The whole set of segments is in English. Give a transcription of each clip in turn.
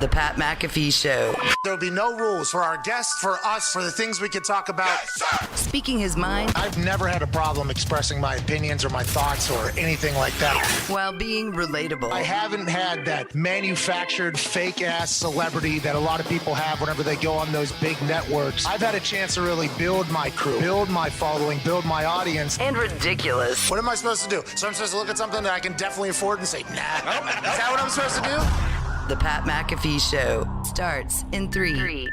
The Pat McAfee Show. There'll be no rules for our guests, for us, for the things we can talk about. Yes, speaking his mind. I've never had a problem expressing my opinions or my thoughts or anything like that. While being relatable. I haven't had that manufactured fake-ass celebrity that a lot of people have whenever they go on those big networks. I've had a chance to really build my crew, build my following, build my audience. And ridiculous. What am I supposed to do? So I'm supposed to look at something that I can definitely afford and say, nah. Is that what I'm supposed to do? The Pat McAfee Show starts in 3,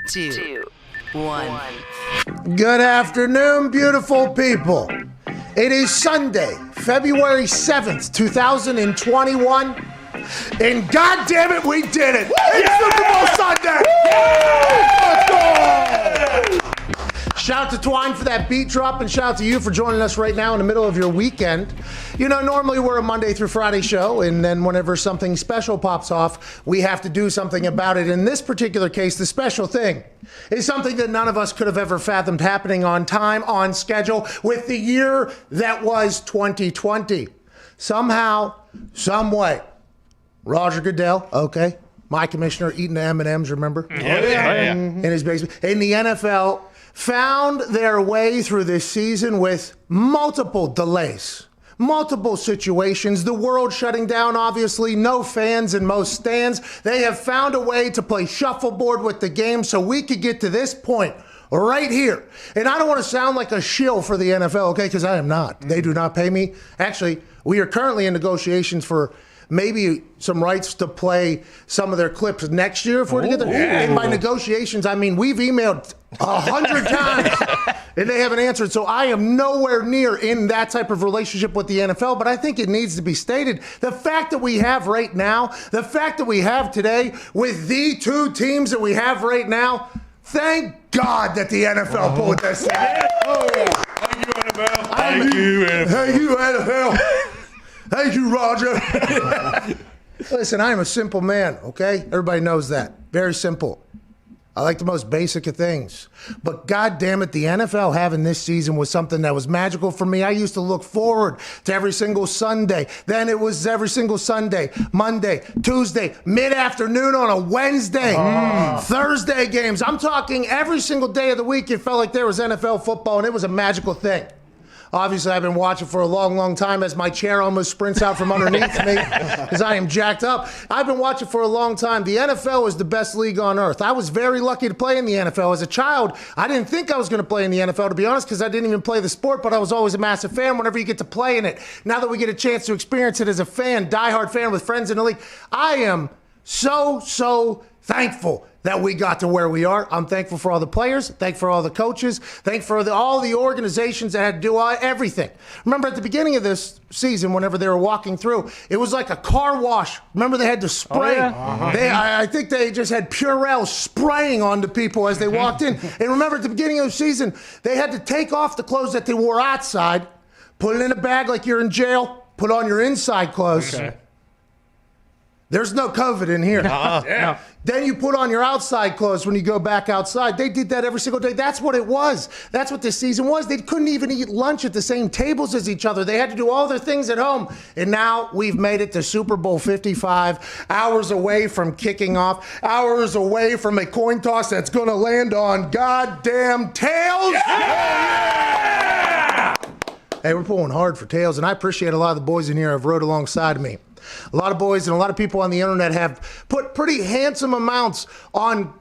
2, 1. Good afternoon, beautiful people. It is Sunday, February 7th, 2021. And God damn it, we did it. It's Super Bowl Sunday. Let's go. Shout out to Twine for that beat drop, and shout out to you for joining us right now in the middle of your weekend. You know, normally we're a Monday through Friday show, and then whenever something special pops off, we have to do something about it. In this particular case, the special thing is something that none of us could have ever fathomed happening on time, on schedule, with the year that was 2020. Somehow, some way, Roger Goodell, okay, my commissioner eating the M&Ms, remember? Yeah. In his basement. In the NFL, found their way through this season with multiple delays, multiple situations, the world shutting down, obviously, no fans in most stands. They have found a way to play shuffleboard with the game so we could get to this point right here. And I don't want to sound like a shill for the NFL, okay, because I am not. They do not pay me. Actually, we are currently in negotiations for maybe some rights to play some of their clips next year if we're together. And by negotiations, I mean we've emailed 100 times and they haven't answered. So I am nowhere near in that type of relationship with the NFL, but I think it needs to be stated. The fact that we have right now, the fact that we have today with the two teams that we have right now, thank God that the NFL pulled this out. Thank you, NFL. Thank you, NFL. Thank you, NFL. Thank you, Roger. Listen, I am a simple man, okay? Everybody knows that. Very simple. I like the most basic of things. But God damn it, the NFL having this season was something that was magical for me. I used to look forward to every single Sunday. Then it was every single Sunday, Monday, Tuesday, mid-afternoon on a Wednesday, Thursday games. I'm talking every single day of the week. It felt like there was NFL football, and it was a magical thing. Obviously, I've been watching for a long, long time as my chair almost sprints out from underneath me because I am jacked up. I've been watching for a long time. The NFL is the best league on earth. I was very lucky to play in the NFL. As a child, I didn't think I was going to play in the NFL, to be honest, because I didn't even play the sport, but I was always a massive fan whenever you get to play in it. Now that we get a chance to experience it as a fan, diehard fan with friends in the league, I am so thankful that we got to where we are. I'm thankful for all the players, thankful for all the coaches, thankful for all the organizations that had to do everything. Remember at the beginning of this season, whenever they were walking through, it was like a car wash. Remember they had to spray? I think they just had Purell spraying onto people as they walked in. And remember at the beginning of the season, they had to take off the clothes that they wore outside, put it in a bag like you're in jail, put on your inside clothes. Okay. There's no COVID in here. Yeah. Then you put on your outside clothes when you go back outside. They did that every single day. That's what it was. That's what this season was. They couldn't even eat lunch at the same tables as each other. They had to do all their things at home. And now we've made it to Super Bowl 55, hours away from kicking off, hours away from a coin toss that's going to land on goddamn tails. Yeah! Hey, we're pulling hard for tails, and I appreciate a lot of the boys in here have rode alongside of me. A lot of boys and a lot of people on the internet have put pretty handsome amounts on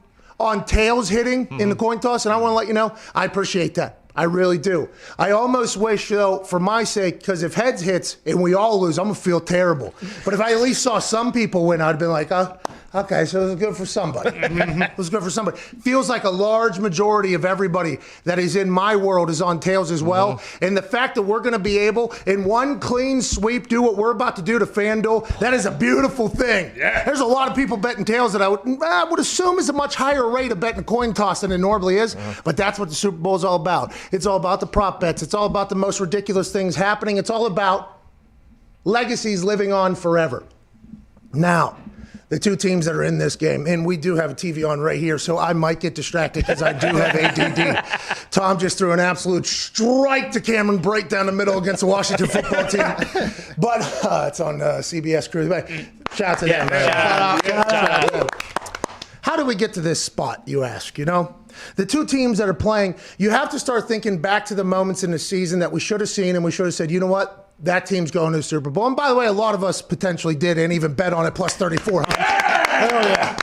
tails hitting in the coin toss, and I want to let you know, I appreciate that. I really do. I almost wish, though, for my sake, because if heads hits and we all lose, I'm going to feel terrible. But if I at least saw some people win, I'd be like, oh, okay, so it was good for somebody. It was good for somebody. Feels like a large majority of everybody that is in my world is on tails as well. And the fact that we're going to be able, in one clean sweep, do what we're about to do to FanDuel, that is a beautiful thing. Yeah. There's a lot of people betting tails that I would assume is a much higher rate of betting a coin toss than it normally is. But that's what the Super Bowl is all about. It's all about the prop bets. It's all about the most ridiculous things happening. It's all about legacies living on forever. Now, the two teams that are in this game, and we do have a TV on right here, so I might get distracted because I do have ADD. Tom just threw an absolute strike to Cameron Brate down the middle against the Washington football team. But it's on CBS Crew. Shout out to them, man. Shout out. How do we get to this spot, you ask, you know? The two teams that are playing, you have to start thinking back to the moments in the season that we should have seen and we should have said, you know what? That team's going to the Super Bowl. And by the way, a lot of us potentially did and even bet on it plus 34. Hell yeah.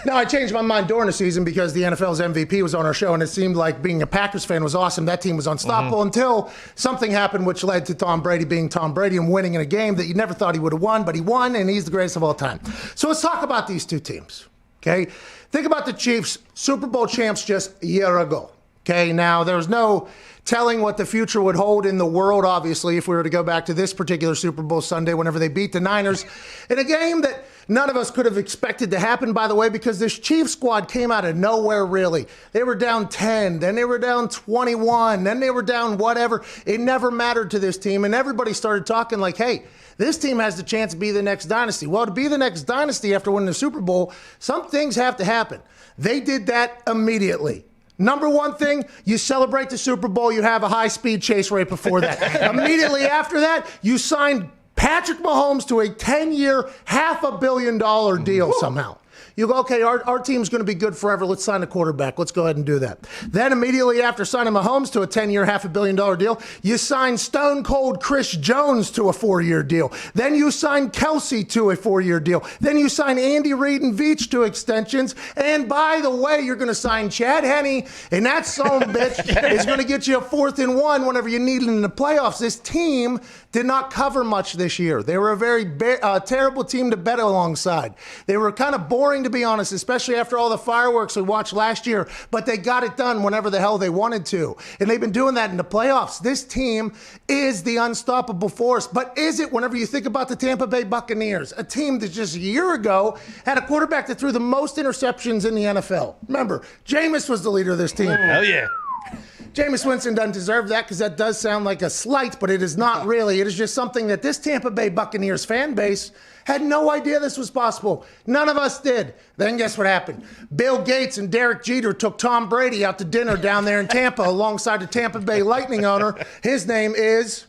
Now, I changed my mind during the season because the NFL's MVP was on our show, and it seemed like being a Packers fan was awesome. That team was unstoppable until something happened which led to Tom Brady being Tom Brady and winning in a game that you never thought he would have won, but he won, and he's the greatest of all time. So let's talk about these two teams, okay? Think about the Chiefs, Super Bowl champs just a year ago, okay? Now, there's no telling what the future would hold in the world, obviously, if we were to go back to this particular Super Bowl Sunday whenever they beat the Niners in a game that none of us could have expected to happen, by the way, because this Chiefs squad came out of nowhere, really. They were down 10, then they were down 21, then they were down whatever. It never mattered to this team, and everybody started talking like, hey, this team has the chance to be the next dynasty. Well, to be the next dynasty after winning the Super Bowl, some things have to happen. They did that immediately. Number one thing, you celebrate the Super Bowl, you have a high-speed chase right before that. Immediately after that, you signed Patrick Mahomes to a 10-year, $500 million deal somehow. You go, okay, our team's going to be good forever. Let's sign a quarterback. Let's go ahead and do that. Then immediately after signing Mahomes to a 10-year, $500 million deal, you sign Stone Cold Chris Jones to a 4-year deal. Then you sign Kelsey to a 4-year deal. Then you sign Andy Reid and Veach to extensions. And by the way, you're going to sign Chad Henne, and that son of a bitch is going to get you a 4th and 1 whenever you need it in the playoffs. This team did not cover much this year. They were a very terrible team to bet alongside. They were kind of boring, to be honest, especially after all the fireworks we watched last year, but they got it done whenever the hell they wanted to. And they've been doing that in the playoffs. This team is the unstoppable force, but is it whenever you think about the Tampa Bay Buccaneers, a team that just a year ago had a quarterback that threw the most interceptions in the NFL? Remember, Jameis was the leader of this team. Hell yeah. Jameis Winston doesn't deserve that because that does sound like a slight, but it is not really. It is just something that this Tampa Bay Buccaneers fan base had no idea this was possible. None of us did. Then guess what happened? Bill Gates and Derek Jeter took Tom Brady out to dinner down there in Tampa alongside the Tampa Bay Lightning owner. His name is...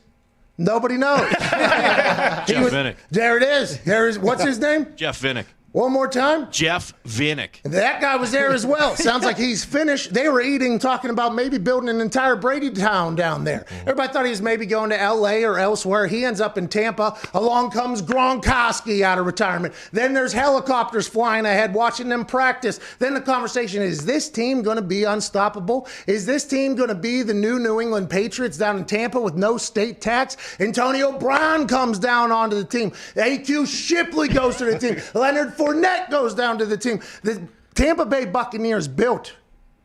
Nobody knows. Jeff Vinnick. There it is. What's his name? Jeff Vinnick. One more time. Jeff Vinnick. That guy was there as well. Sounds like he's finished. They were eating, talking about maybe building an entire Brady town down there. Everybody thought he was maybe going to L.A. or elsewhere. He ends up in Tampa. Along comes Gronkowski out of retirement. Then there's helicopters flying ahead, watching them practice. Then the conversation is this team going to be unstoppable? Is this team going to be the New England Patriots down in Tampa with no state tax? Antonio Brown comes down onto the team. A.Q. Shipley goes to the team. Leonard Fournette goes down to the team. The Tampa Bay Buccaneers built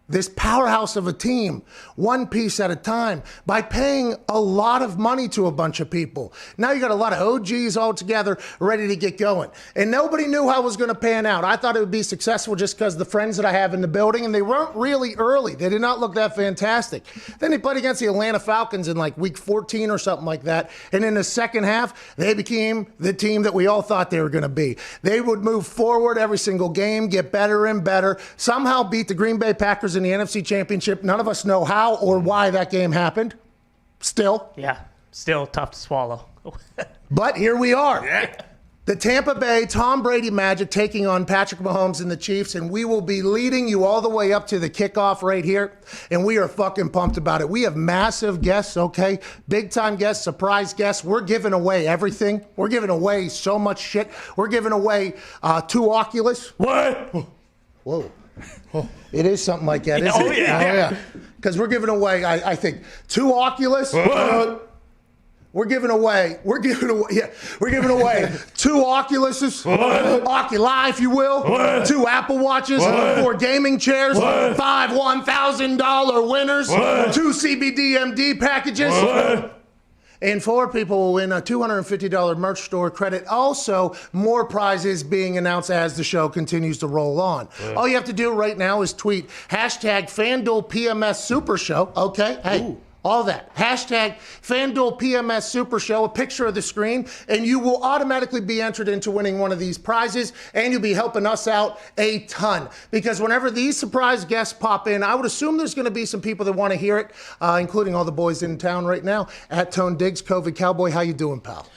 this powerhouse of a team, one piece at a time, by paying a lot of money to a bunch of people. Now you got a lot of OGs all together ready to get going. And nobody knew how it was going to pan out. I thought it would be successful just because the friends that I have in the building, and they weren't really early. They did not look that fantastic. Then they played against the Atlanta Falcons in like week 14 or something like that. And in the second half, they became the team that we all thought they were going to be. They would move forward every single game, get better and better, somehow beat the Green Bay Packers in the NFC Championship. None of us know how or why that game happened. Still. Yeah, still tough to swallow. But here we are. Yeah. The Tampa Bay Tom Brady Magic taking on Patrick Mahomes and the Chiefs, and we will be leading you all the way up to the kickoff right here, and we are fucking pumped about it. We have massive guests, okay? Big-time guests, surprise guests. We're giving away everything. We're giving away so much shit. We're giving away 2 Oculus. What? Whoa. It is something like that, isn't it? Oh, yeah. Because we're giving away, I think, 2 Oculus. We're giving away 2 Oculuses, Oculi, if you will, 2 Apple Watches, 4 gaming chairs, 5 $1,000 winners, 2 CBDMD packages. And 4 people will win a $250 merch store credit. Also, more prizes being announced as the show continues to roll on. All you have to do right now is tweet #FanDuel PMS Super Show. Okay? Hey. Ooh. All that. #FanDuel PMS Super Show, a picture of the screen, and you will automatically be entered into winning one of these prizes, and you'll be helping us out a ton. Because whenever these surprise guests pop in, I would assume there's going to be some people that want to hear it, including all the boys in town right now. At Tone Diggs, COVID Cowboy, how you doing, pal?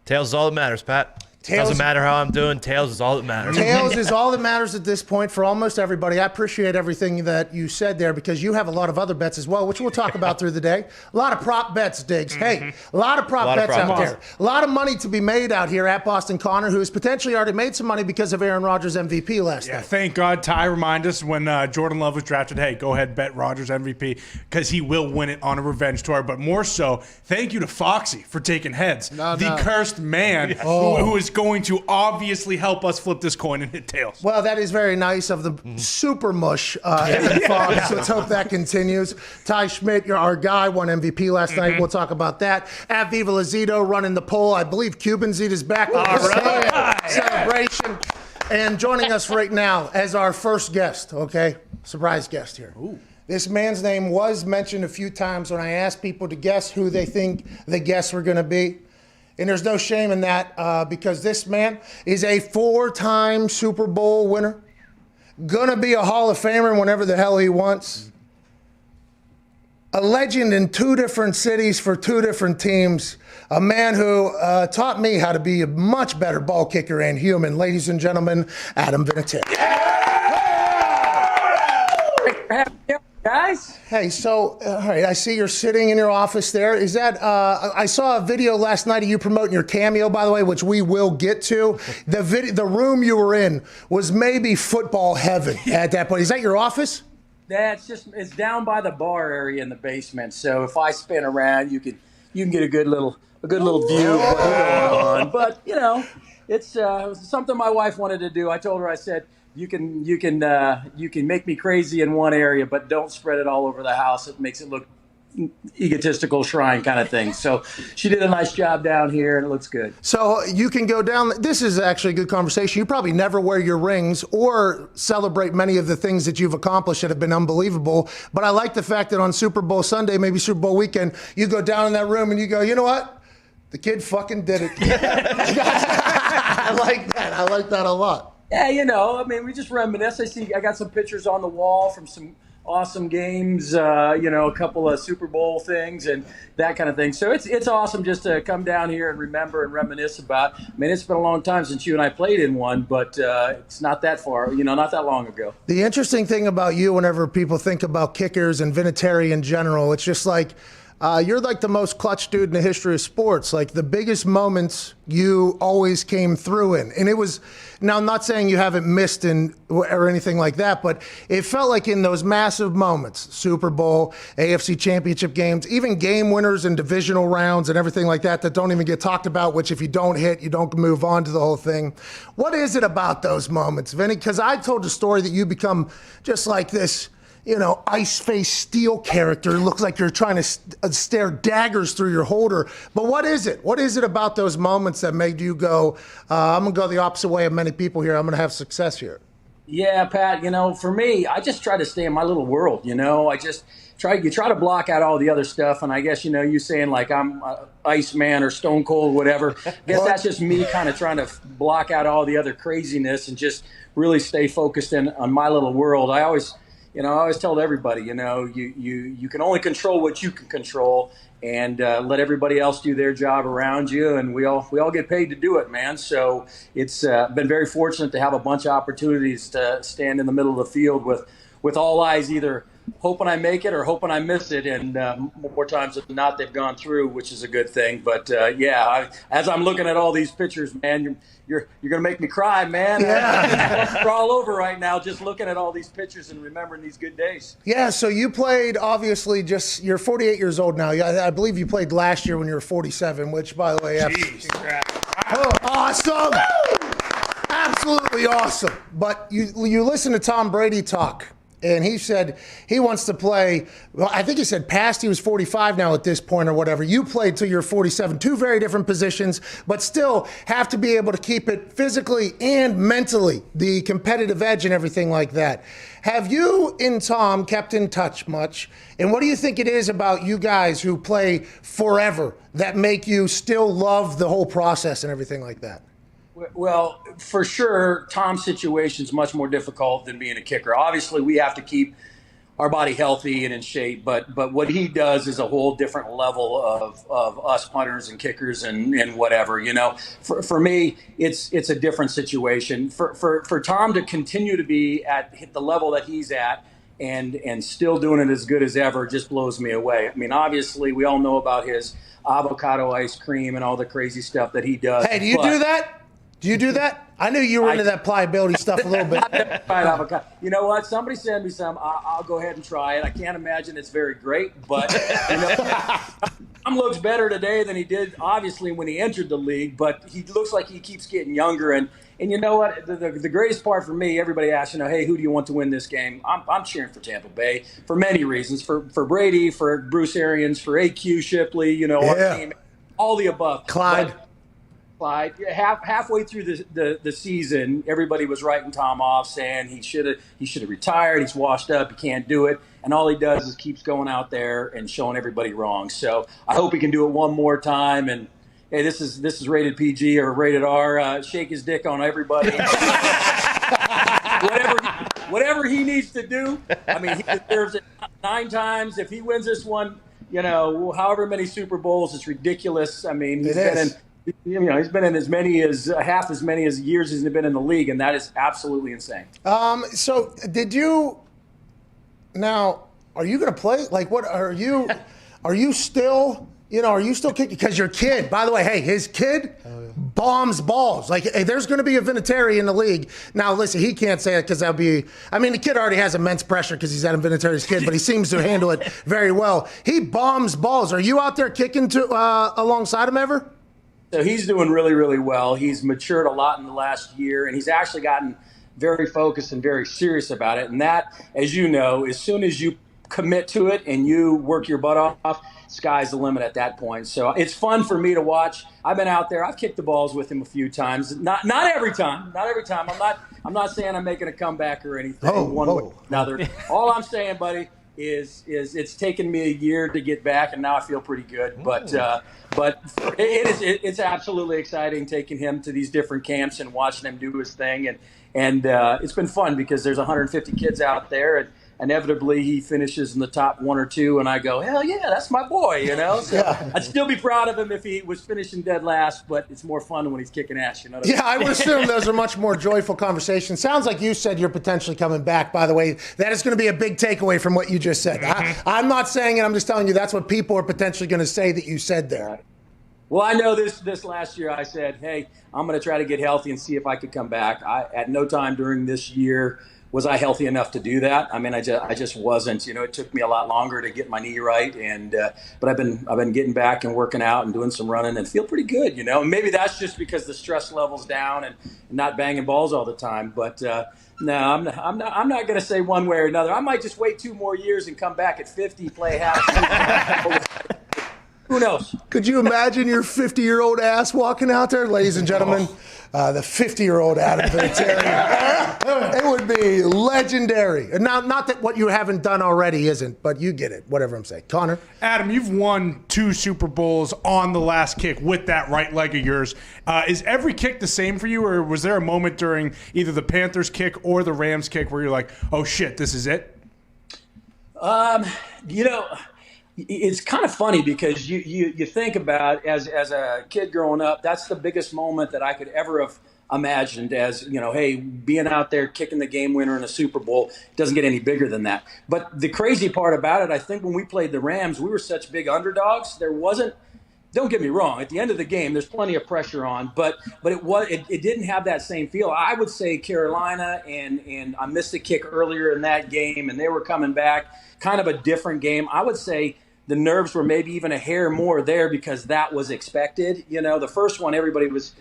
Tails is all that matters, Pat. Doesn't matter how I'm doing. Tails is all that matters. Tails is all that matters at this point for almost everybody. I appreciate everything that you said there because you have a lot of other bets as well, which we'll talk about through the day. A lot of prop bets, Diggs. Hey, a lot of prop bets out there. A lot of money to be made out here at Boston Connor, who has potentially already made some money because of Aaron Rodgers' MVP last night. Thank God Ty reminded us when Jordan Love was drafted, hey, go ahead, bet Rodgers MVP because he will win it on a revenge tour. But more so, thank you to Foxy for taking heads. The cursed man who is going to obviously help us flip this coin and hit tails. Well, that is very nice of the super mush Evan Fox. So let's hope that continues. Ty Schmidt, you're our guy, won MVP last night. We'll talk about that. At Viva Lazito running the poll. I believe Cuban Zito is back. All right. Celebration. And joining us right now as our first guest, okay? Surprise guest here. Ooh. This man's name was mentioned a few times when I asked people to guess who they think the guests were going to be. And there's no shame in that because this man is a 4-time Super Bowl winner. Gonna be a Hall of Famer whenever the hell he wants. A legend in 2 different cities for 2 different teams. A man who taught me how to be a much better ball kicker and human. Ladies and gentlemen, Adam Vinatieri. Guys? Hey, so, all right, I see you're sitting in your office there. Is that, I saw a video last night of you promoting your Cameo, by the way, which we will get to. The room you were in was maybe football heaven at that point. Is that your office? Yeah, it's down by the bar area in the basement. So if I spin around, you can get a good little view of what's going on. But, you know, it's something my wife wanted to do. I told her, I said, you can make me crazy in one area, but don't spread it all over the house. It makes it look egotistical shrine kind of thing. So she did a nice job down here, and it looks good. So you can go down. This is actually a good conversation. You probably never wear your rings or celebrate many of the things that you've accomplished that have been unbelievable. But I like the fact that on Super Bowl Sunday, maybe Super Bowl weekend, you go down in that room and you go, you know what? The kid fucking did it. I like that. I like that a lot. Yeah, you know, I mean, we just reminisce. I got some pictures on the wall from some awesome games, a couple of Super Bowl things and that kind of thing. So it's awesome just to come down here and remember and reminisce about. I mean, it's been a long time since you and I played in one, but it's not that far, not that long ago. The interesting thing about you, whenever people think about kickers and Vinatieri in general, it's just like, you're like the most clutch dude in the history of sports. Like the biggest moments you always came through in. And it was, now I'm not saying you haven't missed or anything like that, but it felt like in those massive moments, Super Bowl, AFC championship games, even game winners and divisional rounds and everything like that don't even get talked about, which if you don't hit, you don't move on to the whole thing. What is it about those moments, Vinny? Because I told the story that you become just like this, ice-faced steel character. It looks like you're trying to stare daggers through your holder. But what is it? What is it about those moments that made you go, I'm going to go the opposite way of many people here. I'm going to have success here? Yeah, Pat, for me, I just try to stay in my little world, I just try to block out all the other stuff. And I guess, you saying like I'm Iceman or Stone Cold, whatever. I guess that's just me kind of trying to block out all the other craziness and just really stay focused on my little world. I always tell everybody, you can only control what you can control, and let everybody else do their job around you, and we all get paid to do it, man. So it's been very fortunate to have a bunch of opportunities to stand in the middle of the field with all eyes either hoping I make it or hoping I miss it, and more times than not they've gone through, which is a good thing. But as I'm looking at all these pictures, man, you're gonna make me cry, man. Yeah. We're all over right now just looking at all these pictures and remembering these good days. Yeah, so you played, obviously, you're 48 years old now. I believe you played last year when you were 47, which, by the way, awesome. Absolutely awesome. But you listen to Tom Brady talk. And he said he wants to play, well, I think he said past he was 45 now at this point or whatever. You played till you're 47, 2 very different positions, but still have to be able to keep it physically and mentally, the competitive edge and everything like that. Have you and Tom kept in touch much? And what do you think it is about you guys who play forever that make you still love the whole process and everything like that? Well, for sure, Tom's situation is much more difficult than being a kicker. Obviously, we have to keep our body healthy and in shape. But what he does is a whole different level of us punters and kickers and whatever. For me, it's a different situation. For Tom to continue to be at the level that he's at and still doing it as good as ever just blows me away. I mean, obviously, we all know about his avocado ice cream and all the crazy stuff that he does. Hey, do you do that? Do you do that? I knew you were into that pliability stuff a little bit. You know what? Somebody send me some. I'll go ahead and try it. I can't imagine it's very great, but Tom looks better today than he did, obviously, when he entered the league. But he looks like he keeps getting younger. And you know what? The greatest part for me, everybody asks, hey, who do you want to win this game? I'm cheering for Tampa Bay for many reasons. For Brady, for Bruce Arians, for AQ Shipley, our team, all the above. Clyde. Halfway through the season, everybody was writing Tom off, saying he should have retired. He's washed up. He can't do it. And all he does is keeps going out there and showing everybody wrong. So I hope he can do it one more time. And hey, this is rated PG or rated R. Shake his dick on everybody. Whatever he needs to do. I mean, he deserves it 9 times. If he wins this one, however many Super Bowls, it's ridiculous. I mean, he's been in as many as half as many as years as he's been in the league, and that is absolutely insane. So did you? Now, are you going to play? Like, what are you? Are you still? Are you still kicking? Because your kid, by the way, hey, his kid bombs balls. Like, hey, there's going to be a Vinatieri in the league. Now, listen, he can't say it because that'll be. I mean, the kid already has immense pressure because he's Adam Vinatieri's kid, but he seems to handle it very well. He bombs balls. Are you out there kicking alongside him ever? So he's doing really, really well. He's matured a lot in the last year, and he's actually gotten very focused and very serious about it. And that, as you know, as soon as you commit to it and you work your butt off, sky's the limit at that point. So it's fun for me to watch. I've been out there. I've kicked the balls with him a few times. Not every time. Not every time. I'm not saying I'm making a comeback or anything one way or another. All I'm saying, buddy, is it's taken me a year to get back, and now I feel pretty good. But it's absolutely exciting taking him to these different camps and watching him do his thing, and it's been fun because there's 150 kids out there, and inevitably he finishes in the top 1 or 2, and I go, hell yeah, that's my boy, So Yeah. I'd still be proud of him if he was finishing dead last, but it's more fun when he's kicking ass, what I mean? Yeah, I would assume those are much more joyful conversations. Sounds like you said you're potentially coming back, by the way. That is going to be a big takeaway from what you just said. I'm not saying it, I'm just telling you that's what people are potentially going to say that you said there. Well, I know this last year I said, hey, I'm going to try to get healthy and see if I could come back. At no time during this year was I healthy enough to do that. I mean, I just wasn't. It took me a lot longer to get my knee right, but I've been getting back and working out and doing some running and feel pretty good. And maybe that's just because the stress level's down and not banging balls all the time. But no, I'm not going to say one way or another. I might just wait 2 more years and come back at 50, play half. Who knows? Could you imagine your 50-year-old ass walking out there, ladies and gentlemen? The 50-year-old Adam Vinatieri. It would be legendary. Not that what you haven't done already isn't, but you get it. Whatever I'm saying. Connor? Adam, you've won 2 Super Bowls on the last kick with that right leg of yours. Is every kick the same for you, or was there a moment during either the Panthers kick or the Rams kick where you're like, oh, shit, this is it? It's kind of funny because you think about as a kid growing up, that's the biggest moment that I could ever have imagined as, hey, being out there kicking the game winner in a Super Bowl doesn't get any bigger than that. But the crazy part about it, I think when we played the Rams, we were such big underdogs. There wasn't, don't get me wrong, at the end of the game, there's plenty of pressure on, but it didn't have that same feel. I would say Carolina and I missed a kick earlier in that game and they were coming back, kind of a different game. I would say the nerves were maybe even a hair more there because that was expected. The first one, everybody was,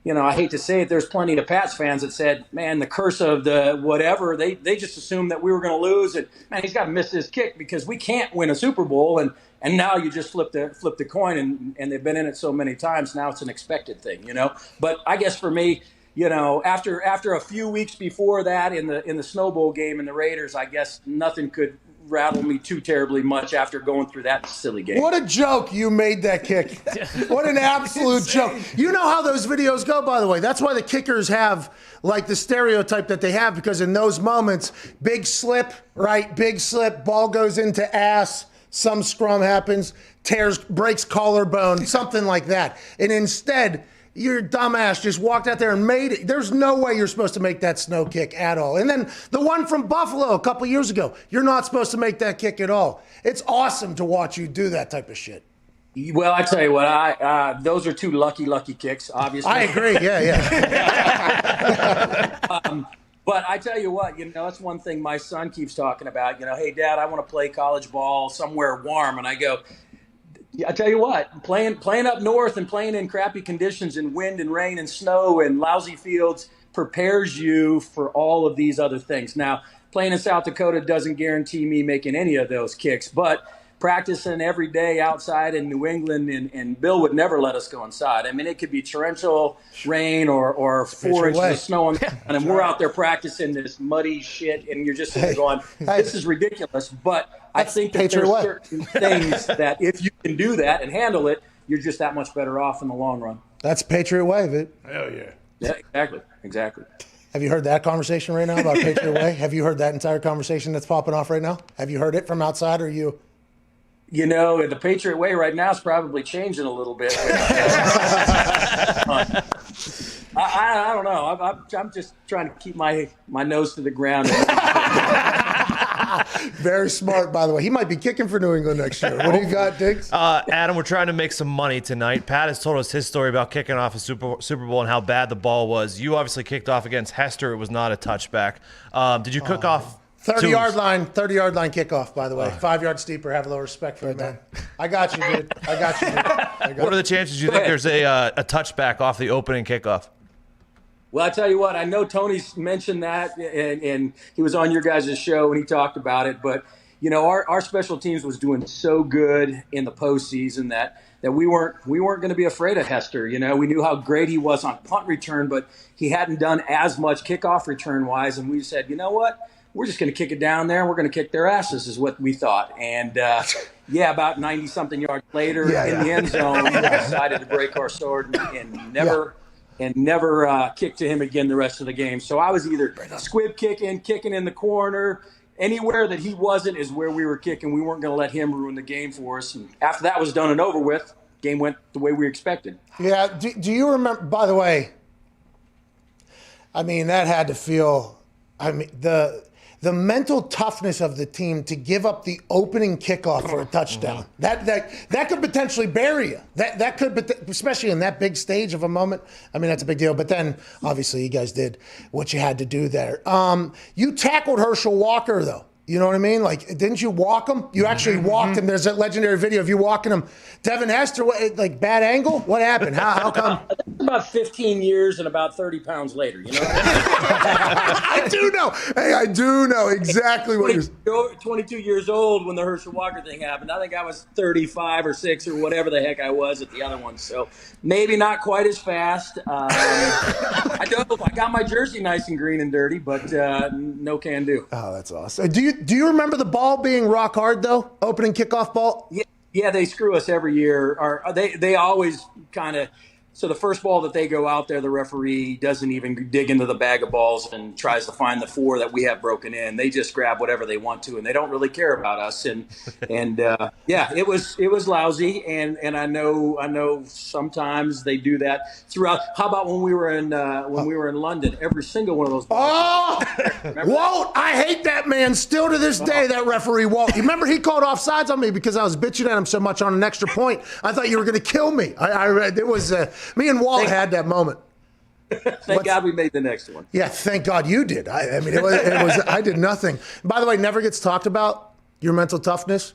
I hate to say it, there's plenty of Pats fans that said, man, the curse of the whatever, they just assumed that we were going to lose. And, man, he's got to miss this kick because we can't win a Super Bowl. And now you just flip the coin, and they've been in it so many times. Now it's an expected thing, But I guess for me, after a few weeks before that in the Snow Bowl game in the Raiders, I guess nothing could rattle me too terribly much after going through that silly game. What a joke you made that kick. What an absolute joke. You know how those videos go, by the way. That's why the kickers have like the stereotype that they have, because in those moments, big slip, right? Big slip, ball goes into ass, some scrum happens, breaks collarbone, something like that. And instead, your dumbass just walked out there and made it. There's no way you're supposed to make that snow kick at all. And then the one from Buffalo a couple years ago, you're not supposed to make that kick at all. It's awesome to watch you do that type of shit. Well, I tell you what, those are two lucky kicks, obviously. I agree, yeah. But I tell you what, that's one thing my son keeps talking about. Hey, Dad, I want to play college ball somewhere warm. And I go, I tell you what, playing up north and playing in crappy conditions in wind and rain and snow and lousy fields prepares you for all of these other things. Now, playing in South Dakota doesn't guarantee me making any of those kicks, but practicing every day outside in New England, and Bill would never let us go inside. I mean, it could be torrential rain or 4 inches of snow, and we're out there practicing this muddy shit, and you're just sitting there going, this is ridiculous. But I think that there's certain things that if you can do that and handle it, you're just that much better off in the long run. That's Patriot Way, Vid. Hell yeah. Yeah, exactly. Have you heard that conversation right now about Patriot Way? Have you heard that entire conversation that's popping off right now? Have you heard it from outside, or you? The Patriot Way right now is probably changing a little bit. I don't know. I'm just trying to keep my nose to the ground. Very smart, by the way. He might be kicking for New England next year. What do you got, Diggs? Adam, we're trying to make some money tonight. Pat has told us his story about kicking off a Super Bowl and how bad the ball was. You obviously kicked off against Hester. It was not a touchback. Did you cook off? 30-yard line kickoff, by the way. 5 yards steeper. Have a little respect for it, man. I got you, dude. What are the chances you think there's a touchback off the opening kickoff? Well, I tell you what, I know Tony's mentioned that, and he was on your guys' show and he talked about it. But, our special teams was doing so good in the postseason that we weren't going to be afraid of Hester. We knew how great he was on punt return, but he hadn't done as much kickoff return-wise. And we said, you know what? We're just going to kick it down there, and we're going to kick their asses is what we thought. And, about 90-something yards later in the end zone, we decided to break our sword and never kick to him again the rest of the game. So I was either squib kicking in the corner, anywhere that he wasn't is where we were kicking. We weren't going to let him ruin the game for us. And after that was done and over with, game went the way we expected. Yeah. Do you remember, by the way, that had to feel, the mental toughness of the team to give up the opening kickoff for a touchdown. That could potentially bury you. That could, especially in that big stage of a moment. That's a big deal. But then, obviously, you guys did what you had to do there. You tackled Herschel Walker, though. You know what I mean? Like, didn't you walk him? You actually walked him. There's that legendary video of you walking him. Devin Hester, bad angle? What happened? How come? About 15 years and about 30 pounds later, I do know. Hey, I do know exactly what you're 22 years old when the Herschel Walker thing happened. I think I was 35 or 6 or whatever the heck I was at the other one. So maybe not quite as fast. I got my jersey nice and green and dirty, but no can do. Oh, that's awesome. Do you remember the ball being rock hard, though? Opening kickoff ball? Yeah, they screw us every year. Or they always kind of – so the first ball that they go out there, the referee doesn't even dig into the bag of balls and tries to find the 4 that we have broken in. They just grab whatever they want to, and they don't really care about us. And it was lousy. And I know sometimes they do that throughout. How about when we were in London? Every single one of those balls. Oh, Walt! I hate that man still to this day. That referee Walt. You remember he called offsides on me because I was bitching at him so much on an extra point. I thought you were going to kill me. It was. Me and Walt had that moment. Thank God we made the next one. Yeah, thank God you did. It was. I did nothing. By the way, never gets talked about your mental toughness.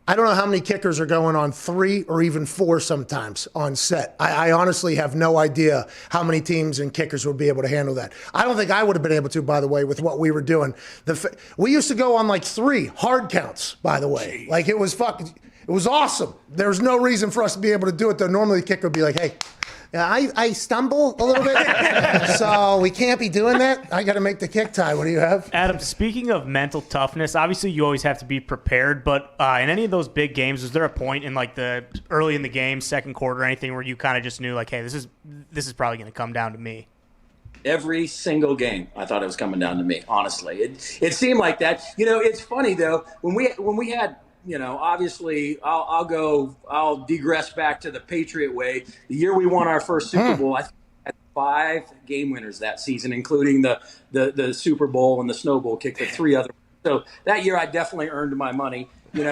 I don't know how many kickers are going on 3 or even 4 sometimes on set. I honestly have no idea how many teams and kickers would be able to handle that. I don't think I would have been able to, by the way, with what we were doing. We used to go on 3 hard counts, by the way. It was awesome. There was no reason for us to be able to do it, though. Normally the kicker would be like, hey, I stumble a little bit, so we can't be doing that. I got to make the kick tie. What do you have? Adam, speaking of mental toughness, obviously you always have to be prepared, but in any of those big games, was there a point in like the early in the game, second quarter, anything where you kind of just knew like, hey, this is probably going to come down to me? Every single game, I thought it was coming down to me. Honestly, it seemed like that. It's funny though when we had. Obviously, I'll digress back to the Patriot way. The year we won our first Super Bowl, I think we had 5 game winners that season, including the Super Bowl and the Snow Bowl kick, the 3 other. So that year, I definitely earned my money. We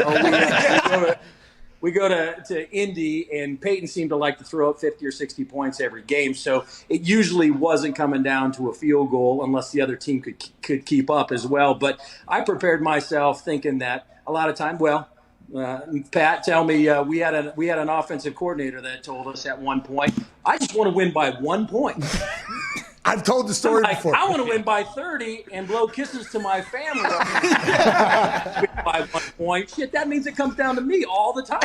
go to Indy, and Peyton seemed to like to throw up 50 or 60 points every game. So it usually wasn't coming down to a field goal unless the other team could keep up as well. But I prepared myself thinking that a lot of time, Pat, tell me, we had an offensive coordinator that told us at one point, I just want to win by 1 point. I've told the story before. I want to win by 30 and blow kisses to my family by 1 point. Shit, that means it comes down to me all the time.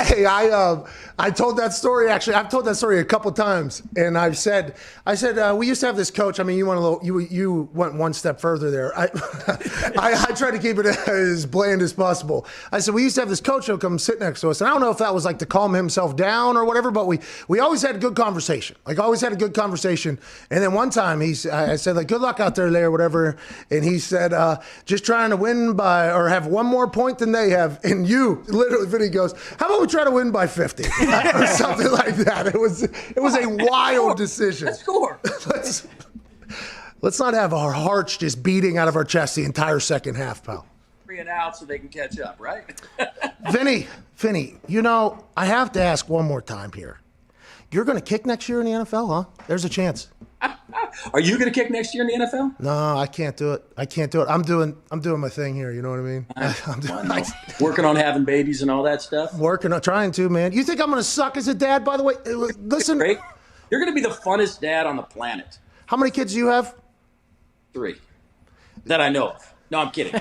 Hey, I told that story. Actually, I've told that story a couple times, and I said we used to have this coach. I mean, you went one step further there. I tried to keep it as bland as possible. I said we used to have this coach who would come sit next to us, and I don't know if that was like to calm himself down or whatever, but we always had a good conversation. Like always had a good conversation. And then one time I said, like, good luck out there, Larry, or whatever. And he said, just trying to win by or have one more point than they have. And literally, Vinny goes, how about we try to win by 50 or something like that? It was a wild decision. Let's score. Let's not have our hearts just beating out of our chest the entire second half, pal. 3 and out so they can catch up, right? Vinny, I have to ask one more time here. You're going to kick next year in the NFL, huh? There's a chance. Are you going to kick next year in the NFL? No, I can't do it. I'm doing my thing here. You know what I mean? Working on having babies and all that stuff. Trying to, man. You think I'm going to suck as a dad? By the way, listen. Great. You're going to be the funnest dad on the planet. How many kids do you have? 3 that I know of. No, I'm kidding.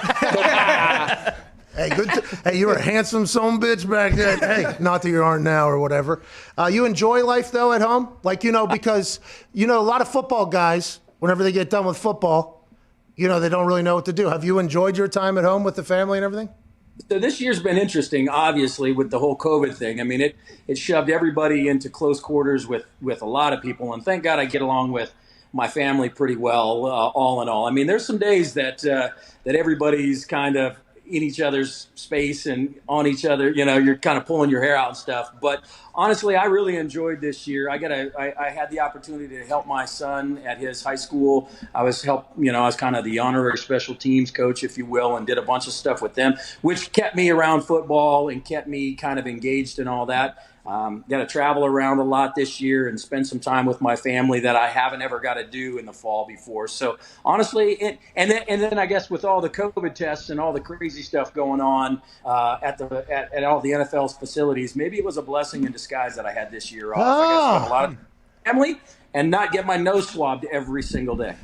Hey, hey, you were a handsome son of a bitch back then. Hey, not that you aren't now or whatever. You enjoy life, though, at home? Like, because, a lot of football guys, whenever they get done with football, they don't really know what to do. Have you enjoyed your time at home with the family and everything? So this year's been interesting, obviously, with the whole COVID thing. I mean, it shoved everybody into close quarters with a lot of people. And thank God I get along with my family pretty well, all in all. I mean, there's some days that everybody's kind of in each other's space and on each other, you're kind of pulling your hair out and stuff. But honestly, I really enjoyed this year. I had the opportunity to help my son at his high school. I was kind of the honorary special teams coach, if you will, and did a bunch of stuff with them, which kept me around football and kept me kind of engaged in all that. Got to travel around a lot this year and spend some time with my family that I haven't ever got to do in the fall before. So honestly, and then I guess with all the COVID tests and all the crazy stuff going on at all the NFL's facilities, maybe it was a blessing in disguise that I had this year off. I got to spend a lot of family and not get my nose swabbed every single day.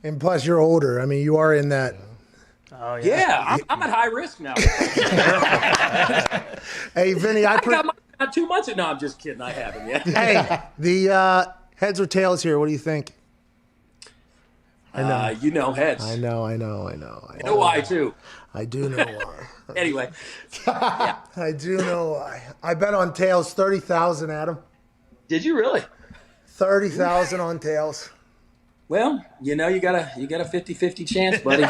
And plus, you're older. I mean, you are in that. Oh, yeah. I'm at high risk now. Hey, Vinny, I got my 2 months. No, I'm just kidding. I haven't yet. Hey, the heads or tails here. What do you think? I know. Heads. I know. I know why, too. I do know why. Anyway. Yeah. I do know why. I bet on tails 30,000, Adam. Did you really? 30,000 on tails. Well, you got a 50-50 chance, buddy.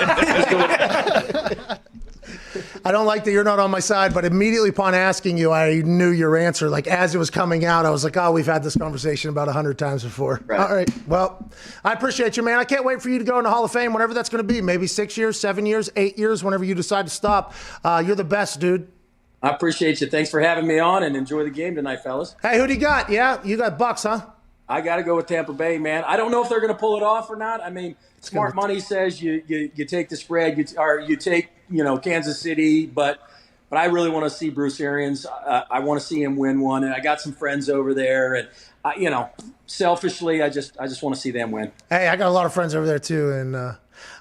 I don't like that you're not on my side, but immediately upon asking you, I knew your answer. Like, as it was coming out, I was like, we've had this conversation about 100 times before. Right. All right. Well, I appreciate you, man. I can't wait for you to go in the Hall of Fame, whatever that's going to be. Maybe 6 years, 7 years, 8 years, whenever you decide to stop. You're the best, dude. I appreciate you. Thanks for having me on, and enjoy the game tonight, fellas. Hey, who do you got? Yeah, you got Bucks, huh? I got to go with Tampa Bay, man. I don't know if they're going to pull it off or not. I mean, smart money says you take the spread, you take Kansas City, but I really want to see Bruce Arians. I want to see him win one, and I got some friends over there, and selfishly, I just want to see them win. Hey, I got a lot of friends over there too, and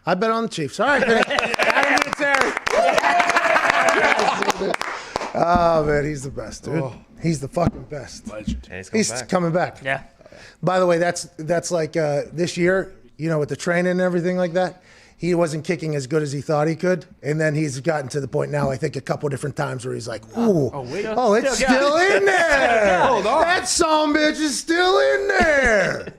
I bet on the Chiefs. All right, Adam Vinatieri. Oh, man, he's the best, dude. He's the fucking best. Legend. And He's coming back. Yeah. By the way, that's like this year, with the training and everything like that, he wasn't kicking as good as he thought he could. And then he's gotten to the point now, I think, a couple different times where he's like, ooh, it's still in there. Hold on. That sumbitch is still in there.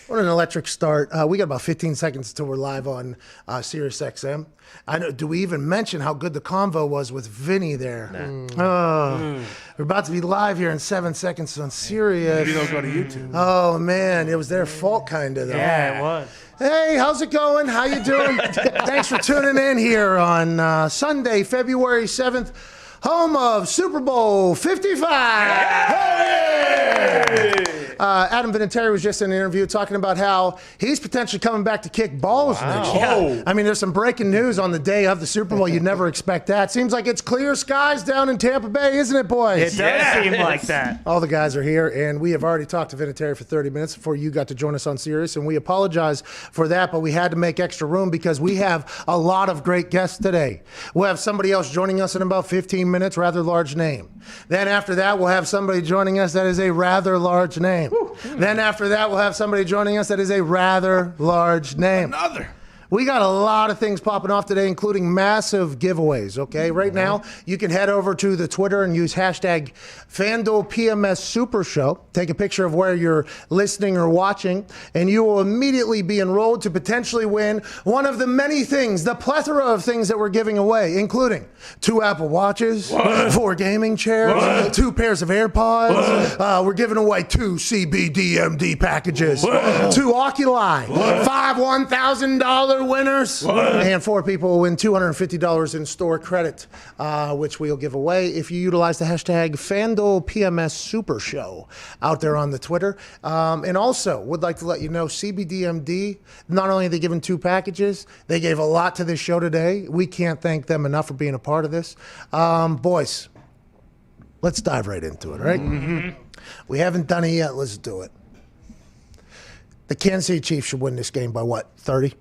What an electric start. We got about 15 seconds until we're live on SiriusXM. I know. Do we even mention how good the convo was with Vinny there? We're about to be live here in 7 seconds on Sirius. Maybe they'll go to YouTube. Oh, man. It was their fault, kind of, though. Yeah, it was. Hey, how's it going? How you doing? Thanks for tuning in here on Sunday, February 7th, home of Super Bowl 55. Adam Vinatieri was just in an interview talking about how he's potentially coming back to kick balls next year. Oh. I mean, there's some breaking news on the day of the Super Bowl. You'd never expect that. Seems like it's clear skies down in Tampa Bay, isn't it, boys? It does seem like that. All the guys are here, and we have already talked to Vinatieri for 30 minutes before you got to join us on Sirius, and we apologize for that, but we had to make extra room because we have a lot of great guests today. We'll have somebody else joining us in about 15 minutes, rather large name. Then after that, we'll have somebody joining us that is a rather large name. Then after that, we'll have somebody joining us that is a rather large name. Another. We got a lot of things popping off today, including massive giveaways, okay? Right now, you can head over to the Twitter and use hashtag FanDuel PMS Super Show. Take a picture of where you're listening or watching, and you will immediately be enrolled to potentially win one of the many things, the plethora of things that we're giving away, including 2 Apple Watches, 4 gaming chairs, 2 pairs of AirPods. We're giving away 2 CBDMD packages, 2 Oculi, 5 $1,000 winners, and 4 people will win $250 in store credit, which we'll give away if you utilize the hashtag FanDuel PMS Super Show out there on the Twitter. And also, would like to let you know, CBDMD, not only are they giving 2 packages, they gave a lot to this show today. We can't thank them enough for being a part of this. Boys, let's dive right into it, right? We haven't done it yet. Let's do it. The Kansas City Chiefs should win this game by what, 30?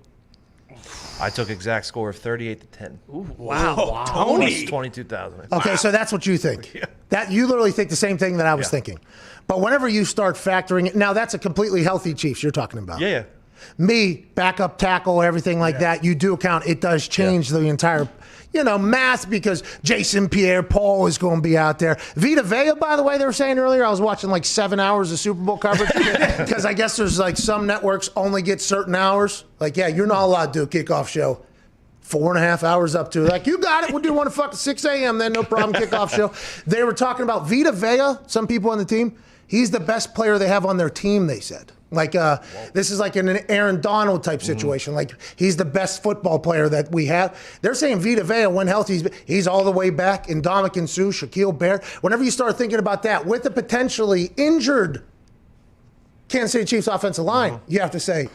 I took exact score of 38-10. Wow. Tony. 22,000. Okay, so that's what you think. That you literally think the same thing that I was thinking. But whenever you start factoring it, now that's a completely healthy Chiefs you're talking about. Yeah. Me, backup tackle, everything like that, you do count. It does change the entire, math because Jason Pierre-Paul is going to be out there. Vita Vea, by the way, they were saying earlier, I was watching like 7 hours of Super Bowl coverage because I guess there's like some networks only get certain hours. Like, yeah, you're not allowed to do a kickoff show 4.5 hours up to. Like, you got it. We'll do one at fucking 6 a.m. then, no problem, kickoff show. They were talking about Vita Vea, some people on the team. He's the best player they have on their team, they said. Like, this is like an Aaron Donald type situation. Like, he's the best football player that we have. They're saying Vita Vea, when healthy, he's all the way back. Ndamukong Suh, Shaquille Barrett. Whenever you start thinking about that, with the potentially injured Kansas City Chiefs offensive line, you have to say,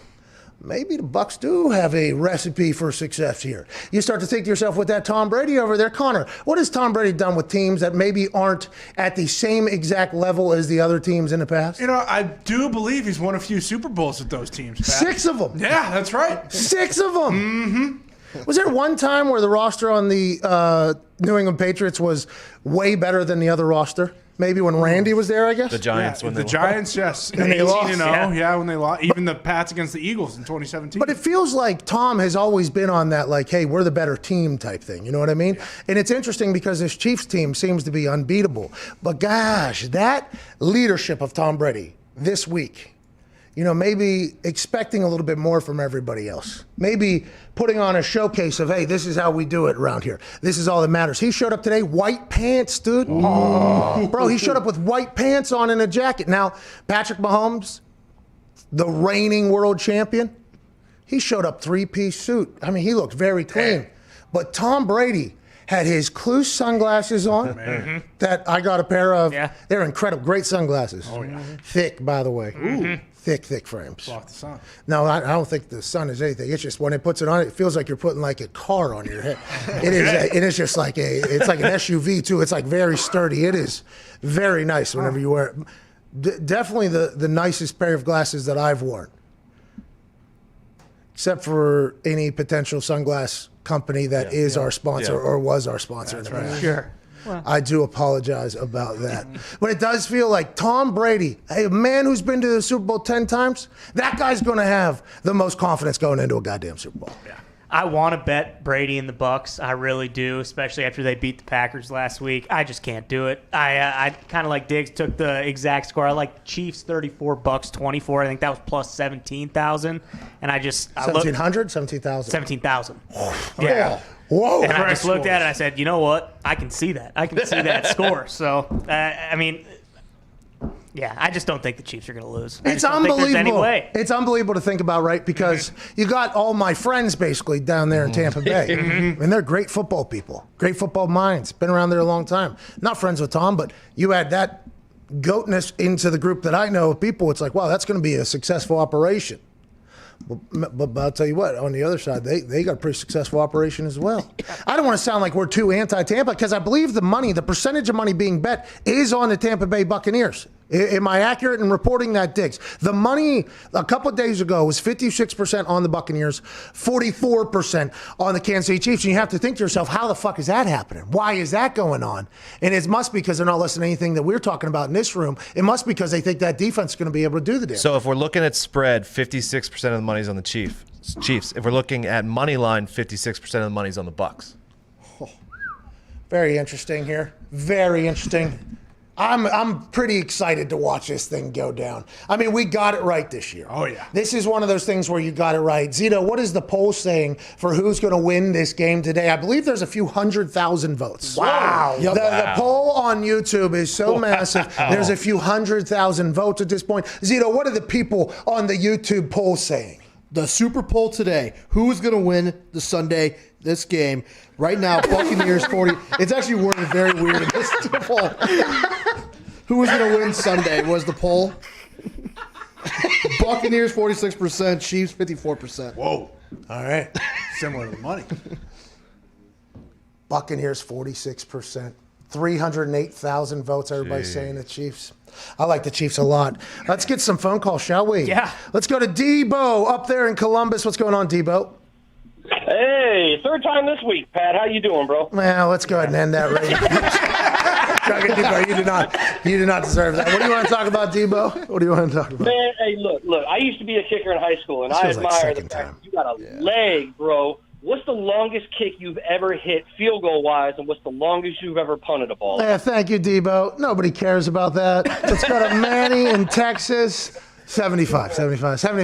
maybe the Bucs do have a recipe for success here. You start to think to yourself, with that Tom Brady over there, Connor, what has Tom Brady done with teams that maybe aren't at the same exact level as the other teams in the past? I do believe he's won a few Super Bowls with those teams, Pat. 6 of them. Yeah, that's right. 6 of them. Was there one time where the roster on the New England Patriots was way better than the other roster? Maybe when Randy was there, I guess? The Giants. Yeah, Giants, yes. And they lost. 18-0, yeah, when they lost. Even the Pats against the Eagles in 2017. But it feels like Tom has always been on that, like, hey, we're the better team type thing. You know what I mean? Yeah. And it's interesting because this Chiefs team seems to be unbeatable. But gosh, that leadership of Tom Brady this week, maybe expecting a little bit more from everybody else. Maybe putting on a showcase of, hey, this is how we do it around here. This is all that matters. He showed up today, white pants, dude. Oh. Bro, he showed up with white pants on and a jacket. Now, Patrick Mahomes, the reigning world champion, he showed up 3-piece suit. I mean, he looked very clean. But Tom Brady had his Clue sunglasses on that I got a pair of. Yeah. They're incredible. Great sunglasses. Oh, yeah. Thick, by the way. Ooh. Thick frames. Block the sun. No, I don't think the sun is anything. It's just when it puts it on, it feels like you're putting like a car on your head. It is just like it's like an SUV too. It's like very sturdy. It is very nice whenever you wear it. Definitely the nicest pair of glasses that I've worn. Except for any potential sunglass company that is our sponsor or was our sponsor. That's right. Sure. I do apologize about that. But it does feel like Tom Brady, a man who's been to the Super Bowl 10 times, that guy's going to have the most confidence going into a goddamn Super Bowl. Yeah. I want to bet Brady and the Bucs. I really do, especially after they beat the Packers last week. I just can't do it. I kind of like Diggs took the exact score. I like Chiefs 34, Bucs 24. I think that was plus 17,000. And I just 1,700, 17,000, 17,000. Yeah. Whoa! And I just looked at it and I said, you know what? I can see that. I can see that score. So I mean. Yeah, I just don't think the Chiefs are going to lose. It's unbelievable. It's unbelievable to think about, right? Because you got all my friends basically down there in Tampa Bay. And they're great football people, great football minds, been around there a long time. Not friends with Tom, but you add that goatness into the group that I know of people. It's like, wow, that's going to be a successful operation. But I'll tell you what, on the other side, they got a pretty successful operation as well. I don't want to sound like we're too anti-Tampa because I believe the percentage of money being bet is on the Tampa Bay Buccaneers. Am I accurate in reporting that, Diggs? The money a couple of days ago was 56% on the Buccaneers, 44% on the Kansas City Chiefs. And you have to think to yourself, how the fuck is that happening? Why is that going on? And it must be because they're not listening to anything that we're talking about in this room. It must be because they think that defense is going to be able to do the damn. So if we're looking at spread, 56% of the money's on the Chiefs. If we're looking at money line, 56% of the money's on the Bucs. Oh, very interesting here. Very interesting. I'm pretty excited to watch this thing go down. I mean, we got it right this year. Oh, yeah. This is one of those things where you got it right. Zito, what is the poll saying for who's going to win this game today? I believe there's a few 100,000 votes. Wow. The poll on YouTube is so massive. There's a few 100,000 votes at this point. Zito, what are the people on the YouTube poll saying? The Super Bowl today. Who is going to win this game? Right now, Buccaneers 40. It's actually worded very weird in this poll. Who is going to win Sunday was the poll. Buccaneers 46%, Chiefs 54%. Whoa. All right. Similar to the money. Buccaneers 46%. 308,000 votes. Everybody's saying the Chiefs. I like the Chiefs a lot. Let's get some phone calls, shall we? Yeah. Let's go to Debo up there in Columbus. What's going on, Debo? Hey, third time this week, Pat. How you doing, bro? Well, let's go ahead and end that rating. Debo, you do not deserve that. What do you want to talk about, Debo? What do you want to talk about? Man, hey, look. I used to be a kicker in high school, and I admire the fact that you got a leg, bro. What's the longest kick you've ever hit field goal-wise, and what's the longest you've ever punted a ball? Yeah, thank you, Debo. Nobody cares about that. Let's go to Manny in Texas. 75. Both there. 75,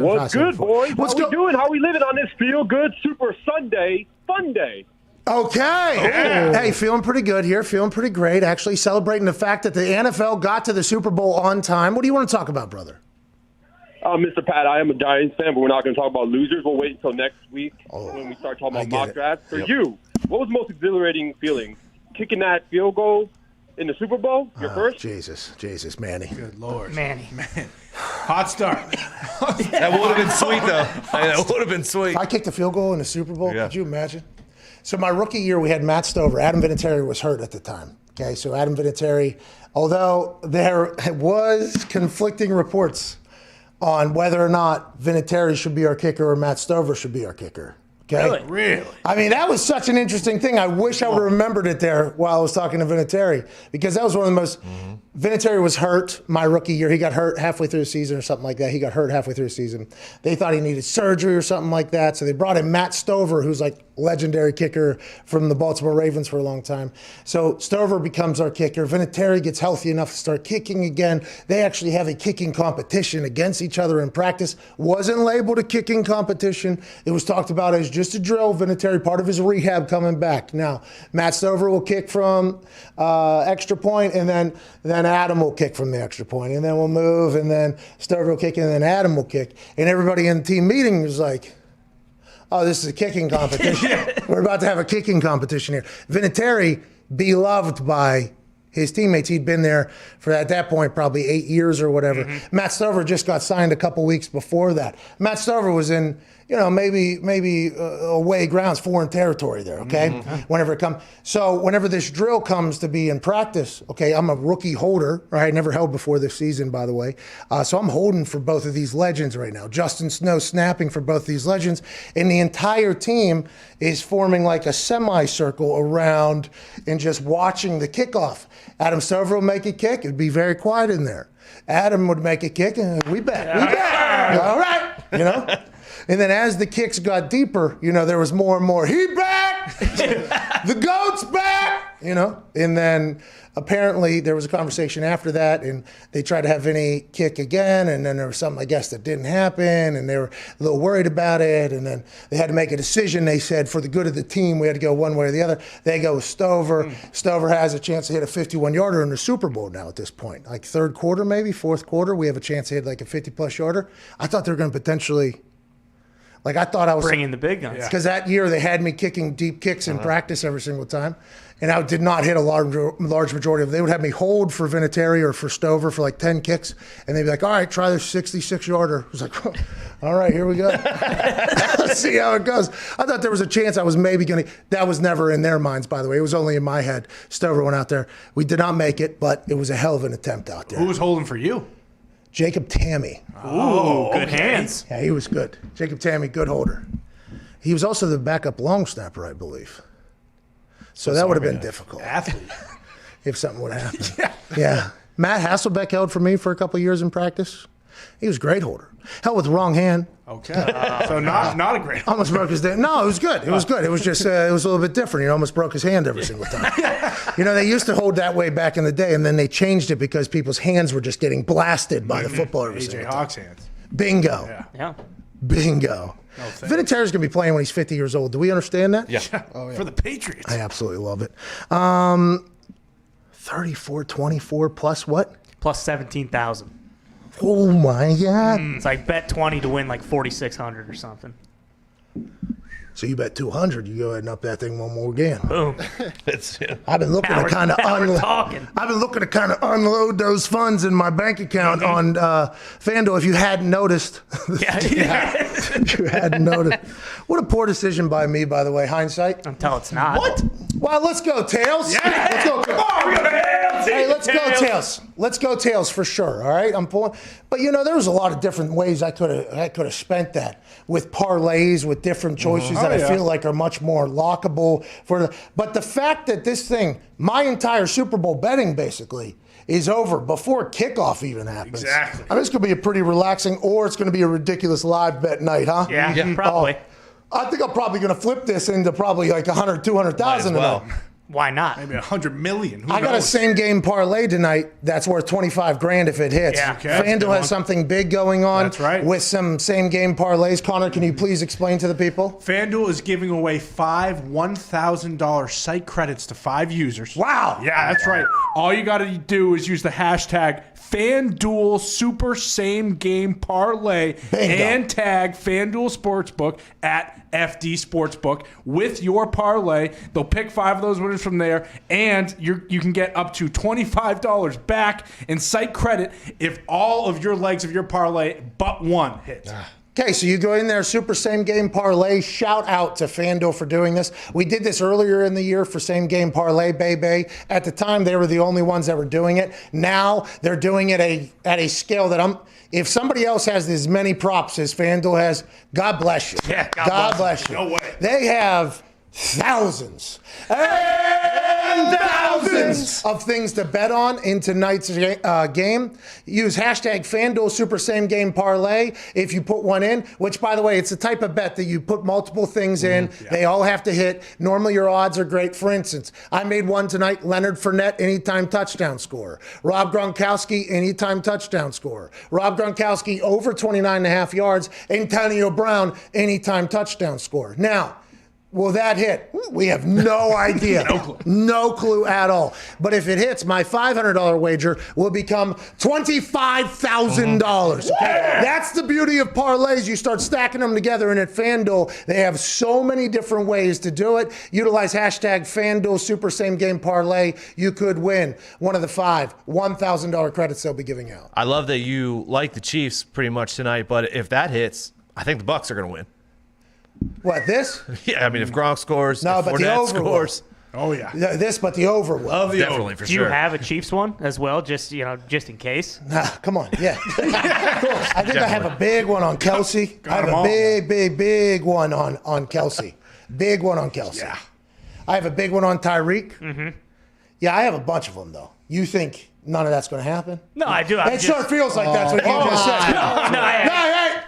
What's good, 74. boys? What's How we doing? How we living on this feel-good Super Sunday fun day? Okay. Yeah. Hey, feeling pretty good here. Feeling pretty great. Actually celebrating the fact that the NFL got to the Super Bowl on time. What do you want to talk about, brother? Mr. Pat, I am a Giants fan, but we're not going to talk about losers. We'll wait until next week when we start talking about mock drafts. For you, what was the most exhilarating feeling? Kicking that field goal in the Super Bowl, your first? Jesus, Manny. Good Lord. Manny. Man. Hot start. That would have been sweet, though. That would have been sweet. If I kicked a field goal in the Super Bowl, could you imagine? So my rookie year, we had Matt Stover. Adam Vinatieri was hurt at the time. Okay, so Adam Vinatieri, although there was conflicting reports on whether or not Vinatieri should be our kicker or Matt Stover should be our kicker. Okay? Really? I mean, that was such an interesting thing. I wish I would have remembered it there while I was talking to Vinatieri, because that was one of the most Vinatieri was hurt my rookie year. He got hurt halfway through the season or something like that. He got hurt halfway through the season. They thought he needed surgery or something like that. So they brought in Matt Stover, who's like legendary kicker from the Baltimore Ravens for a long time. So Stover becomes our kicker. Vinatieri gets healthy enough to start kicking again. They actually have a kicking competition against each other in practice. Wasn't labeled a kicking competition. It was talked about as just a drill. Vinatieri, part of his rehab coming back. Now, Matt Stover will kick from extra point, and then Adam will kick from the extra point, and then we'll move, and then Stover will kick, and then Adam will kick. And everybody in the team meeting was like, oh, this is a kicking competition. We're about to have a kicking competition here. Vinatieri, beloved by his teammates. He'd been there for, at that point, probably 8 years or whatever. Matt Stover just got signed a couple weeks before that. Matt Stover was in maybe away grounds, foreign territory there, okay? Whenever it comes. So whenever this drill comes to be in practice, okay, I'm a rookie holder, right? Never held before this season, by the way. So I'm holding for both of these legends right now. Justin Snow snapping for both these legends. And the entire team is forming like a semicircle around and just watching the kickoff. Adam Stover will make a kick. It'd be very quiet in there. Adam would make a kick, and we bet. All right, And then as the kicks got deeper, there was more and more, he back! The GOAT's back! And then apparently there was a conversation after that, and they tried to have Vinny kick again, and then there was something, I guess, that didn't happen, and they were a little worried about it, and then they had to make a decision. They said, for the good of the team, we had to go one way or the other. They go with Stover. Stover has a chance to hit a 51-yarder in the Super Bowl now at this point. Like third quarter, maybe, fourth quarter, we have a chance to hit like a 50-plus yarder. I thought they were going to potentially... I thought I was bringing the big guns. Because that year they had me kicking deep kicks in practice every single time, and I did not hit a large majority of them. They would have me hold for Vinatieri or for Stover for like 10 kicks, and they'd be like, all right, try this 66-yarder. I was like, all right, here we go. Let's see how it goes. I thought there was a chance I was maybe going to. That was never in their minds, by the way. It was only in my head. Stover went out there. We did not make it, but it was a hell of an attempt out there. Who was holding for you? Jacob Tammy. Oh, good hands. Yeah, he was good. Jacob Tammy, good holder. He was also the backup long snapper, I believe. So that would have been difficult. Athlete. If something would have happened. Yeah. Matt Hasselbeck held for me for a couple of years in practice. He was a great holder. Held with the wrong hand. Okay. So not a great holder. Almost broke his hand. No, it was good. It was good. It was just, it was a little bit different. He almost broke his hand every single time. They used to hold that way back in the day, and then they changed it because people's hands were just getting blasted by the football every AJ single Hawk's time. hands. Bingo. Yeah. Bingo. Vinatieri's going to be playing when he's 50 years old. Do we understand that? Yeah. For the Patriots. I absolutely love it. 34-24 plus what? Plus 17,000. Oh, my God. It's like bet 20 to win like 4,600 or something. So you bet 200, you go ahead and up that thing one more again. Boom. I've been looking to kind of unload those funds in my bank account on FanDuel. If you hadn't noticed, if you hadn't noticed, what a poor decision by me, by the way. Hindsight. Until it's not. What? Well, let's go Tails. Yeah. Let's go. Come on, we got Tails. Hey, let's go Tails. Let's go Tails for sure. All right, I'm pulling. But there was a lot of different ways I could have spent that with parlays, with different choices that I feel like are much more lockable But the fact that this thing, my entire Super Bowl betting basically is over before kickoff even happens. Exactly. I mean, it's going to be a pretty relaxing, or it's going to be a ridiculous live bet night, huh? Yeah. Probably. I think I'm probably going to flip this into probably like 100, 200,000 well. tonight. Why not? Maybe 100 million. Who I got a knows? same game parlay tonight that's worth 25 grand if it hits. Yeah. Okay, that's a good FanDuel has one. something big going on. That's right. With some same game parlays. Connor, can you please explain to the people? FanDuel is giving away 5 $1,000 site credits to 5 users. Wow. Yeah, that's right. All you got to do is use the hashtag FanDuel Super Same Game Parlay and tag FanDuel Sportsbook at FD Sportsbook with your parlay. They'll pick 5 of those winners from there, and you can get up to $25 back in site credit if all of your legs of your parlay but one hits. Okay, so you go in there, Super Same Game Parlay. Shout out to FanDuel for doing this. We did this earlier in the year for Same Game Parlay, baby. At the time, they were the only ones that were doing it. Now they're doing it at a scale that if somebody else has as many props as FanDuel has, God bless you. Yeah, God bless you. No way. They have thousands and thousands of things to bet on in tonight's game. Use hashtag FanDuel Super Same Game Parlay if you put one in, which, by the way, it's the type of bet that you put multiple things in. Yeah. They all have to hit. Normally, your odds are great. For instance, I made one tonight, Leonard Fournette, anytime touchdown scorer. Rob Gronkowski, anytime touchdown scorer. Rob Gronkowski, over 29.5 yards. Antonio Brown, anytime touchdown scorer. Now, will that hit? We have no idea. No clue at all. But if it hits, my $500 wager will become $25,000. Okay? That's the beauty of parlays. You start stacking them together, and at FanDuel, they have so many different ways to do it. Utilize hashtag FanDuel Super Same Game Parlay. You could win one of the 5 $1,000 credits they'll be giving out. I love that you like the Chiefs pretty much tonight, but if that hits, I think the Bucs are going to win. What, this? Yeah, I mean, if Gronk scores, No, if but the Fournette over scores. Oh, yeah. This, but the over will. Love the Definitely, over. for Do you sure. have a Chiefs one as well, just in case? Nah, come on, yeah. Of course. I think I have a big one on Kelsey. I have them a all. big one on Kelsey. Big one on Kelsey. Yeah. I have a big one on Tyreek. Mm-hmm. Yeah, I have a bunch of them, though. You think none of that's going to happen? No, I do. It sure feels like that's what you just said.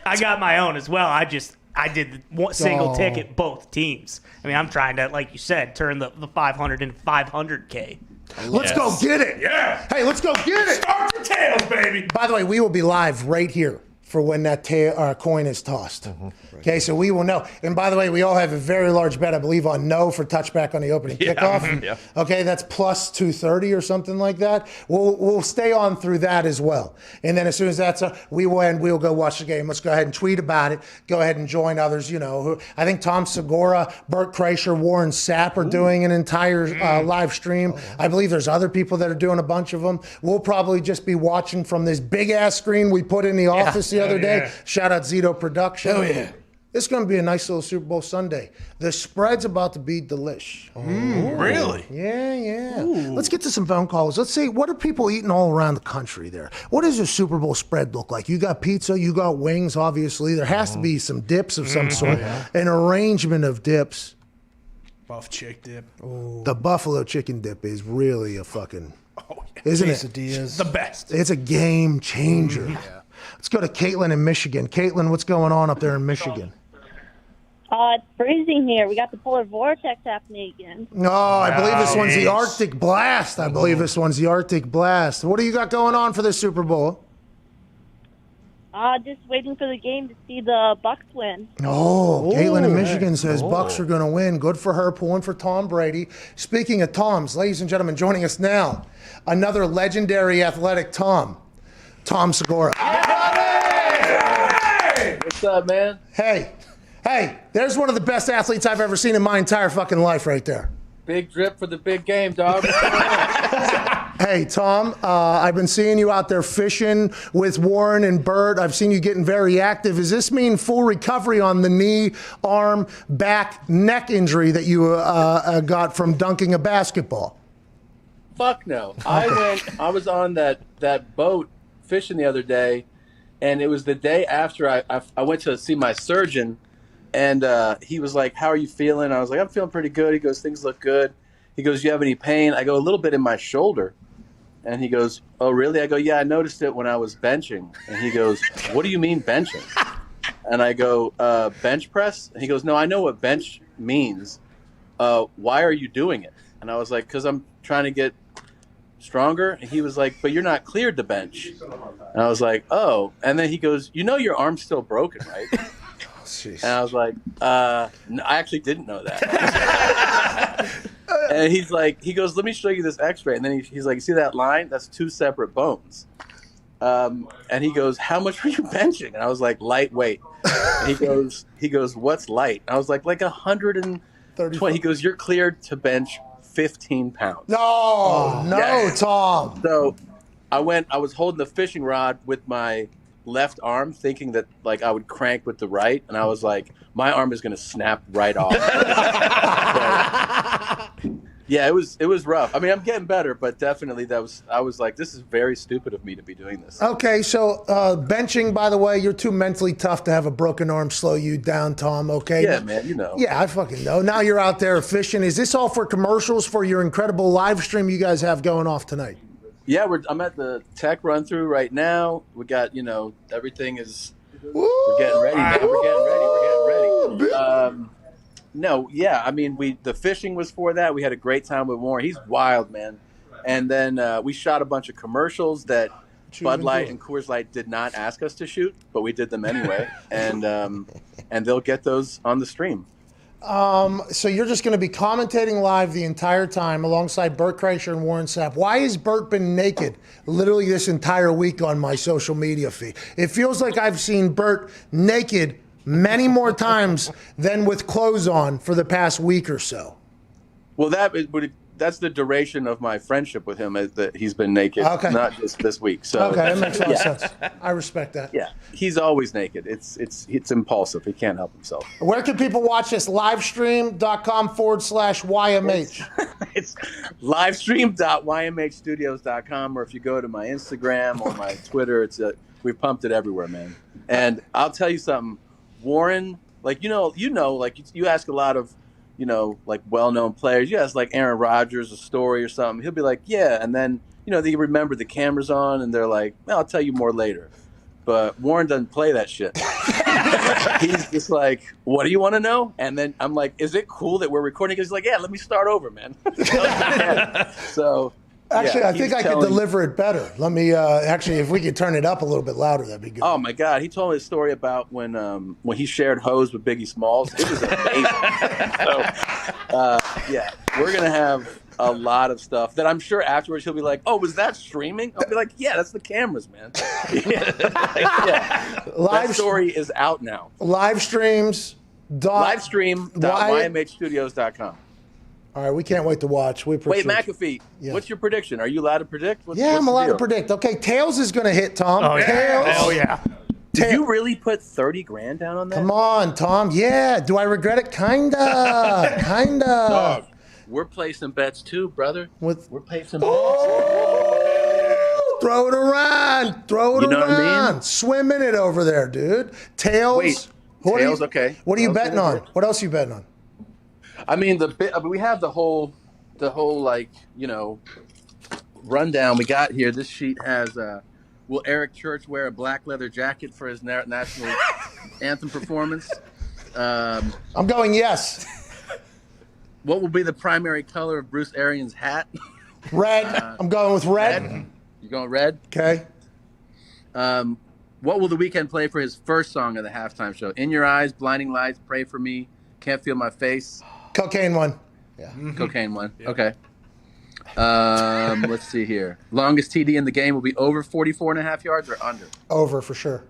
I got my own as well. I did one single ticket, both teams. I mean, I'm trying to, like you said, turn the 500 into 500K. Let's go get it. Yeah. Hey, let's go get it. Start the tails, baby. By the way, we will be live right here for when that coin is tossed. Okay, so we will know. And by the way, we all have a very large bet, I believe, on no for touchback on the opening kickoff. Yeah. Okay, that's plus 230 or something like that. We'll stay on through that as well. And then as soon as that's we will end, we'll go watch the game. Let's go ahead and tweet about it. Go ahead and join others. Who I think Tom Segura, Bert Kreischer, Warren Sapp are doing an entire live stream. I believe there's other people that are doing a bunch of them. We'll probably just be watching from this big ass screen we put in the office the other day. yeah. Shout out Zito Production. Oh, yeah. It's going to be a nice little Super Bowl Sunday. The spread's about to be delish. Really? Yeah. Let's get to some phone calls. Let's see, what are people eating all around the country there? What does a Super Bowl spread look like? You got pizza, you got wings, obviously. There has to be some dips of some sort, an arrangement of dips. Buff chick dip. The buffalo chicken dip is really a fucking, isn't it? Quesadillas. The best. It's a game changer. Let's go to Caitlin in Michigan. Caitlin, what's going on up there in Michigan? It's freezing here. We got the polar vortex happening again. No, I believe this one's the Arctic Blast. What do you got going on for the Super Bowl? Just waiting for the game to see the Bucks win. Oh, Caitlin in Michigan says Bucks are going to win. Good for her, pulling for Tom Brady. Speaking of Toms, ladies and gentlemen, joining us now, another legendary athletic Tom Segura. What's up, man? Hey, there's one of the best athletes I've ever seen in my entire fucking life right there. Big drip for the big game, dog. Hey, Tom, I've been seeing you out there fishing with Warren and Bert. I've seen you getting very active. Does this mean full recovery on the knee, arm, back, neck injury that you got from dunking a basketball? Fuck no. I was on that boat fishing the other day, and it was the day after I went to see my surgeon, and he was like, "How are you feeling?" I was like, "I'm feeling pretty good." He goes, "Things look good." He goes, "You have any pain?" I go, "A little bit in my shoulder." And he goes, "Oh, really?" I go, "Yeah, I noticed it when I was benching." And he goes, "What do you mean benching?" And I go, "Bench press?" And he goes, "No, I know what bench means. Why are you doing it?" And I was like, "Because I'm trying to get stronger." And he was like, "But you're not cleared to bench." And I was like, "Oh." And then he goes, "You know your arm's still broken, right?" And I was like, no, I actually didn't know that. And he goes, "Let me show you this x-ray." And then he's like, "You see that line? That's two separate bones." And he goes, "How much were you benching?" And I was like, "Lightweight." And he goes, "What's light?" And I was like 120. He goes, "You're cleared to bench 15 pounds. No, Tom. So I was holding the fishing rod with my left arm, thinking that I would crank with the right, and I was like, my arm is going to snap right off. Yeah, it was rough. I mean, I'm getting better, but definitely I was like, this is very stupid of me to be doing this. Okay, so benching, by the way, you're too mentally tough to have a broken arm slow you down, Tom, okay? Yeah, man, you know. Yeah, I fucking know. Now you're out there fishing. Is this all for commercials for your incredible live stream you guys have going off tonight? Yeah, I'm at the tech run through right now. We got, everything is, we're getting ready, man. We're getting ready. No, yeah, I mean, the fishing was for that. We had a great time with Warren. He's wild, man. And then we shot a bunch of commercials that Bud Light and Coors Light did not ask us to shoot, but we did them anyway. And they'll get those on the stream. So you're just going to be commentating live the entire time alongside Bert Kreischer and Warren Sapp. Why has Bert been naked literally this entire week on my social media feed? It feels like I've seen Bert naked many more times than with clothes on for the past week or so. Well, that's the duration of my friendship with him, is that he's been naked, Okay. not just this week. So Okay, that makes a lot of sense. I respect that. Yeah, he's always naked. It's impulsive. He can't help himself. Where can people watch this? Livestream.com/YMH. It's livestream.ymhstudios.com, or if you go to my Instagram or my Twitter, we pumped it everywhere, man. And I'll tell you something, Warren, like you know, like you ask a lot of, like well-known players. You ask like Aaron Rodgers a story or something, he'll be like, yeah, and then they remember the camera's on, and they're like, well, I'll tell you more later. But Warren doesn't play that shit. He's just like, what do you want to know? And then I'm like, is it cool that we're recording? He's like, yeah, let me start over, man. So Actually, yeah, I think I could deliver it better. Let me if we could turn it up a little bit louder, that'd be good. Oh my God, he told me a story about when he shared hose with Biggie Smalls. It was amazing. So yeah, we're gonna have a lot of stuff that I'm sure afterwards he'll be like, oh, was that streaming? I'll be like, yeah, that's the cameras, man. That story is out now. Livestream.ymhstudios.com. All right, we can't wait to watch. We appreciate Wait, McAfee, what's your prediction? Are you allowed to predict? I'm allowed to predict. Okay, Tails is going to hit, Tom. Oh, yeah. Tails. Oh, yeah. Did you really put $30,000 down on that? Come on, Tom. Yeah. Do I regret it? Kinda. Kinda. Dog, we're placing bets too, brother. We're placing bets. Throw it around. Throw it You know around. what I mean? Swim in it over there, dude. Tails. Wait, Tails, okay. What are you Tails betting gonna on? work. What else are you betting on? I mean, we have the whole like, rundown we got here. This sheet has, will Eric Church wear a black leather jacket for his national anthem performance? I'm going yes. What will be the primary color of Bruce Arians' hat? Red. I'm going with red. You going red? Okay. What will The Weeknd play for his first song of the halftime show? In Your Eyes, Blinding Lights, Pray for Me, Can't Feel My Face. Cocaine one. Yeah. Cocaine one. Yeah. Okay. Let's see here. Longest TD in the game will be over 44.5 yards or under? Over for sure.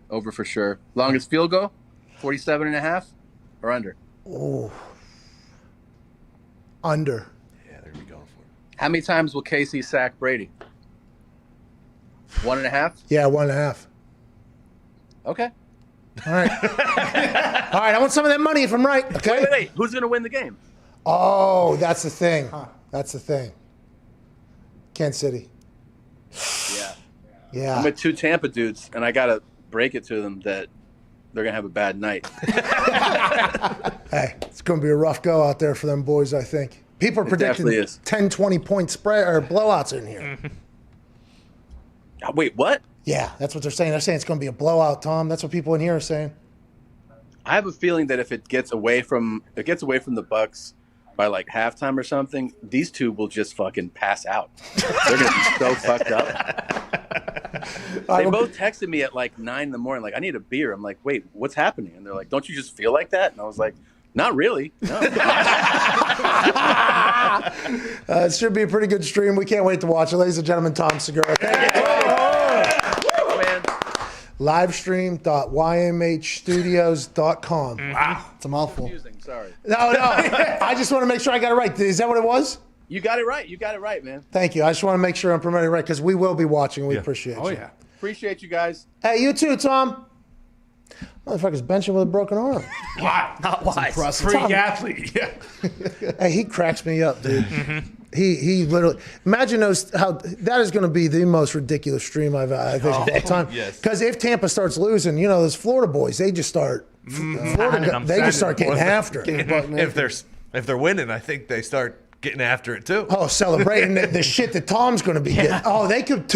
Over for sure. Longest field goal? 47.5 or under? Oh. Under. Yeah, there we go. How many times will Casey sack Brady? 1.5? Yeah, 1.5. Okay. All right. All right, I want some of that money if I'm right. Okay. Wait. Who's going to win the game? Oh, that's the thing. That's the thing. Kansas City. Yeah. Yeah. I'm with two Tampa dudes, and I got to break it to them that they're going to have a bad night. Hey, it's going to be a rough go out there for them boys, I think. People are predicting definitely is. 10, 20-point spread or blowouts in here. Wait, what? Yeah, that's what they're saying. They're saying it's going to be a blowout, Tom. That's what people in here are saying. I have a feeling that if it gets away from the Bucks by like halftime or something, these two will just fucking pass out. They're gonna be so fucked up. They both texted me at like 9 in the morning, like, I need a beer. I'm like, wait, what's happening? And they're like, don't you just feel like that? And I was like, not really. No. It should be a pretty good stream. We can't wait to watch it. Ladies and gentlemen, Tom Segura. Livestream.ymhstudios.com. Wow. It's a mouthful. Sorry. No. I just want to make sure I got it right. Is that what it was? You got it right. You got it right, man. Thank you. I just want to make sure I'm promoting it right because we will be watching. We appreciate you. Oh, yeah. Appreciate you guys. Hey, you too, Tom. Motherfucker's benching with a broken arm. Wow. Not wise. Freak athlete. Yeah. Hey, he cracks me up, dude. He literally imagine how that is going to be the most ridiculous stream I've of all time. Yes. Because if Tampa starts losing, those Florida boys, they just start. They just start getting after it. If they're winning, I think they start getting after it too. Oh, celebrating the shit that Tom's going to be getting. Oh, they could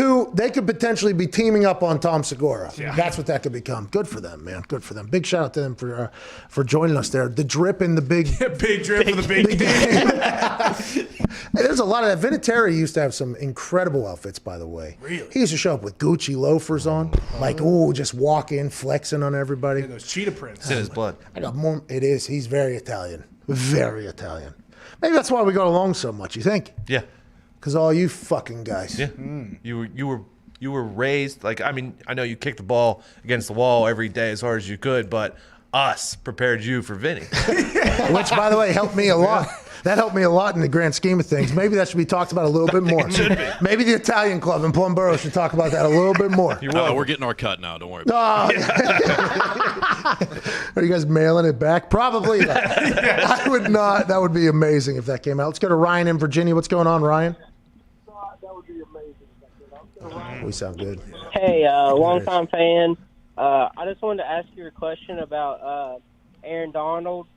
potentially be teaming up on Tom Segura. Yeah. That's what that could become. Good for them, man. Good for them. Big shout out to them for joining us there. The drip in the big big drip for the big game. Hey, there's a lot of that. Vinatieri used to have some incredible outfits, by the way. Really? He used to show up with Gucci loafers on, just walk in, flexing on everybody. Yeah, those cheetah prints. It's in his blood. I got more. It is. He's very Italian. Very Italian. Maybe that's why we got along so much. You think? Yeah. Because all you fucking guys. Yeah. You were raised like, I mean, I know you kicked the ball against the wall every day as hard as you could, but us prepared you for Vinny. Which, by the way, helped me a lot. That helped me a lot in the grand scheme of things. Maybe that should be talked about a little bit more. Maybe the Italian Club in Plumboro should talk about that a little bit more. We're getting our cut now. Don't worry about it. Are you guys mailing it back? Probably not. I would not. That would be amazing if that came out. Let's go to Ryan in Virginia. What's going on, Ryan? That would be amazing. We sound good. Hey, long-time fan. I just wanted to ask you a question about Aaron Donald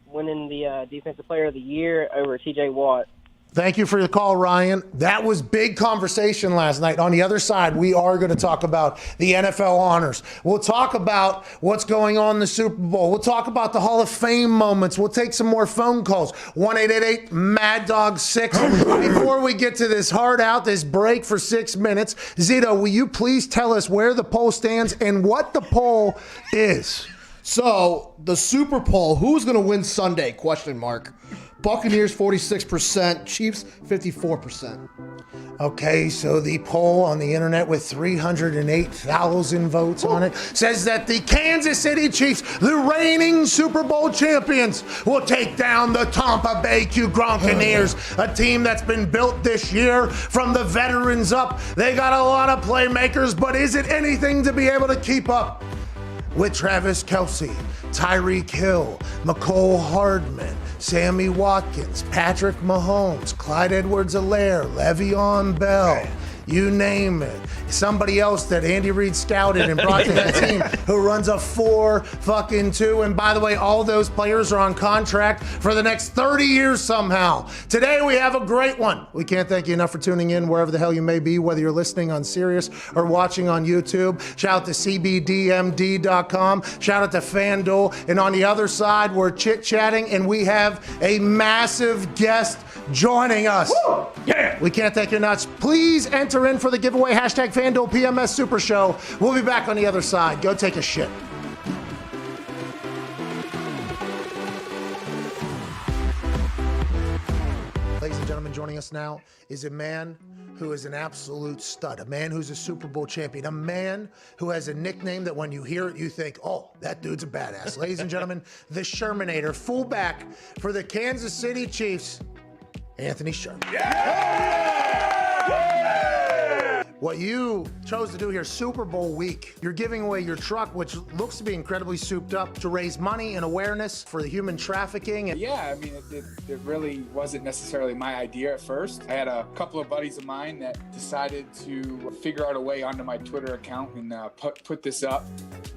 winning the Defensive Player of the Year over T.J. Watt. Thank you for your call, Ryan. That was big conversation last night. On the other side, we are going to talk about the NFL honors. We'll talk about what's going on in the Super Bowl. We'll talk about the Hall of Fame moments. We'll take some more phone calls. 1-888-MAD-DOG-6. Before we get to this hard out, this break for 6 minutes, Zito, will you please tell us where the poll stands and what the poll is? So the Super Bowl, who's going to win Sunday? Question mark. Buccaneers 46%, Chiefs 54%. Okay, so the poll on the internet with 308,000 votes on it says that the Kansas City Chiefs, the reigning Super Bowl champions, will take down the Tampa Bay Buccaneers, a team that's been built this year from the veterans up. They got a lot of playmakers, but is it anything to be able to keep up with Travis Kelce, Tyreek Hill, McCole Hardman, Sammy Watkins, Patrick Mahomes, Clyde Edwards-Helaire, Le'Veon Bell, you name it. Somebody else that Andy Reid scouted and brought to that team who runs a 4-2. And by the way, all those players are on contract for the next 30 years somehow. Today we have a great one. We can't thank you enough for tuning in wherever the hell you may be, whether you're listening on Sirius or watching on YouTube. Shout out to CBDMD.com. Shout out to FanDuel. And on the other side, we're chit-chatting and we have a massive guest joining us. Woo! Yeah. We can't thank you enough. Please enter in for the giveaway. Hashtag FanDuel PMS Super Show. We'll be back on the other side. Go take a shit. Ladies and gentlemen, joining us now is a man who is an absolute stud, a man who's a Super Bowl champion, a man who has a nickname that when you hear it, you think, oh, that dude's a badass. Ladies and gentlemen, the Shermanator, fullback for the Kansas City Chiefs, Anthony Sherman. What you chose to do here, Super Bowl week, you're giving away your truck, which looks to be incredibly souped up, to raise money and awareness for the human trafficking. Yeah, I mean, it really wasn't necessarily my idea at first. I had a couple of buddies of mine that decided to figure out a way onto my Twitter account and put this up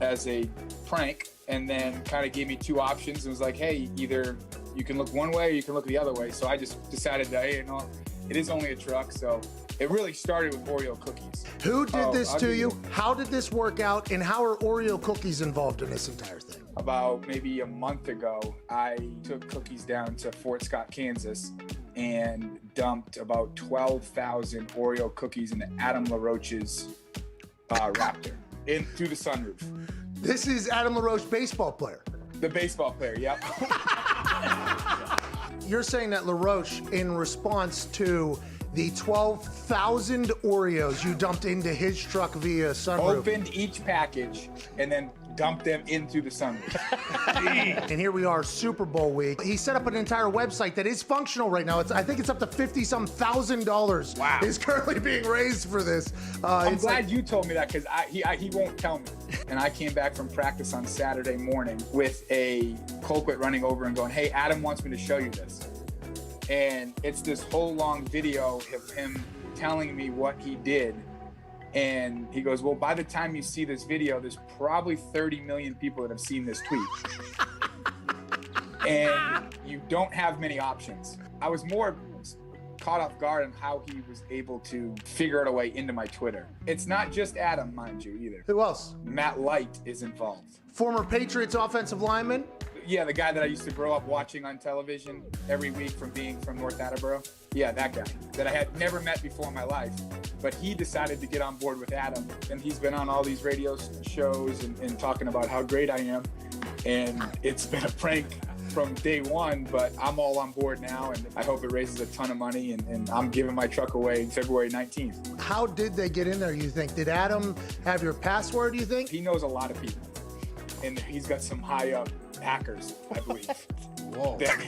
as a prank, and then kind of gave me two options and was like, hey, either you can look one way or you can look the other way. So I just decided that, hey, no, it is only a truck, so it really started with Oreo cookies. Who did this to you? How did this work out? And how are Oreo cookies involved in this entire thing? About maybe a month ago, I took cookies down to Fort Scott, Kansas, and dumped about 12,000 Oreo cookies into Adam LaRoche's Raptor through the sunroof. This is Adam LaRoche, baseball player. The baseball player, yep. You're saying that LaRoche, in response to the 12,000 Oreos you dumped into his truck via sunroof. Opened each package and then dumped them into the sunroof. And here we are, Super Bowl week. He set up an entire website that is functional right now. I think it's up to $50,000. Wow. Is currently being raised for this. I'm glad you told me that because he won't tell me. And I came back from practice on Saturday morning with a Colquitt running over and going, hey, Adam wants me to show you this. And it's this whole long video of him telling me what he did. And he goes, well, by the time you see this video, there's probably 30 million people that have seen this tweet. And you don't have many options. I was more caught off guard on how he was able to figure out a way into my Twitter. It's not just Adam, mind you, either. Who else? Matt Light is involved. Former Patriots offensive lineman? Yeah, the guy that I used to grow up watching on television every week from being from North Attleboro. Yeah, that guy that I had never met before in my life. But he decided to get on board with Adam. And he's been on all these radio shows and talking about how great I am. And it's been a prank from day one, but I'm all on board now. And I hope it raises a ton of money. And I'm giving my truck away February 19th. How did they get in there, you think? Did Adam have your password, you think? He knows a lot of people. And he's got some high up hackers, I believe. Whoa. That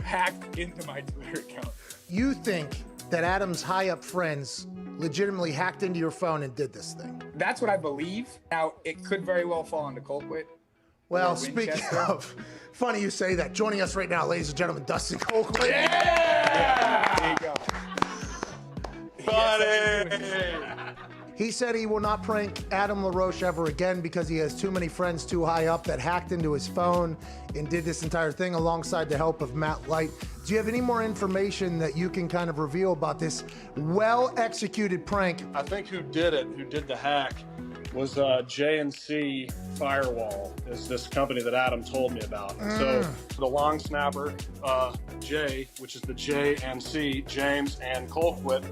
hacked into my Twitter account. You think that Adam's high-up friends legitimately hacked into your phone and did this thing? That's what I believe. Now, it could very well fall into Colquitt. Well, speaking of, funny you say that. Joining us right now, ladies and gentlemen, Dustin Colquitt. Yeah! There you go. Buddy! He said he will not prank Adam LaRoche ever again because he has too many friends too high up that hacked into his phone and did this entire thing alongside the help of Matt Light. Do you have any more information that you can kind of reveal about this well-executed prank? I think who did the hack, was J&C Firewall, is this company that Adam told me about. And so the long snapper, Jay, which is the J&C, James and Colquitt,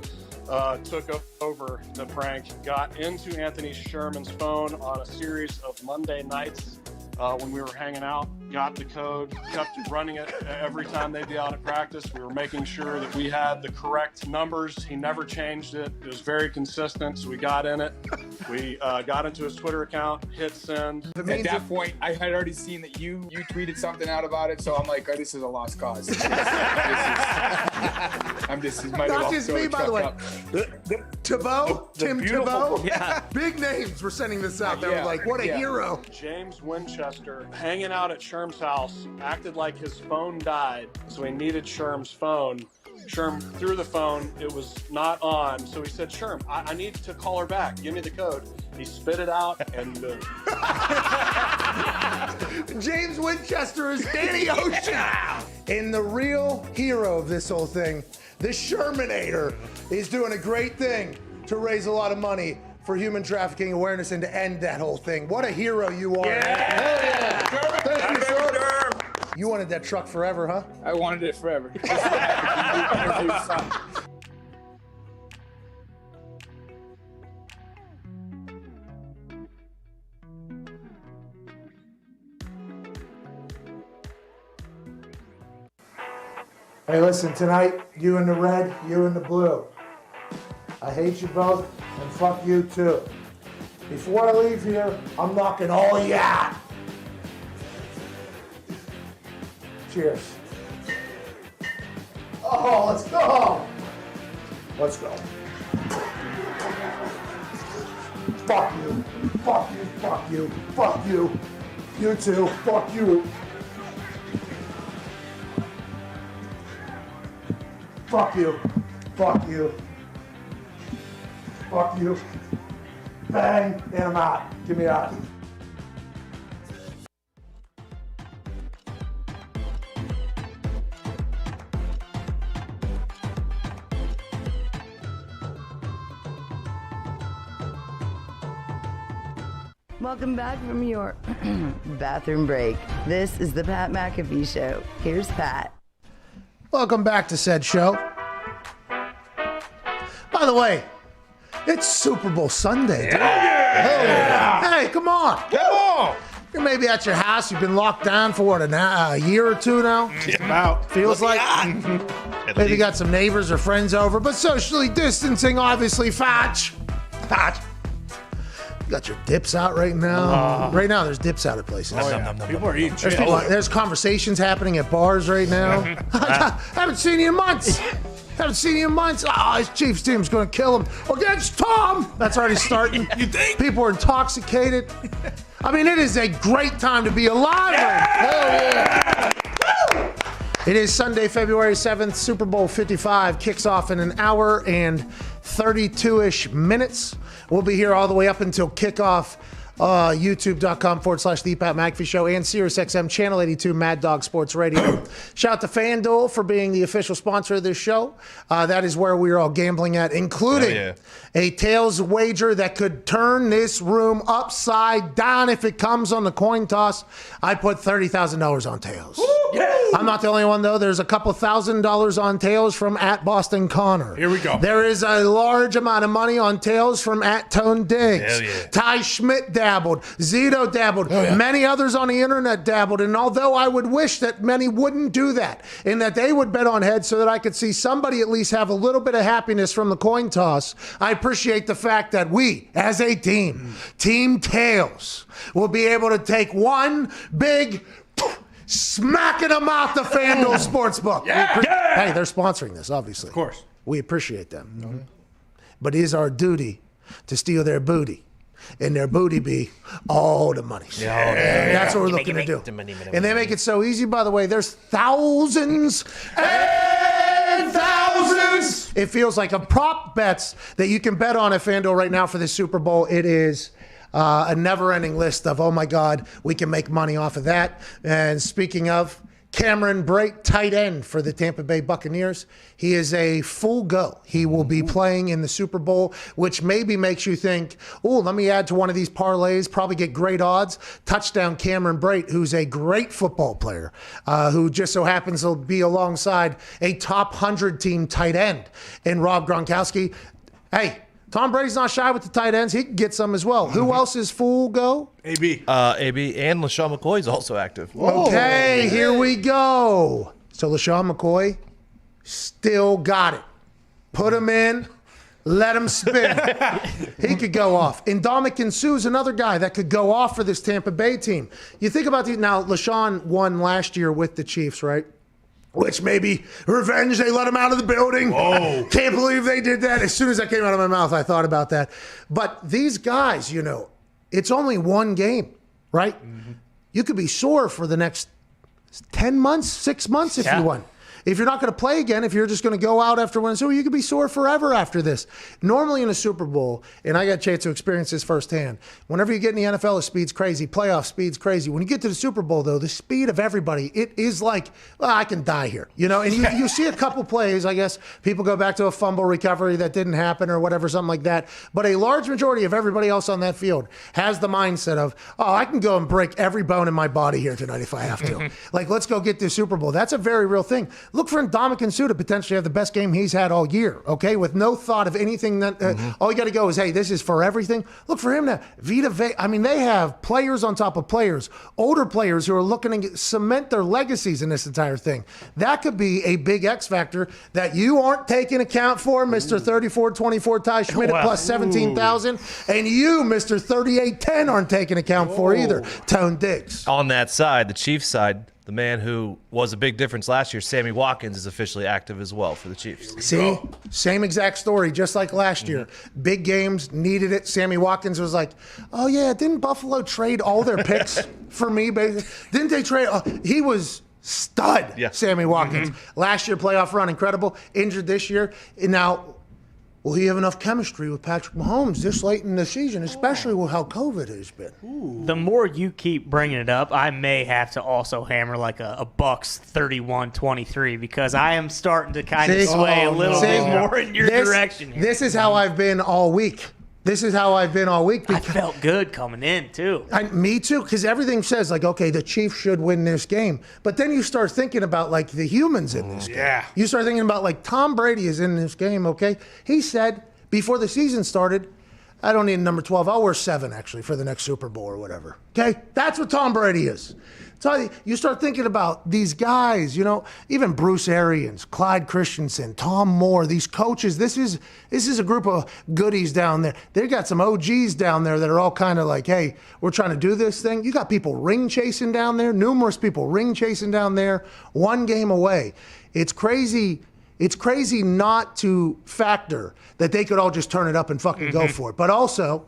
took over the prank, got into Anthony Sherman's phone on a series of Monday nights when we were hanging out, got the code, kept running it every time they'd be out at practice. We were making sure that we had the correct numbers. He never changed it. It was very consistent, so we got in it. We got into his Twitter account, hit send. At that point, I had already seen that you tweeted something out about it, so I'm like, oh, this is a lost cause. I'm just not just me, by the way. Thibault, Tim Thibault, big names were sending this out. They were like, what a hero. James Winchester, hanging out at Sherm's house, acted like his phone died, so he needed Sherm's phone. Sherm threw the phone, it was not on, so he said, Sherm, I need to call her back, give me the code. He spit it out, and James Winchester is Danny Ocean. And the real hero of this whole thing, the Shermanator, is doing a great thing to raise a lot of money for human trafficking awareness and to end that whole thing. What a hero you are. Yeah. Thank you, sir. You wanted that truck forever, huh? I wanted it forever. Hey, listen, tonight, you in the red, you in the blue. I hate you both, and fuck you too. Before I leave here, I'm knocking all of you out. Cheers. Oh, let's go. Let's go. Fuck you. Fuck you. Fuck you. Fuck you. You too. Fuck you. Fuck you. Fuck you. Fuck you. Bang. And I'm out. Get me out. Welcome back from your bathroom break. This is the Pat McAfee Show. Here's Pat. Welcome back to said show. By the way, it's Super Bowl Sunday, dude. Yeah. Hey, come on. Come on. You're maybe at your house. You've been locked down for what, a year or two now? Just about. Feels like. Maybe got some neighbors or friends over, but socially distancing, obviously. Fotch. You got your dips out right now. Right now, there's dips out at places. People are eating chips. There's conversations happening at bars right now. Haven't seen you in months. Haven't seen you in months. Oh, his Chiefs team's going to kill him against Tom. That's already starting. You think? People are intoxicated. I mean, it is a great time to be alive. Yeah! It is Sunday, February 7th. Super Bowl 55 kicks off in an hour and 32-ish minutes. We'll be here all the way up until kickoff. YouTube.com/The Pat McAfee Show and SiriusXM Channel 82 Mad Dog Sports Radio. Shout out to FanDuel for being the official sponsor of this show. That is where we're all gambling at, including a tails wager that could turn this room upside down if it comes on the coin toss. I put $30,000 on tails. I'm not the only one, though. There's a couple $1,000 on tails from @BostonConnor. Here we go. There is a large amount of money on tails from @ToneDiggs. Hell yeah. Ty Schmidt dabbled. Zito dabbled. Many others on the internet dabbled. And although I would wish that many wouldn't do that and that they would bet on heads so that I could see somebody at least have a little bit of happiness from the coin toss, I appreciate the fact that we, as a team, Team Tails, will be able to take one big smacking them out the FanDuel Sportsbook. Hey, they're sponsoring this, obviously. Of course. We appreciate them. But it is our duty to steal their booty. And their booty be all the money. That's what we're looking to do. And they make it so easy, by the way. There's thousands and thousands. It feels like a prop bets that you can bet on at FanDuel right now for the Super Bowl. It is a never-ending list of, oh, my God, we can make money off of that. And speaking of, Cameron Brate, tight end for the Tampa Bay Buccaneers. He is a full go. He will be playing in the Super Bowl, which maybe makes you think, oh, let me add to one of these parlays, probably get great odds. Touchdown Cameron Brate, who's a great football player, who just so happens to be alongside a top 100 team tight end in Rob Gronkowski. Hey, Tom Brady's not shy with the tight ends. He can get some as well. Who else is full go? AB. AB and LaShawn McCoy is also active. Okay, here we go. So LaShawn McCoy still got it. Put him in. Let him spin. He could go off. And Ndamukong Suh's another guy that could go off for this Tampa Bay team. You think about these. Now, LaShawn won last year with the Chiefs, right? Which maybe revenge, they let him out of the building. Whoa. Can't believe they did that. As soon as that came out of my mouth, I thought about that. But these guys, you know, it's only one game, right? Mm-hmm. You could be sore for the next 10 months, 6 months if you want. If you're not going to play again, if you're just going to go out after winning, so you could be sore forever after this. Normally in a Super Bowl, and I got a chance to experience this firsthand, whenever you get in the NFL, the speed's crazy. Playoff speed's crazy. When you get to the Super Bowl, though, the speed of everybody, it is like, well, I can die here. You know, and you see a couple plays, I guess, people go back to a fumble recovery that didn't happen or whatever, something like that. But a large majority of everybody else on that field has the mindset of, oh, I can go and break every bone in my body here tonight if I have to. Like, let's go get this Super Bowl. That's a very real thing. Look for Ndamukong Suh to potentially have the best game he's had all year, okay? With no thought of anything that, all you got to go is, hey, this is for everything. Look for him to, I mean, they have players on top of players, older players who are looking to cement their legacies in this entire thing. That could be a big X factor that you aren't taking account for, Mr. 34-24 Ty Schmidt at plus 17,000, and you, Mr. 38-10, aren't taking account for either, Tone Diggs. On that side, the Chiefs side, the man who was a big difference last year, Sammy Watkins, is officially active as well for the Chiefs. See? Same exact story, just like last year. Big games, needed it. Sammy Watkins was like, oh, yeah, didn't Buffalo trade all their picks for me? Didn't they trade? He was stud, Sammy Watkins. Last year, playoff run, incredible. Injured this year. And now, will he have enough chemistry with Patrick Mahomes this late in the season, especially with how COVID has been? The more you keep bringing it up, I may have to also hammer like a Bucks 31-23 because I am starting to kind of sway a little bit more in your direction here. This is how I've been all week. I felt good coming in, too. Me too, because everything says, like, okay, the Chiefs should win this game. But then you start thinking about, like, the humans in this game. Yeah. You start thinking about, like, Tom Brady is in this game, okay? He said before the season started, I don't need a number 12. I'll wear 7, actually, for the next Super Bowl or whatever. Okay? That's what Tom Brady is. So you start thinking about these guys, you know, even Bruce Arians, Clyde Christensen, Tom Moore, these coaches. This is a group of goodies down there. They got some OGs down there that are all kind of like, hey, we're trying to do this thing. You got people ring chasing down there, numerous people ring chasing down there, one game away. It's crazy. It's crazy not to factor that they could all just turn it up and fucking go for it. But also,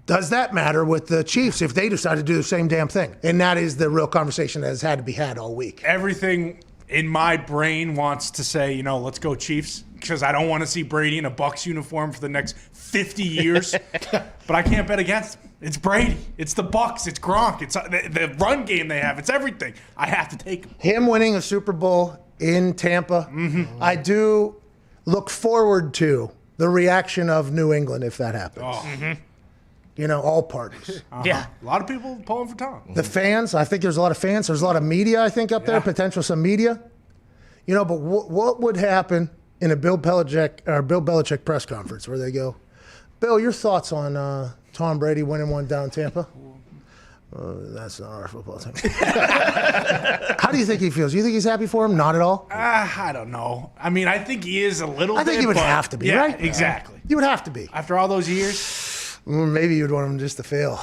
does that matter with the Chiefs if they decide to do the same damn thing? And that is the real conversation that has had to be had all week. Everything in my brain wants to say, you know, let's go Chiefs, because I don't want to see Brady in a Bucs uniform for the next 50 years. But I can't bet against him. It's Brady. It's the Bucs. It's Gronk. It's the run game they have. It's everything. I have to take him. Him winning a Super Bowl in Tampa, I do look forward to the reaction of New England if that happens. all parties. Yeah. A lot of people pulling for Tom. The fans, I think there's a lot of fans. There's a lot of media, I think, up there, potential some media. But what would happen in a Bill Belichick press conference where they go, Bill, your thoughts on Tom Brady winning one down in Tampa? That's not our football team. How do you think he feels? You think he's happy for him? Not at all? I don't know. I mean, I think he is a little bit. I think he would have to be, right? Exactly. You would have to be. After all those years. Maybe you'd want him just to fail.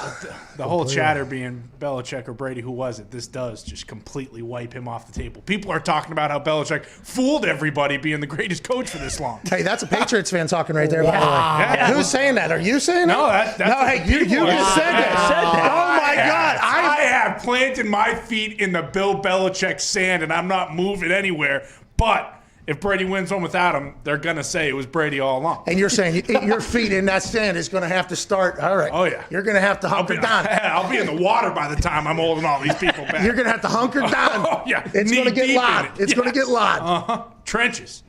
The whole chatter being Belichick or Brady, who was it? This does just completely wipe him off the table. People are talking about how Belichick fooled everybody being the greatest coach for this long. Hey, that's a Patriots fan talking right there, by the way. Yeah. Who's saying that? Are you saying No, that? that's no, hey, you just said that. Oh, my God. I have planted my feet in the Bill Belichick sand, and I'm not moving anywhere. But if Brady wins one without him, they're going to say it was Brady all along. And you're saying your feet in that sand is going to have to start. All right. Oh, yeah. You're going to have to hunker down. I'll be in the water by the time I'm holding all these people back. You're going to have to hunker down. Oh, yeah. It's going to get loud. It's going to get loud. Uh-huh. Trenches.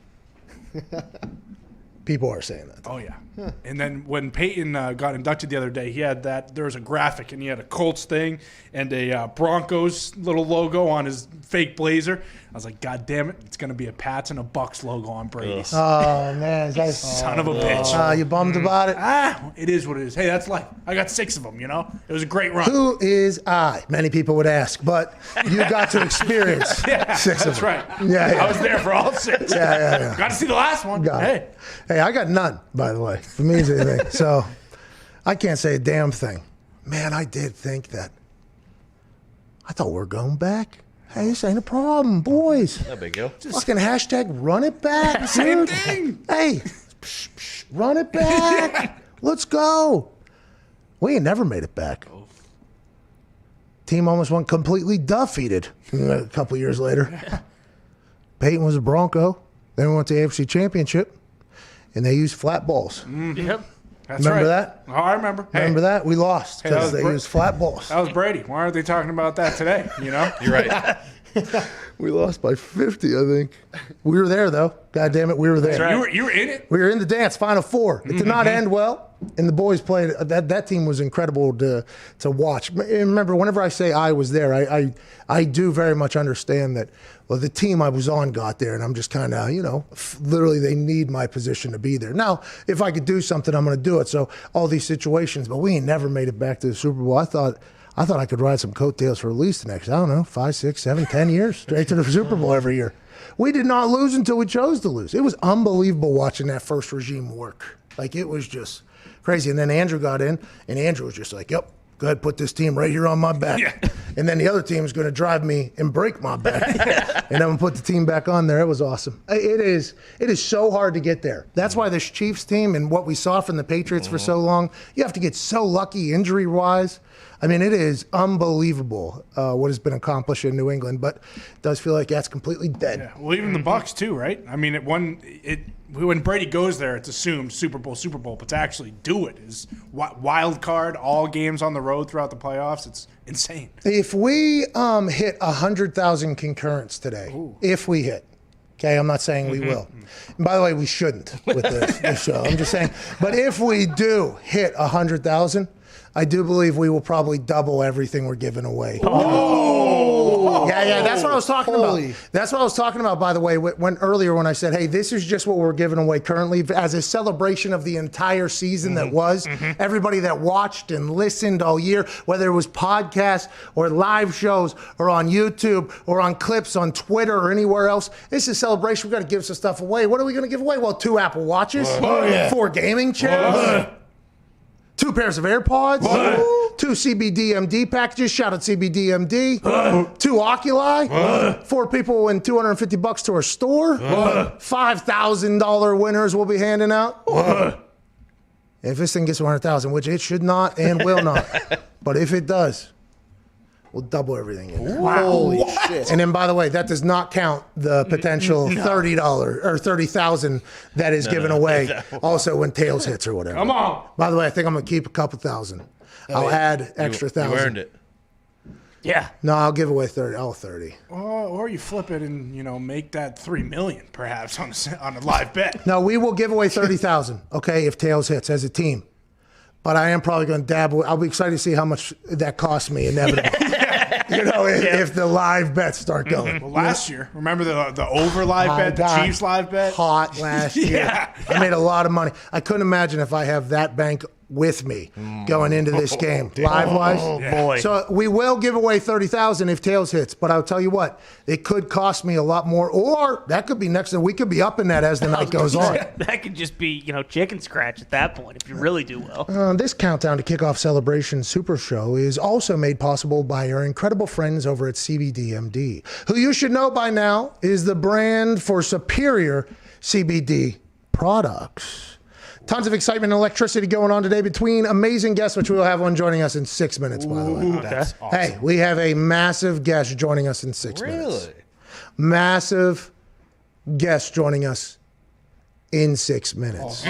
People are saying that. Oh, yeah. And then when Peyton got inducted the other day, he had there was a graphic, and he had a Colts thing and a Broncos little logo on his fake blazer. I was like, God damn it, it's going to be a Pats and a Bucks logo on Brady's. Oh, man. Son of a bitch. You bummed about it? It is what it is. Hey, that's life. I got 6 of them, It was a great run. Who is I? Many people would ask, but you got to experience 6 of That's them. right. Yeah. I was there for all 6. Yeah. Got to see the last one. Hey, I got none, by the way. For me, it's anything. So I can't say a damn thing. Man, I did think that. I thought we're going back. Hey, this ain't a problem, boys. No big deal. Just fucking hashtag run it back, dude. Same thing. Hey, run it back. Let's go. We ain't never made it back. Team almost went completely defeated a couple years later. Peyton was a Bronco. Then we went to the AFC Championship, and they used flat balls. Yep. That's Remember right. that? Oh, I remember. Remember that? We lost Hey, that because was they used flat balls. That was Brady. Why aren't they talking about that today? You're right. We lost by 50, I think. We were there, though. God damn it, we were there. That's right. You were in it. We were in the dance, Final Four. It did not end well, and the boys played. That team was incredible to watch. Remember, whenever I say I was there, I do very much understand that. Well, the team I was on got there, and I'm just kind of, literally they need my position to be there. Now, if I could do something, I'm going to do it. So all these situations, but we ain't never made it back to the Super Bowl. I thought I could ride some coattails for at least the next, 5, 6, 7, 10 years, straight to the Super Bowl every year. We did not lose until we chose to lose. It was unbelievable watching that first regime work. Like, it was just crazy. And then Andrew got in, and Andrew was just like, yep, go ahead, put this team right here on my back. Yeah. And then the other team is going to drive me and break my back. And then we'll put the team back on there. It was awesome. It is so hard to get there. That's why this Chiefs team and what we saw from the Patriots for so long, you have to get so lucky injury-wise. I mean, it is unbelievable what has been accomplished in New England, but it does feel like that's completely dead. Yeah. Well, even the Bucs too, right? I mean, when Brady goes there, it's assumed Super Bowl, but to actually do it is wild card, all games on the road throughout the playoffs. It's insane. If we hit 100,000 concurrents today, if we hit, okay, I'm not saying we will. And by the way, we shouldn't with this show. I'm just saying, but if we do hit 100,000, I do believe we will probably double everything we're giving away. Oh. Yeah, that's what I was talking about. That's what I was talking about, by the way, when I said, hey, this is just what we're giving away currently as a celebration of the entire season that was. Everybody that watched and listened all year, whether it was podcasts or live shows or on YouTube or on clips on Twitter or anywhere else, this is a celebration. We've got to give some stuff away. What are we going to give away? Well, 2 Apple Watches, 4 gaming chairs. 2 pairs of AirPods, 2 CBDMD packages, shout out CBDMD, 2 Oculi, 4 people win $250 to our store, $5,000 winners we'll be handing out. If this thing gets 100,000, which it should not and will not, but if it does, we'll double everything in there. Wow. Holy shit. And then, by the way, that does not count the potential $30 or $30,000 that is given away also when tails hits or whatever. Come on. By the way, I think I'm going to keep a couple thousand. I'll add extra $1,000. You earned it. Yeah. No, I'll give away 30. I'll 30. Or you flip it and make that $3 million perhaps on a live bet. No, we will give away 30,000. Okay, if tails hits as a team. but I am probably going to dabble. I'll be excited to see how much that costs me inevitably. If the live bets start going. Well, last year, remember the over live bet, the Chiefs live bet? Hot last year. I made a lot of money. I couldn't imagine if I have that bank with me going into this game, live-wise. Oh, boy. So we will give away $30,000 if tails hits, but I'll tell you what, it could cost me a lot more, or that could be next, and we could be up in that as the night goes on. That could just be, chicken scratch at that point if you really do well. This countdown to kickoff celebration super show is also made possible by our incredible friends over at CBDMD, who you should know by now is the brand for superior CBD products. Tons of excitement and electricity going on today between amazing guests, which we will have one joining us in 6 minutes, by the way. That's awesome. Hey, we have a massive guest joining us in 6 minutes. Really? Massive guest joining us in 6 minutes.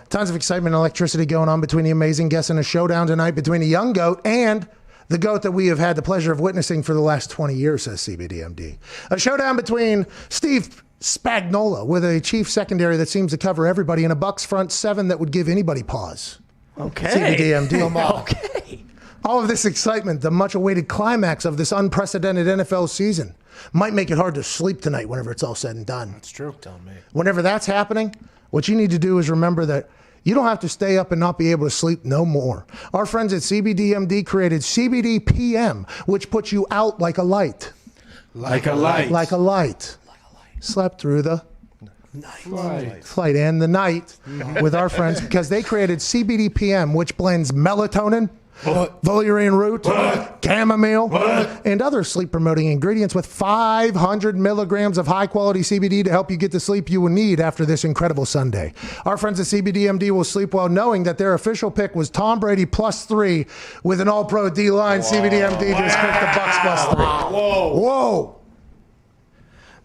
Tons of excitement and electricity going on between the amazing guests in a showdown tonight between a young GOAT and the GOAT that we have had the pleasure of witnessing for the last 20 years, says CBDMD. A showdown between Steve Spagnuolo with a chief secondary that seems to cover everybody in a Bucs front seven that would give anybody pause. Okay. CBDMD. Okay. All of this excitement, the much-awaited climax of this unprecedented NFL season, might make it hard to sleep tonight whenever it's all said and done. That's true. Tell me. Whenever that's happening, what you need to do is remember that you don't have to stay up and not be able to sleep no more. Our friends at CBDMD created CBD PM, which puts you out like a light. Like a light. Like a light. Slept through the flight and the night with our friends because they created CBD PM, which blends melatonin, valerian root, chamomile, and other sleep-promoting ingredients with 500 milligrams of high-quality CBD to help you get the sleep you will need after this incredible Sunday. Our friends at CBDMD will sleep well knowing that their official pick was Tom Brady +3 with an all-pro D-line. CBDMD just picked the Bucs +3. Whoa.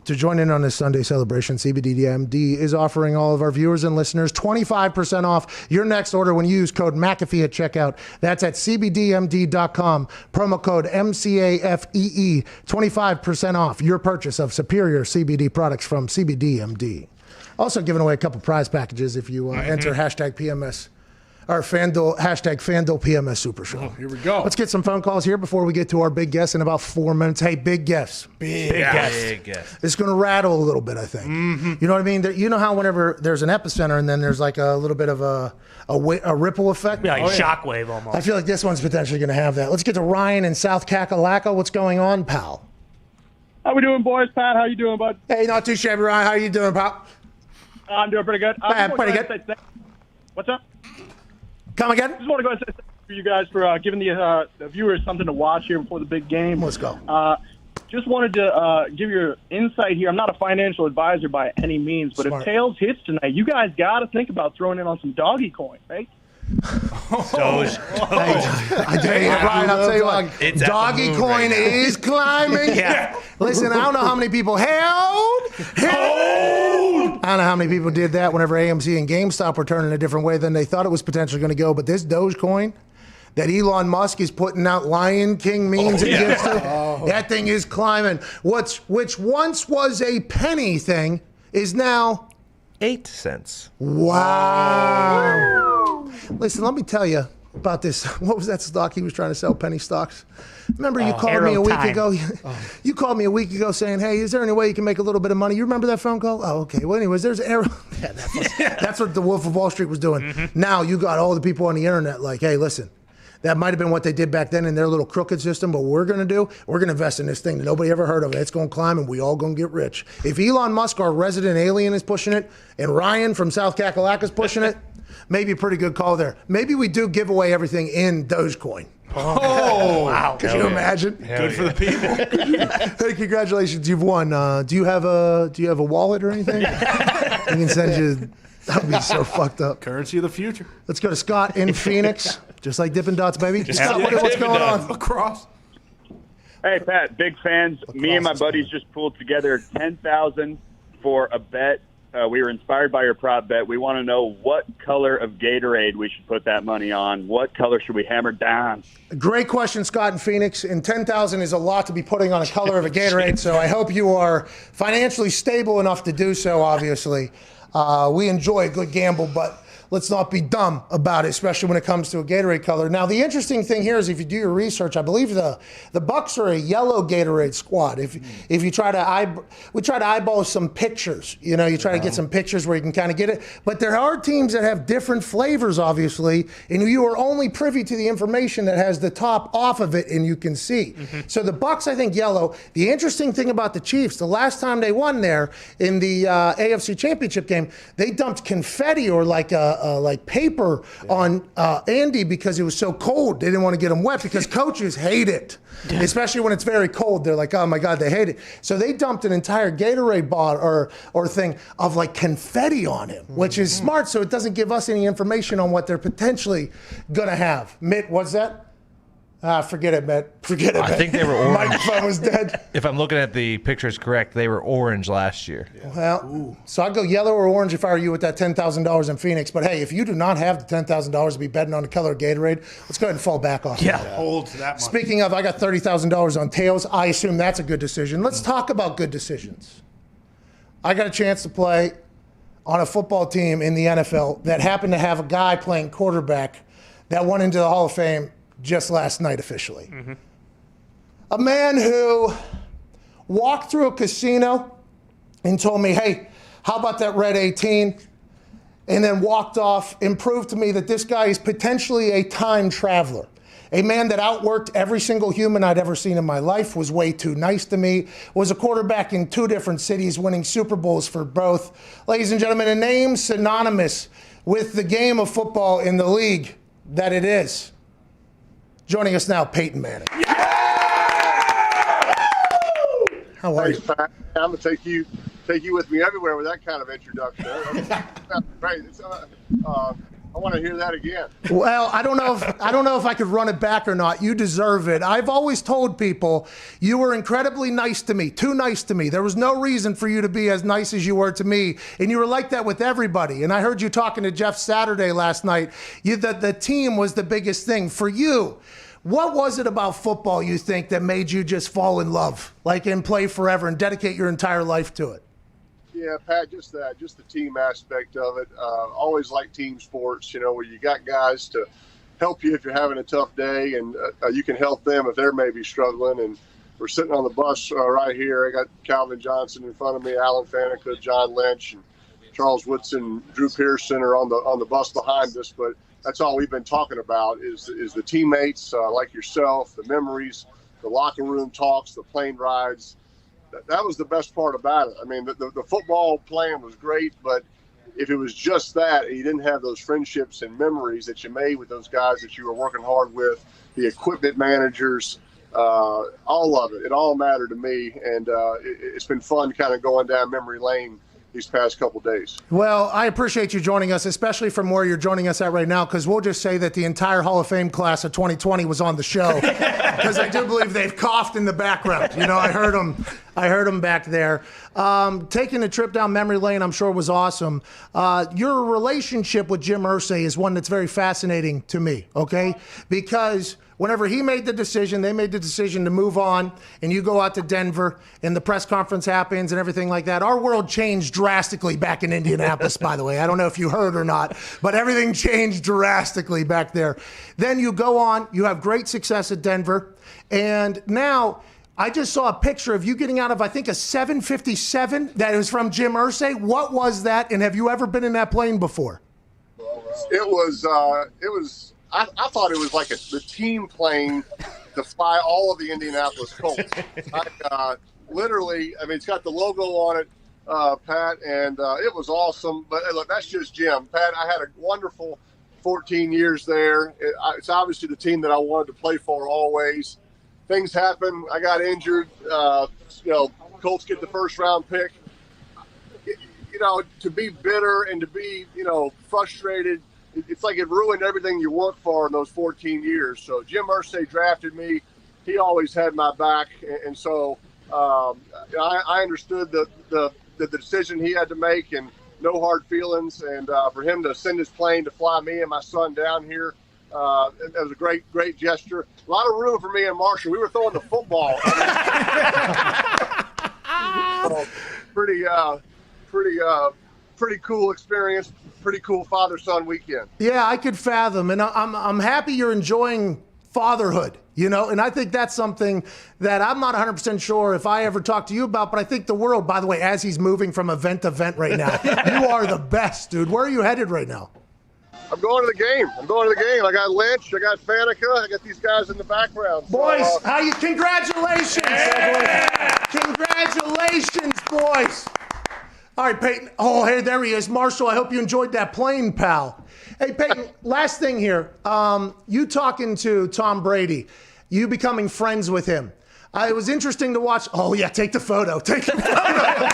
To join in on this Sunday celebration, CBDMD is offering all of our viewers and listeners 25% off your next order when you use code McAfee at checkout. That's at CBDMD.com. Promo code MCAFEE. 25% off your purchase of superior CBD products from CBDMD. Also giving away a couple prize packages if you enter hashtag PMS. Our hashtag FanDuel PMS Super Show. Here we go. Let's get some phone calls here before we get to our big guest in about 4 minutes. Hey, big guests. Big guest. It's going to rattle a little bit, I think. You know what I mean? You know how whenever there's an epicenter and then there's like a little bit of a ripple effect? Yeah, like shockwave almost. I feel like this one's potentially going to have that. Let's get to Ryan in South Kakalaka. What's going on, pal? How we doing, boys? Pat, how you doing, bud? Hey, not too shabby, Ryan. How you doing, pal? I'm doing pretty good. Pretty good. What's up? Come again? Just want to go and say thank you for you guys for giving the viewers something to watch here before the big game. Let's go. Just wanted to give your insight here. I'm not a financial advisor by any means, but if tails hits tonight, you guys got to think about throwing in on some doggy coin, right? Doge. I tell you, Ryan, I'll tell you what. It's Doggy coin is climbing. Listen, I don't know how many people held. I don't know how many people did that whenever AMC and GameStop were turning a different way than they thought it was potentially going to go. But this Dogecoin that Elon Musk is putting out Lion King memes and gifts to, that thing is climbing. Which once was a penny thing is now 8 cents. Wow. Listen, let me tell you about this. What was that stock he was trying to sell, penny stocks? Remember you called me a week ago? You called me a week ago saying, hey, is there any way you can make a little bit of money? You remember that phone call? Oh, okay. Well, anyways, there's Arrow. That's what the Wolf of Wall Street was doing. Now you got all the people on the internet like, hey, listen, that might have been what they did back then in their little crooked system, but what we're going to do, we're going to invest in this thing that nobody ever heard of. It's going to climb, and we all going to get rich. If Elon Musk, our resident alien, is pushing it, and Ryan from South Kakalaka is pushing it, maybe a pretty good call there. Maybe we do give away everything in Dogecoin. Oh, wow. Could you imagine? Good for the people. Hey, congratulations, you've won. Do you have a wallet or anything? I can send you. That would be so fucked up. Currency of the future. Let's go to Scott in Phoenix. Just like Dippin' Dots, baby. Scott, what's going on? Across. Hey, Pat, big fans. Me and my buddies just pulled together $10,000 for a bet. We were inspired by your prop bet. We want to know what color of Gatorade we should put that money on. What color should we hammer down? Great question, Scott in Phoenix. And $10,000 is a lot to be putting on a color of a Gatorade, so I hope you are financially stable enough to do so, obviously. We enjoy a good gamble, but let's not be dumb about it, especially when it comes to a Gatorade color. Now, the interesting thing here is if you do your research, I believe the Bucs are a yellow Gatorade squad. If you try to we try to eyeball some pictures. You try to get some pictures where you can kind of get it. But there are teams that have different flavors, obviously, and you are only privy to the information that has the top off of it, and you can see. So the Bucs, I think, yellow. The interesting thing about the Chiefs, the last time they won there in the AFC Championship game, they dumped confetti or like paper on Andy because it was so cold. They didn't want to get him wet because coaches hate it, especially when it's very cold. They're like, oh my God, they hate it. So they dumped an entire Gatorade bottle or thing of like confetti on him, which is smart, so it doesn't give us any information on what they're potentially gonna have. Mitt, what's that? Forget it, Mitt. Forget it, Mitt. I think they were orange. Microphone was dead. If I'm looking at the pictures correct, they were orange last year. Well, so I'd go yellow or orange if I were you with that $10,000 in Phoenix. But hey, if you do not have the $10,000 to be betting on the color of Gatorade, let's go ahead and fall back off. Hold to that much. Speaking of, I got $30,000 on tails. I assume that's a good decision. Let's talk about good decisions. I got a chance to play on a football team in the NFL that happened to have a guy playing quarterback that went into the Hall of Fame just last night officially. A man who walked through a casino and told me, hey, how about that red 18? And then walked off and proved to me that this guy is potentially a time traveler. A man that outworked every single human I'd ever seen in my life, was way too nice to me, was a quarterback in 2 different cities, winning Super Bowls for both. Ladies and gentlemen, a name synonymous with the game of football in the league that it is. Joining us now, Peyton Manning. How are you? Pat. I'm gonna take you with me everywhere with that kind of introduction. That's great. I want to hear that again. Well, I don't know if I could run it back or not. You deserve it. I've always told people you were incredibly nice to me, too nice to me. There was no reason for you to be as nice as you were to me, and you were like that with everybody. And I heard you talking to Jeff Saturday last night. The team was the biggest thing for you. What was it about football, you think, that made you just fall in love, and play forever and dedicate your entire life to it? Yeah, Pat, just the team aspect of it. Always like team sports, where you got guys to help you if you're having a tough day, and you can help them if they're maybe struggling. And we're sitting on the bus right here. I got Calvin Johnson in front of me, Alan Faneca, John Lynch, and Charles Woodson, Drew Pearson are on the bus behind us. But that's all we've been talking about is the teammates like yourself, the memories, the locker room talks, the plane rides. That was the best part about it. I mean, the football playing was great, but if it was just that and you didn't have those friendships and memories that you made with those guys that you were working hard with, the equipment managers, all of it, it all mattered to me. And it's been fun kind of going down memory lane these past couple days. Well, I appreciate you joining us, especially from where you're joining us at right now, because we'll just say that the entire Hall of Fame class of 2020 was on the show, because I do believe they've coughed in the background. I heard them back there. Taking a trip down memory lane, I'm sure was awesome. Your relationship with Jim Irsay is one that's very fascinating to me, okay? Because whenever he made the decision, they made the decision to move on, and you go out to Denver, and the press conference happens and everything like that. Our world changed drastically back in Indianapolis, by the way. I don't know if you heard or not, but everything changed drastically back there. Then you go on, you have great success at Denver, and now I just saw a picture of you getting out of, I think, a 757 that was from Jim Irsay. What was that, and have you ever been in that plane before? It was I thought it was like the team plane to fly all of the Indianapolis Colts. Literally, I mean, it's got the logo on it, Pat, and it was awesome. But look, that's just Jim. Pat, I had a wonderful 14 years there. It's obviously the team that I wanted to play for always. Things happen. I got injured. Colts get the first-round pick. To be bitter and to be, frustrated, it's like it ruined everything you worked for in those 14 years. So Jim Irsay drafted me. He always had my back, and so I understood the decision he had to make, and no hard feelings. And for him to send his plane to fly me and my son down here, it was a great gesture. A lot of room for me and Marshall. We were throwing the football. pretty cool experience, pretty cool father-son weekend. Yeah, I could fathom, and I'm happy you're enjoying fatherhood, and I think that's something that I'm not 100% sure if I ever talk to you about, but I think the world, by the way, as he's moving from event to event right now, you are the best, dude. Where are you headed right now? I'm going to the game. I got Lynch, I got Faneca, I got these guys in the background. Boys, congratulations. Yeah. Congratulations, boys. All right, Peyton. Oh, hey, there he is. Marshall, I hope you enjoyed that plane, pal. Hey, Peyton, last thing here. You talking to Tom Brady, you becoming friends with him. It was interesting to watch. Oh, yeah, take the photo. Take the photo.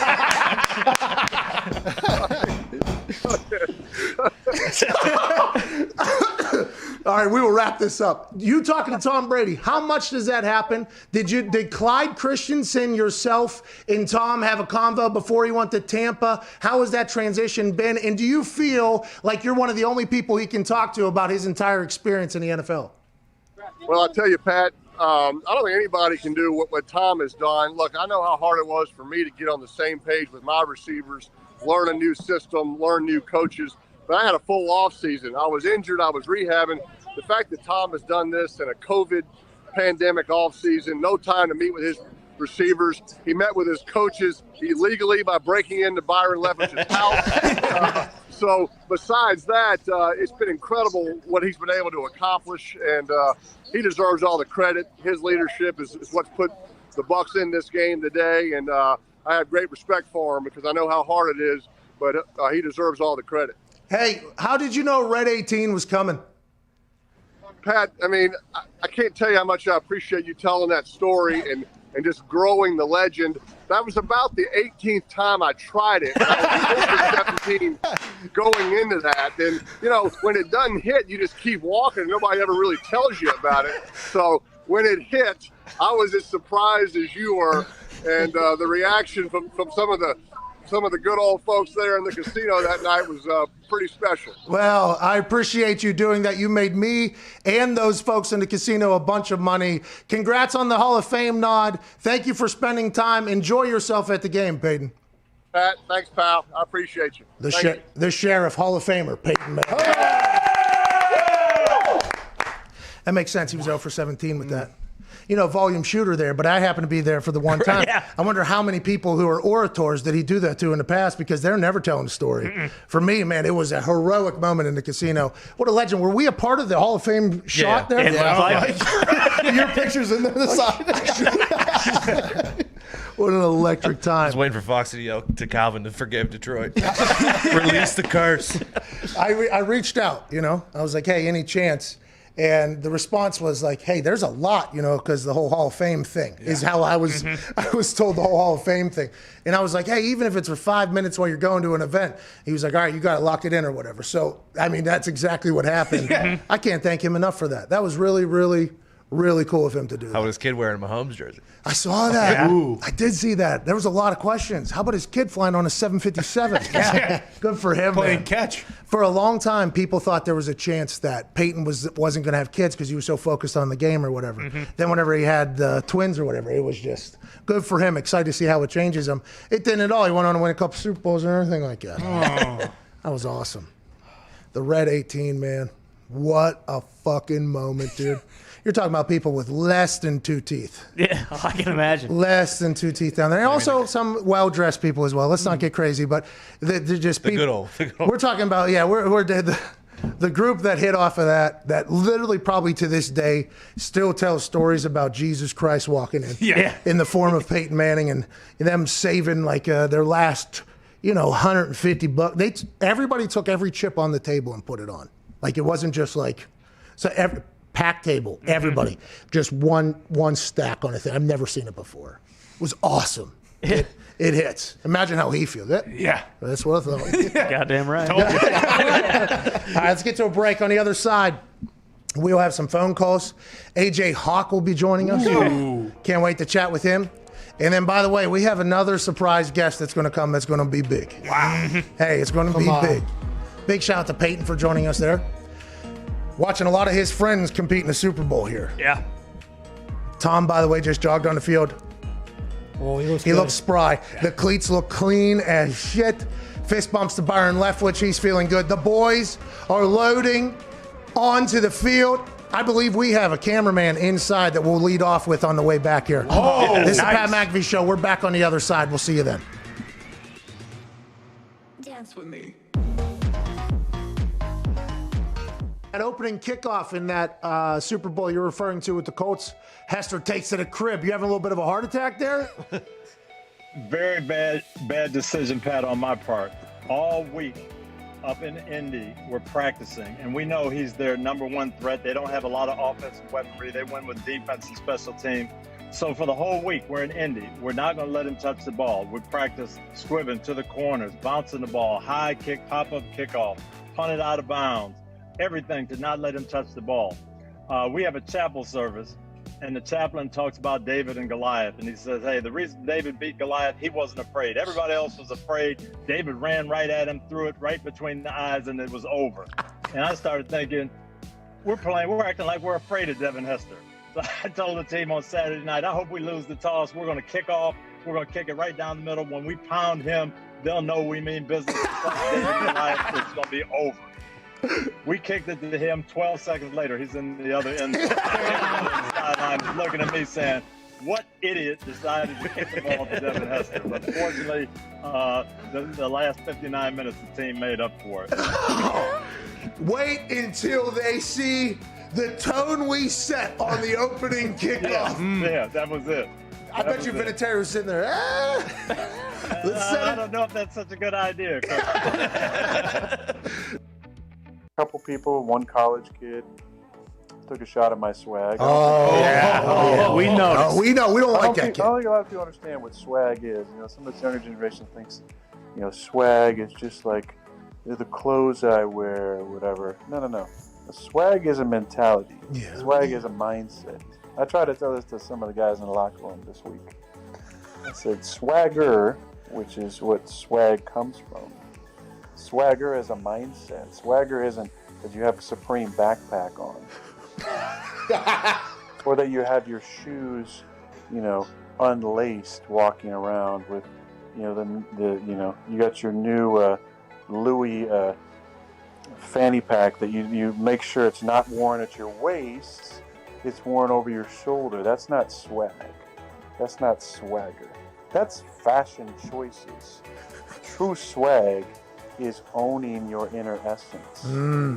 All right, we will wrap this up. You talking to Tom Brady, how much does that happen? Did Clyde Christensen, yourself, and Tom have a convo before he went to Tampa? How has that transition been? And do you feel like you're one of the only people he can talk to about his entire experience in the NFL? Well, I'll tell you, Pat, I don't think anybody can do what Tom has done. Look, I know how hard it was for me to get on the same page with my receivers, learn a new system, learn new coaches. But I had a full off season. I was injured. I was rehabbing. The fact that Tom has done this in a COVID pandemic off season, no time to meet with his receivers. He met with his coaches illegally by breaking into Byron Leftwich's house. So besides that, it's been incredible what he's been able to accomplish, and he deserves all the credit. His leadership is what's put the Bucs in this game today, and I have great respect for him because I know how hard it is, but he deserves all the credit. Hey, how did you know Red 18 was coming? Pat, I mean, I can't tell you how much I appreciate you telling that story and just growing the legend. That was about the 18th time I tried it. I was 17 going into that. And, when it doesn't hit, you just keep walking. Nobody ever really tells you about it. So when it hit, I was as surprised as you were. And the reaction from some of the good old folks there in the casino that night was pretty special. Well, I appreciate you doing that. You made me and those folks in the casino a bunch of money. Congrats on the Hall of Fame nod. Thank you for spending time. Enjoy yourself at the game, Peyton. Pat, thanks, pal. I appreciate you. The Sheriff, Hall of Famer, Peyton Manning. That makes sense. He was 0 for 17 with that. Volume shooter there, but I happen to be there for the one time. Yeah. I wonder how many people who are orators did he do that to in the past, because they're never telling the story. Mm-mm. For me, man, it was a heroic moment in the casino. What a legend. Were we a part of the Hall of Fame shot there? Yeah. Your picture's in the side. What an electric time. I was waiting for Foxy to yell to Calvin to forgive Detroit. Release the curse. I reached out, I was like, hey, any chance? And the response was like, hey, there's a lot, because the whole Hall of Fame thing is how I was I was told the whole Hall of Fame thing. And I was like, hey, even if it's for 5 minutes while you're going to an event. He was like, all right, you got to lock it in or whatever. So, I mean, that's exactly what happened. I can't thank him enough for that. That was really, really, really cool of him to do that. How about his kid wearing a Mahomes jersey? I saw that. Yeah. I did see that. There was a lot of questions. How about his kid flying on a 757? Yeah. Good for him. Playing catch. For a long time, people thought there was a chance that Peyton wasn't going to have kids because he was so focused on the game or whatever. Mm-hmm. Then whenever he had twins or whatever, it was just good for him. Excited to see how it changes him. It didn't at all. He went on to win a couple Super Bowls and everything like that. Oh. That was awesome. The Red 18, man. What a fucking moment, dude. You're talking about people with less than 2 teeth. Yeah, I can imagine. Less than 2 teeth down there. And also some well-dressed people as well. Let's not get crazy, but they're just people. Good old. We're talking about, we're the group that hit off of that literally probably to this day still tells stories about Jesus Christ walking in. In the form of Peyton Manning and them saving like their last, $150. Everybody took every chip on the table and put it on. Like it wasn't just like, pack table, everybody, just one stack on a thing. I've never seen it before. It was awesome. It hits. Imagine how he feels. Yeah. That's what I thought. Goddamn right. All right, let's get to a break. On the other side, we'll have some phone calls. AJ Hawk will be joining us. Ooh. Can't wait to chat with him. And then, by the way, we have another surprise guest that's going to come that's going to be big. Wow. Hey, it's going to be big. Big shout out to Peyton for joining us there. Watching a lot of his friends compete in the Super Bowl here. Yeah. Tom, by the way, just jogged on the field. Oh, he looks spry. Yeah. The cleats look clean as shit. Fist bumps to Byron Leftwich. He's feeling good. The boys are loading onto the field. I believe we have a cameraman inside that we'll lead off with on the way back here. Oh, this nice. is the Pat McAfee Show. We're back on the other side. We'll see you then. Dance with me. That opening kickoff in that Super Bowl you're referring to with the Colts, Hester takes to the crib. You having a little bit of a heart attack there? Very bad decision, Pat, on my part. All week up in Indy, we're practicing, and we know he's their number one threat. They don't have a lot of offensive weaponry. They win with defense and special team. So for the whole week, we're in Indy. We're not going to let him touch the ball. We practice squibbing to the corners, bouncing the ball, high kick, pop-up kickoff, punt it out of bounds, everything to not let him touch the ball. We have a chapel service, and the chaplain talks about David and Goliath, and he says, hey, the reason David beat Goliath, he wasn't afraid. Everybody else was afraid. David ran right at him, threw it right between the eyes, and it was over. And I started thinking, we're acting like we're afraid of Devin Hester. So I told the team on Saturday night, I hope we lose the toss. We're going to kick off. We're going to kick it right down the middle. When we pound him, they'll know we mean business. David and Goliath, it's going to be over. We kicked it to him. 12 seconds later, he's in the other end. He's looking at me saying, what idiot decided to kick the ball to Devin Hester? But fortunately, the last 59 minutes, the team made up for it. Wait until they see the tone we set on the opening kickoff. Yeah, that was it. I bet you Vinatieri was sitting there. I don't know if that's such a good idea. Couple people, one college kid, took a shot at my swag. We noticed. We know. We don't like that kid. I don't think a lot of people understand what swag is. You know, some of this younger generation thinks, you know, swag is just like the clothes I wear or whatever. No. A swag is a mentality. Yeah. Swag is a mindset. I try to tell this to some of the guys in the locker room this week. I said swagger, which is what swag comes from. Swagger is a mindset. Swagger isn't that you have a Supreme backpack on, or that you have your shoes, you know, unlaced, walking around with, you know, you got your new Louis fanny pack that you make sure it's not worn at your waist. It's worn over your shoulder. That's not swag. That's not swagger. That's fashion choices. True swag is owning your inner essence.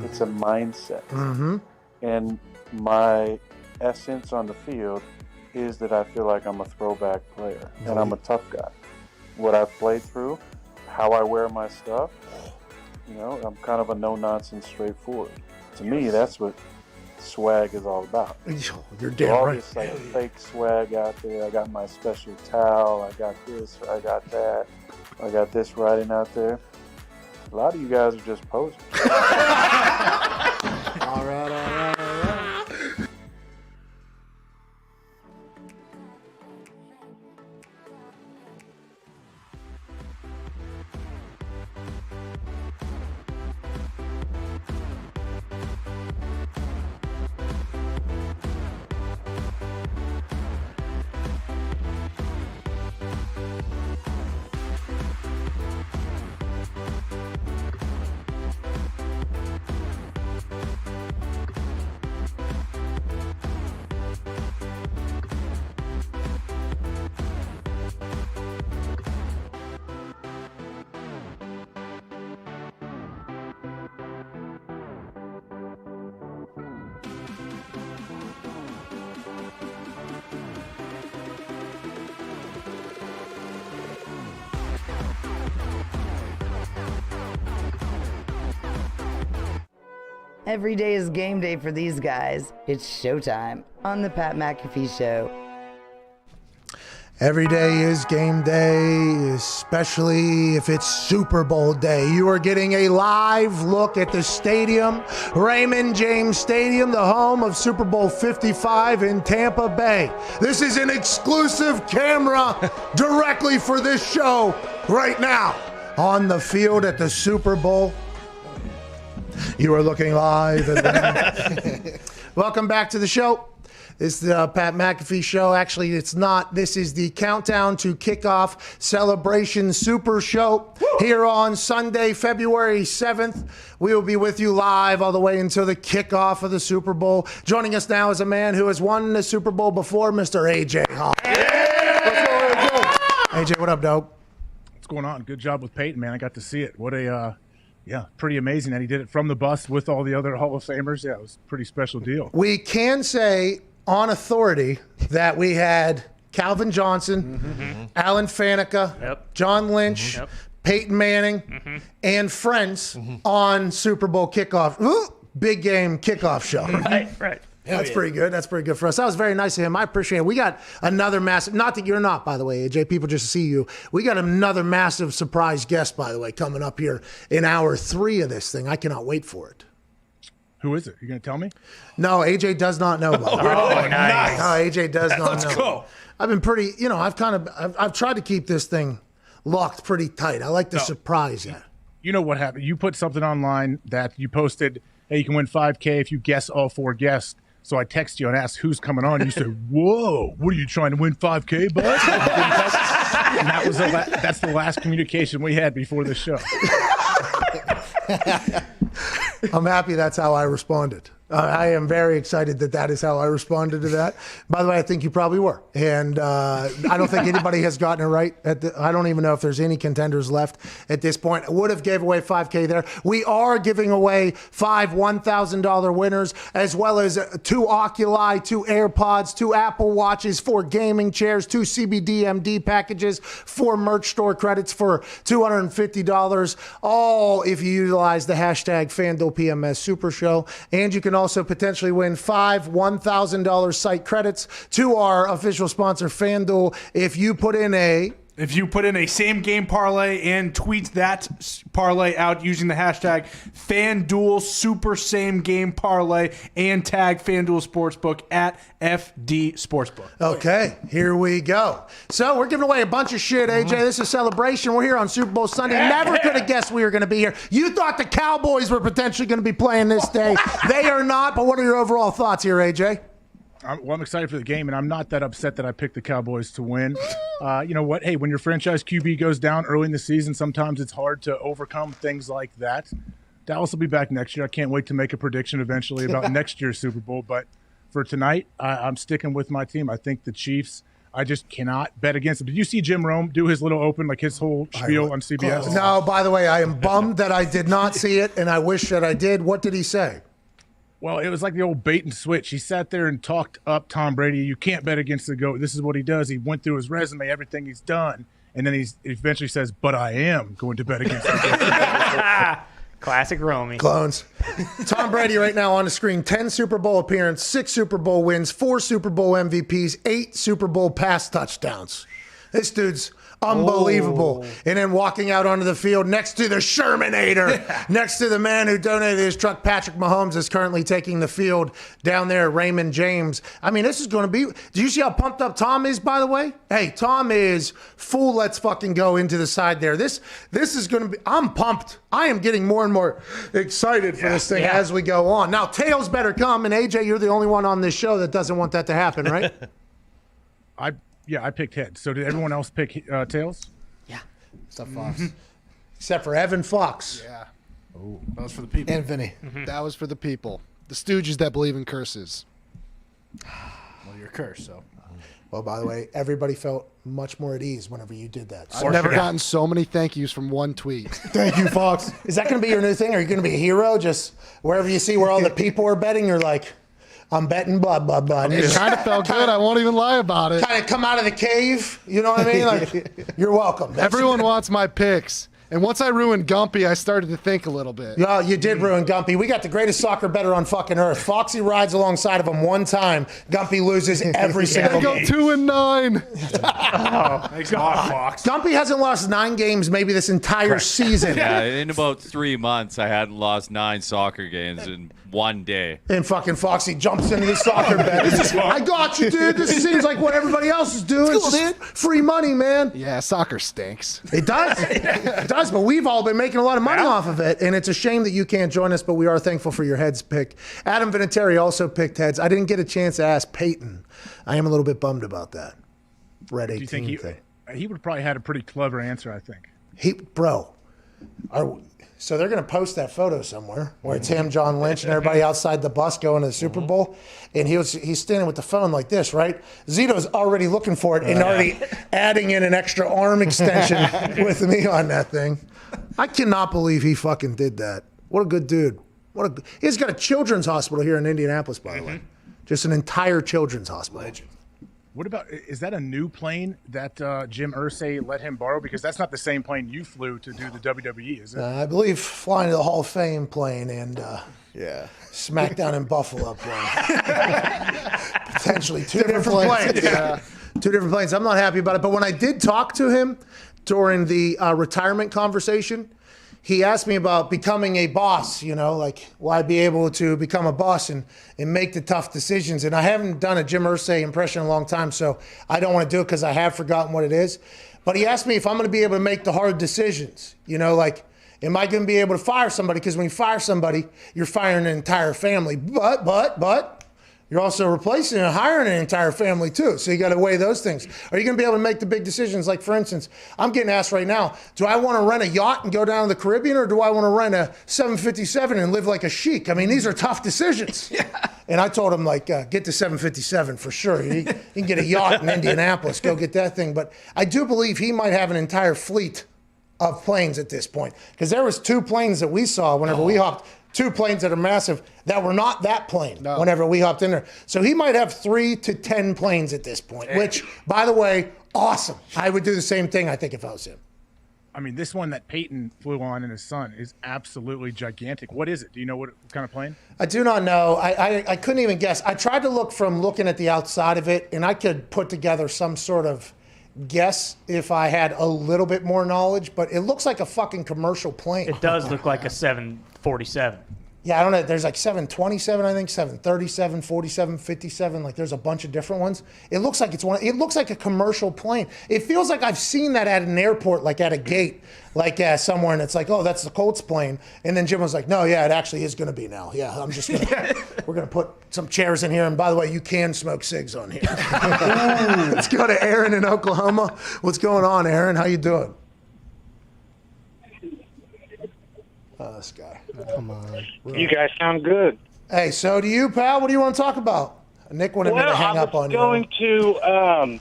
It's a mindset. And my essence on the field is that I feel like I'm a throwback player and I'm a tough guy. What I've played through, how I wear my stuff, you know, I'm kind of a no-nonsense, straightforward. To me, that's what swag is all about. You're damn all right. this like fake swag out there. I got my special towel. I got this. Or I got that. I got this writing out there. A lot of you guys are just posing. All right. Every day is game day for these guys. It's showtime on the Pat McAfee Show. Every day is game day, especially if it's Super Bowl day. You are getting a live look at the stadium, Raymond James Stadium, the home of Super Bowl 55 in Tampa Bay. This is an exclusive camera directly for this show right now on the field at the Super Bowl. You are looking live. Welcome back to the show. This is the Pat McAfee Show. Actually, it's not. This is the Countdown to Kickoff Celebration Super Show here on Sunday, February 7th. We will be with you live all the way until the kickoff of the Super Bowl. Joining us now is a man who has won the Super Bowl before, Mr. AJ Hall. AJ, what up, dog? What's going on? Good job with Peyton, man. I got to see it. What a, pretty amazing that he did it from the bus with all the other Hall of Famers. Yeah, it was a pretty special deal. We can say on authority that we had Calvin Johnson, Alan Faneca, John Lynch, Peyton Manning, and friends on Super Bowl kickoff. Ooh, big game kickoff show. Right. That's pretty good. That's pretty good for us. That was very nice of him. I appreciate it. We got another massive, not that you're not, by the way, AJ, people just see you. We got another massive surprise guest, by the way, coming up here in hour 3 of this thing. I cannot wait for it. Who is it? You going to tell me? No, AJ does not know. Nice. No, AJ does not know. Let's go. I've been pretty, I've tried to keep this thing locked pretty tight. I like to surprise you. You know what happened? You put something online that you posted, hey, you can win $5K if you guess all 4 guests. So I text you and ask who's coming on. You said, "Whoa, what are you trying to win $5K, bud?" And that's the last communication we had before the show. I'm happy that's how I responded. I am very excited that is how I responded to that. By the way, I think you probably were. And I don't think anybody has gotten it right. I don't even know if there's any contenders left at this point. I would have gave away $5K there. We are giving away 5 $1,000 winners, as well as 2 Oculi, 2 AirPods, 2 Apple Watches, 4 gaming chairs, 2 CBDMD packages, 4 merch store credits for $250. All if you utilize the hashtag FanDuelPMS Super Show. And you can also potentially win 5 $1,000 site credits to our official sponsor, FanDuel. If you put in a same game parlay and tweet that parlay out using the hashtag FanDuel Super Same Game Parlay and tag FanDuel Sportsbook at FD Sportsbook. Okay, here we go. So we're giving away a bunch of shit, AJ. This is a celebration. We're here on Super Bowl Sunday. Never could have guessed we were going to be here. You thought the Cowboys were potentially going to be playing this day. They are not, but what are your overall thoughts here, AJ? I'm excited for the game, and I'm not that upset that I picked the Cowboys to win. You know what? Hey, when your franchise QB goes down early in the season, sometimes it's hard to overcome things like that. Dallas will be back next year. I can't wait to make a prediction eventually about next year's Super Bowl. But for tonight, I'm sticking with my team. I think the Chiefs, I just cannot bet against them. Did you see Jim Rome do his little open, like his whole spiel on CBS? No, by the way, I am bummed that I did not see it, and I wish that I did. What did he say? Well, it was like the old bait and switch. He sat there and talked up Tom Brady. You can't bet against the GOAT. This is what he does. He went through his resume, everything he's done, and then he eventually says, but I am going to bet against the GOAT. Classic Romy. Clones. Tom Brady right now on the screen, 10 Super Bowl appearances, 6 Super Bowl wins, 4 Super Bowl MVPs, 8 Super Bowl pass touchdowns. This dude's unbelievable. And then walking out onto the field next to the Shermanator, next to the man who donated his truck, Patrick Mahomes, is currently taking the field down there at Raymond James. I mean, this is going to be, do you see how pumped up Tom is, by the way? Hey, Tom is full let's fucking go into the side there. This is going to be, I'm pumped. I am getting more and more excited for this thing as we go on. Now, tails better come, and AJ, you're the only one on this show that doesn't want that to happen, right? I picked heads. So did everyone else pick tails? Yeah. Except Fox. Except for Evan Fox. Yeah. Oh, that was for the people. And Vinny. That was for the people. The stooges that believe in curses. Well, you're cursed, so. Well, by the way, everybody felt much more at ease whenever you did that. I've never gotten so many thank yous from one tweet. Thank you, Fox. Is that going to be your new thing? Are you going to be a hero? Just wherever you see where all the people are betting, you're like, I'm betting blah, blah, blah. It kind of felt good. I won't even lie about it. Kind of come out of the cave. You know what I mean? Like, you're welcome. Everyone wants my picks. And once I ruined Gumpy, I started to think a little bit. Yeah, you did ruin Gumpy. We got the greatest soccer bettor on fucking earth. Foxy rides alongside of him one time. Gumpy loses every single game. They go 2-9. Thank God, Fox. Gumpy hasn't lost 9 games maybe this entire season. Yeah, in about 3 months, I hadn't lost 9 soccer games, and one day. And fucking Foxy jumps into the soccer bet. I got you, dude. This seems like what everybody else is doing. It's just free money, man. Yeah, soccer stinks. It does. It does, but we've all been making a lot of money off of it, and it's a shame that you can't join us, but we are thankful for your heads pick. Adam Vinatieri also picked heads. I didn't get a chance to ask Peyton. I am a little bit bummed about that. Red 18 Do you think thing. He would have probably had a pretty clever answer, I think. So they're going to post that photo somewhere where it's him, John Lynch, and everybody outside the bus going to the Super Bowl. And he's standing with the phone like this, right? Zito's already looking for it and already adding in an extra arm extension with me on that thing. I cannot believe he fucking did that. What a good dude. He's got a children's hospital here in Indianapolis, by the way. Just an entire children's hospital. What about, is that a new plane that Jim Irsay let him borrow? Because that's not the same plane you flew to do the WWE, is it? I believe flying to the Hall of Fame plane and SmackDown in Buffalo plane. Potentially two different planes. Yeah. Two different planes. I'm not happy about it. But when I did talk to him during the retirement conversation, he asked me about becoming a boss, like, will I be able to become a boss and make the tough decisions? And I haven't done a Jim Irsay impression in a long time, so I don't want to do it because I have forgotten what it is. But he asked me if I'm going to be able to make the hard decisions, like, am I going to be able to fire somebody? Because when you fire somebody, you're firing an entire family. But you're also replacing and hiring an entire family too. So you got to weigh those things. Are you going to be able to make the big decisions? Like, for instance, I'm getting asked right now, do I want to rent a yacht and go down to the Caribbean, or do I want to rent a 757 and live like a sheik? I mean, these are tough decisions. And I told him, like, get the 757 for sure. You can get a yacht in Indianapolis. Go get that thing. But I do believe he might have an entire fleet of planes at this point. Because there was 2 planes that we saw whenever we hopped. 2 planes that are massive that were not that plane whenever we hopped in there. So he might have 3 to 10 planes at this point, which, by the way, awesome. I would do the same thing, I think, if I was him. I mean, this one that Peyton flew on and his son is absolutely gigantic. What is it? Do you know what kind of plane? I do not know. I couldn't even guess. I tried to look from looking at the outside of it, and I could put together some sort of guess if I had a little bit more knowledge, but it looks like a fucking commercial plane. It does look like a 747. Yeah, I don't know. There's like 727, I think, 737, 47, 57. Like, there's a bunch of different ones. It looks like it looks like a commercial plane. It feels like I've seen that at an airport, like at a gate, like somewhere, and it's like, oh, that's the Colts plane. And then Jim was like, no, yeah, it actually is going to be now. Yeah, I'm just going to, we're going to put some chairs in here. And by the way, you can smoke cigs on here. Let's go to Aaron in Oklahoma. What's going on, Aaron? How you doing? This guy. Come on. You guys sound good. Hey, so do you, pal? What do you want to talk about? Nick wanted me to hang up on you.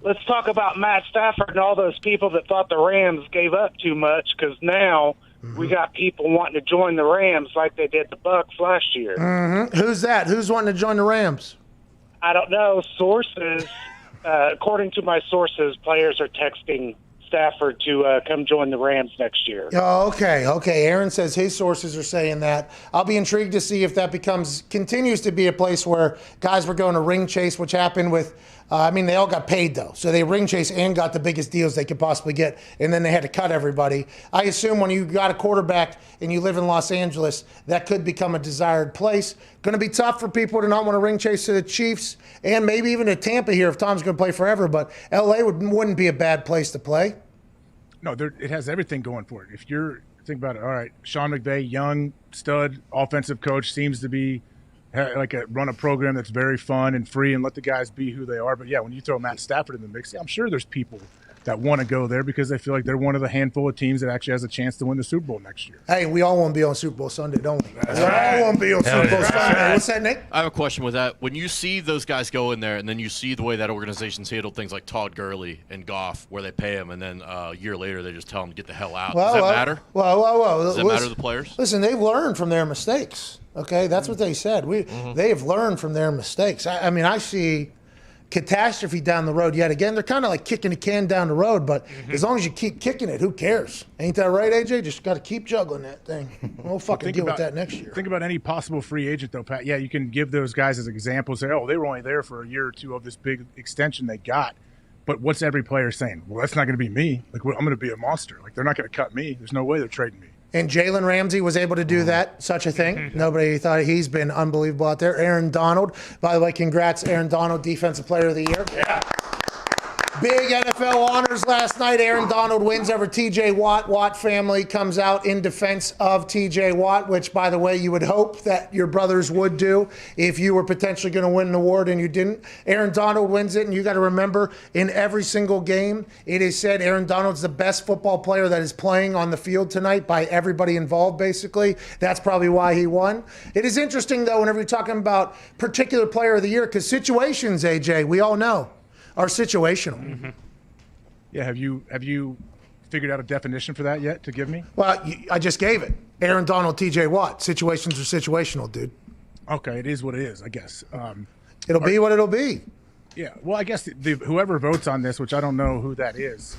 Let's talk about Matt Stafford and all those people that thought the Rams gave up too much, because now we got people wanting to join the Rams like they did the Bucs last year. Who's that? Who's wanting to join the Rams? I don't know. Sources, according to my sources, players are texting Stafford to come join the Rams next year. Oh, okay. Aaron says his sources are saying that. I'll be intrigued to see if that continues to be a place where guys were going to ring chase, which happened with, they all got paid though. So they ring chase and got the biggest deals they could possibly get, and then they had to cut everybody. I assume when you got a quarterback and you live in Los Angeles, that could become a desired place. Going to be tough for people to not want to ring chase to the Chiefs and maybe even to Tampa here if Tom's going to play forever, but LA wouldn't be a bad place to play. No, it has everything going for it. If you're think about it, all right, Sean McVay, young stud offensive coach, seems to be run a program that's very fun and free and let the guys be who they are. But yeah, when you throw Matt Stafford in the mix, I'm sure there's people that want to go there because they feel like they're one of the handful of teams that actually has a chance to win the Super Bowl next year. Hey, we all want to be on Super Bowl Sunday, don't we? We all want to be on Super Bowl Sunday. What's that, Nick? I have a question with that. When you see those guys go in there and then you see the way that organization's handled things like Todd Gurley and Goff, where they pay them and then a year later they just tell them to get the hell out. Does that matter? Does that matter to the players? Listen, they've learned from their mistakes. Okay, that's what they said. They have learned from their mistakes. I see catastrophe down the road yet again. They're kind of like kicking the can down the road, but as long as you keep kicking it, who cares? Ain't that right, AJ? Just got to keep juggling that thing. We'll fucking deal with that next year. Think about any possible free agent, though, Pat. Yeah, you can give those guys as examples. Say, oh, they were only there for a year or two of this big extension they got. But what's every player saying? Well, that's not going to be me. Like, I'm going to be a monster. Like, they're not going to cut me. There's no way they're trading me. And Jalen Ramsey was able to do that, such a thing. Nobody thought. He's been unbelievable out there. Aaron Donald, by the way, congrats, Aaron Donald, Defensive Player of the Year. Yeah. Big NFL honors last night. Aaron Donald wins over TJ Watt. Watt family comes out in defense of TJ Watt, which, by the way, you would hope that your brothers would do if you were potentially going to win an award and you didn't. Aaron Donald wins it, and you got to remember, in every single game, it is said Aaron Donald's the best football player that is playing on the field tonight by everybody involved, basically. That's probably why he won. It is interesting, though, whenever you're talking about particular player of the year, because situations, AJ, we all know, are situational. Yeah, have you figured out a definition for that yet to give me? Well, I just gave it. Aaron Donald, TJ Watt. Situations are situational, dude. Okay, it is what it is, I guess. It'll be what it'll be. Yeah, well, I guess whoever votes on this, which I don't know who that is,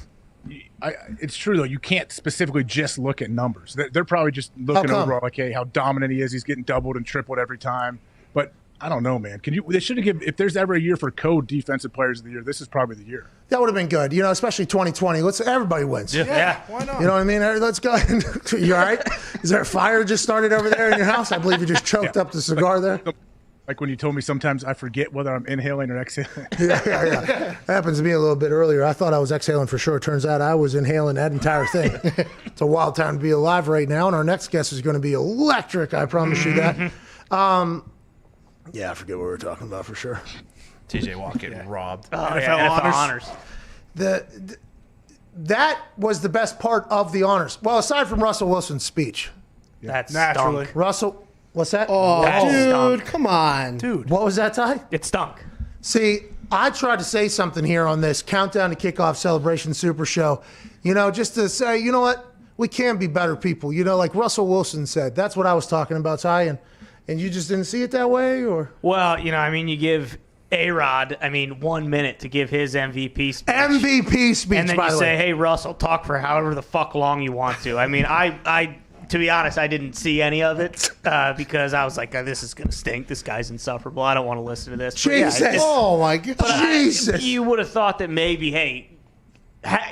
it's true, though. You can't specifically just look at numbers. They're probably just looking overall, like, hey, how dominant he is. He's getting doubled and tripled every time. But I don't know, man. They should have given, if there's ever a year for co-defensive players of the year, this is probably the year. That would have been good, especially 2020. Everybody wins. Yeah. Why not? You know what I mean? Let's go. You all right? Is there a fire just started over there in your house? I believe you just choked up the cigar there. Like when you told me sometimes I forget whether I'm inhaling or exhaling. Yeah. That happens to me a little bit earlier. I thought I was exhaling for sure. It turns out I was inhaling that entire thing. It's a wild time to be alive right now, and our next guest is going to be electric. I promise you that. Yeah, I forget what we were talking about for sure. TJ Watt getting robbed. NFL honors. That was the best part of the honors. Well, aside from Russell Wilson's speech. That's naturally. stunk. Russell, what's that? Oh, That dude, stunk. come on. Dude. What was that, Ty? It stunk. See, I tried to say something here on this Countdown to Kickoff Celebration Super Show, just to say, you know what? We can be better people. Like Russell Wilson said. That's what I was talking about, Ty, and you just didn't see it that way, or? Well, you give A-Rod, 1 minute to give his MVP speech. MVP speech, and then by you the say, way. hey, Russell, talk for however the fuck long you want to. I to be honest, I didn't see any of it because I was like, this is going to stink. This guy's insufferable. I don't want to listen to this. Jesus. Oh, my God. Jesus. You would have thought that maybe, hey,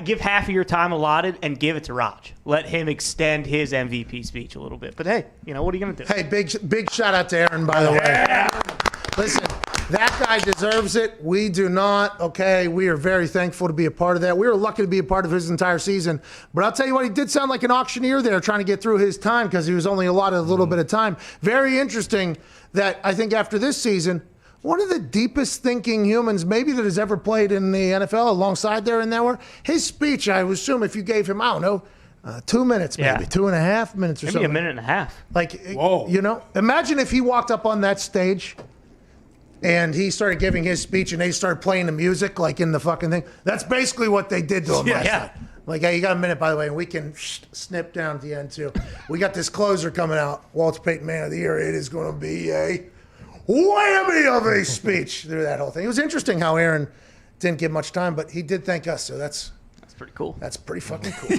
give half of your time allotted and give it to Raj. Let him extend his MVP speech a little bit. But hey, what are you going to do? Hey, big shout out to Aaron, by the way. Listen, that guy deserves it. We do not, okay? We are very thankful to be a part of that. We were lucky to be a part of his entire season. But I'll tell you what, he did sound like an auctioneer there trying to get through his time because he was only allotted a little bit of time. Very interesting that I think after this season, one of the deepest thinking humans maybe that has ever played in the NFL alongside there and there. His speech, I would assume if you gave him, 2 minutes maybe, 2.5 minutes or maybe something. a minute and a half. Whoa. Imagine if he walked up on that stage and he started giving his speech and they started playing the music like in the fucking thing. That's basically what they did to him last night. Like, hey, you got a minute, by the way, and we can snip down at the end, too. We got this closer coming out, Walter Payton Man of the Year. It is going to be a whammy of a speech through that whole thing. It was interesting how Aaron didn't give much time, but he did thank us, so that's pretty cool. That's pretty fucking cool.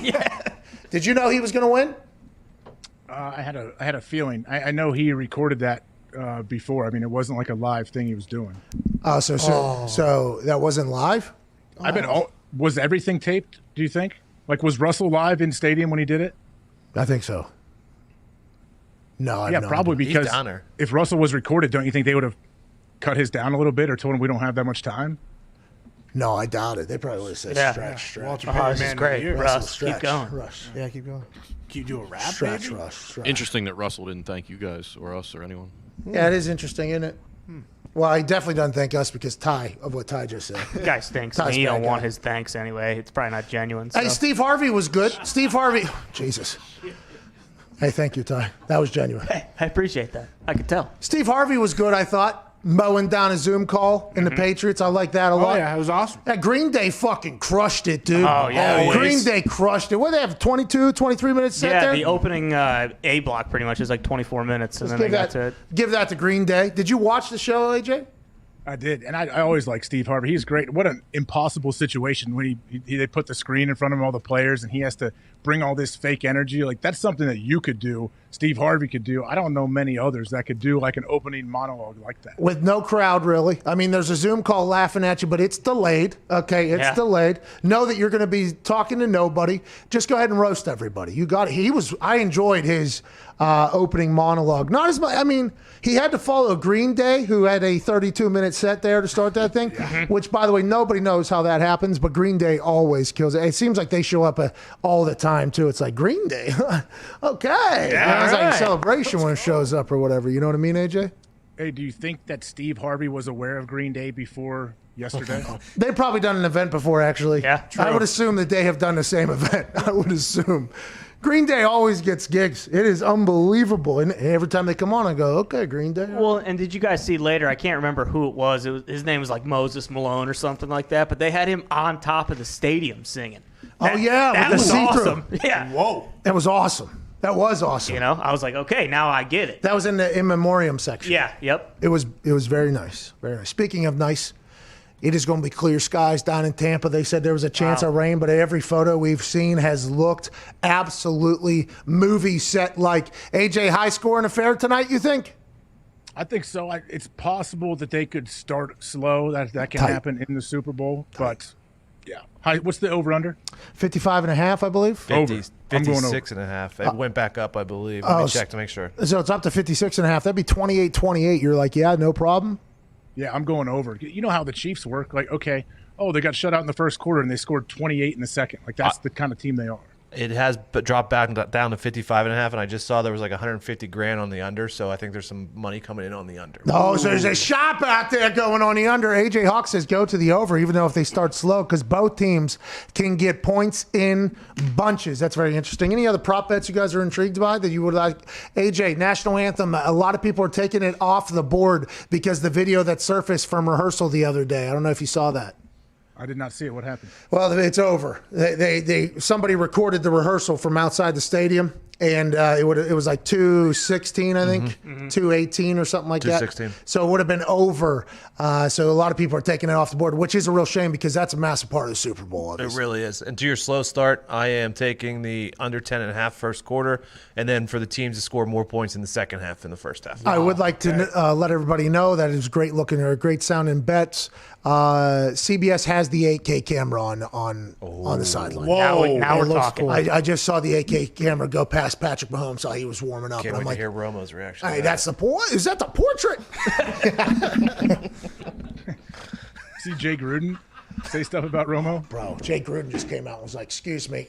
Did you know he was going to win? I had a feeling. I know he recorded that before. It wasn't like a live thing he was doing. So that wasn't live? Was everything taped, do you think? Like, was Russell live in stadium when he did it? I think so. No, I don't. Probably He's because down there. if Russell was recorded, don't you think they would have cut his down a little bit or told him we don't have that much time? No, I doubt it. They probably would have said stretch. Walter This Payton is Man great. of the Year. Russ, Stretch, keep going. Rush. Yeah, keep going. Can you do a rap, Stretch, baby? Rush. Interesting that Russell didn't thank you guys or us or anyone. Yeah, it is interesting, isn't it? Well, he definitely doesn't thank us because of what Ty just said. The guy stinks. Ty's You don't bad want guy. his thanks anyway. It's probably not genuine. Hey, so. Steve Harvey was good. Steve Harvey. Jesus. Hey, thank you, Ty. That was genuine. Hey, I appreciate that. I could tell. Steve Harvey was good, I thought. Mowing down a Zoom call in the Patriots. I like that a lot. Oh, yeah, it was awesome. That Green Day fucking crushed it, dude. Oh, yeah. Green Day crushed it. What, they have 22, 23 minutes set Yeah, there? the opening A block pretty much is like 24 minutes, and then they got to it. Give that to Green Day. Did you watch the show, AJ? I did, and I always like Steve Harvey. He's great. What an impossible situation when they put the screen in front of him, all the players, and he has to bring all this fake energy. Like, that's something that you could do. Steve Harvey could do. I don't know many others that could do like an opening monologue like that. With no crowd, really. I mean, there's a Zoom call laughing at you, but it's delayed. Okay, it's delayed. Know that you're going to be talking to nobody. Just go ahead and roast everybody. You got it. I enjoyed his opening monologue. Not as much. I mean, he had to follow Green Day, who had a 32-minute set there to start that thing, which, by the way, nobody knows how that happens, but Green Day always kills it. It seems like they show up all the time, too. It's like, Green Day? Okay. Yeah, it's like a celebration when it shows up or whatever. You know what I mean, AJ? Hey, do you think that Steve Harvey was aware of Green Day before yesterday? They've probably done an event before, actually. Yeah, true. I would assume that they have done the same event. I would assume. Green Day always gets gigs. It is unbelievable. And every time they come on, I go, okay, Green Day. Well, and did you guys see later? I can't remember who it was. His name was like Moses Malone or something like that. But they had him on top of the stadium singing. That was see-through. awesome. Yeah. Whoa. That was awesome. That was awesome. You know, I was like, okay, now I get it. That was in the in memoriam section. Yeah. Yep. It was very nice. Very nice. Speaking of nice, it is going to be clear skies down in Tampa. They said there was a chance of rain, but every photo we've seen has looked absolutely movie set like. AJ, high scoring affair tonight, you think? I think so. It's possible that they could start slow. That can happen in the Super Bowl. But, yeah. What's the over-under? 55.5, I believe. 56.5. It went back up, I believe. Let me check to make sure. So it's up to 56.5. That'd be 28-28. You're like, yeah, no problem? Yeah, I'm going over. You know how the Chiefs work. Like, okay, they got shut out in the first quarter and they scored 28 in the second. Like, that's the kind of team they are. It has dropped back down to 55.5, and I just saw there was like 150 grand on the under, so I think there's some money coming in on the under. Oh, so there's a shop out there going on the under. AJ Hawk says go to the over, even though if they start slow, because both teams can get points in bunches. That's very interesting. Any other prop bets you guys are intrigued by that you would like? AJ, National Anthem, a lot of people are taking it off the board because the video that surfaced from rehearsal the other day. I don't know if you saw that. I did not see it. What happened? Well, it's over. Somebody recorded the rehearsal from outside the stadium, and it was like 2:16, I think, 2:18 or something like that. 2:16. So it would have been over. So a lot of people are taking it off the board, which is a real shame because that's a massive part of the Super Bowl. Obviously. It really is. And to your slow start, I am taking the under 10.5 first quarter, and then for the teams to score more points in the second half than the first half. I would like to let everybody know that it was great looking or great sounding bets. CBS has the 8K camera on the sideline. Whoa! Now we're talking. Cool. I just saw the 8K camera go past Patrick Mahomes while he was warming up. Can't and wait I'm to hear Romo's reaction. Hey, that's the point. Is that the portrait? See Jay Gruden say stuff about Romo? Bro, Jay Gruden just came out and was like, excuse me.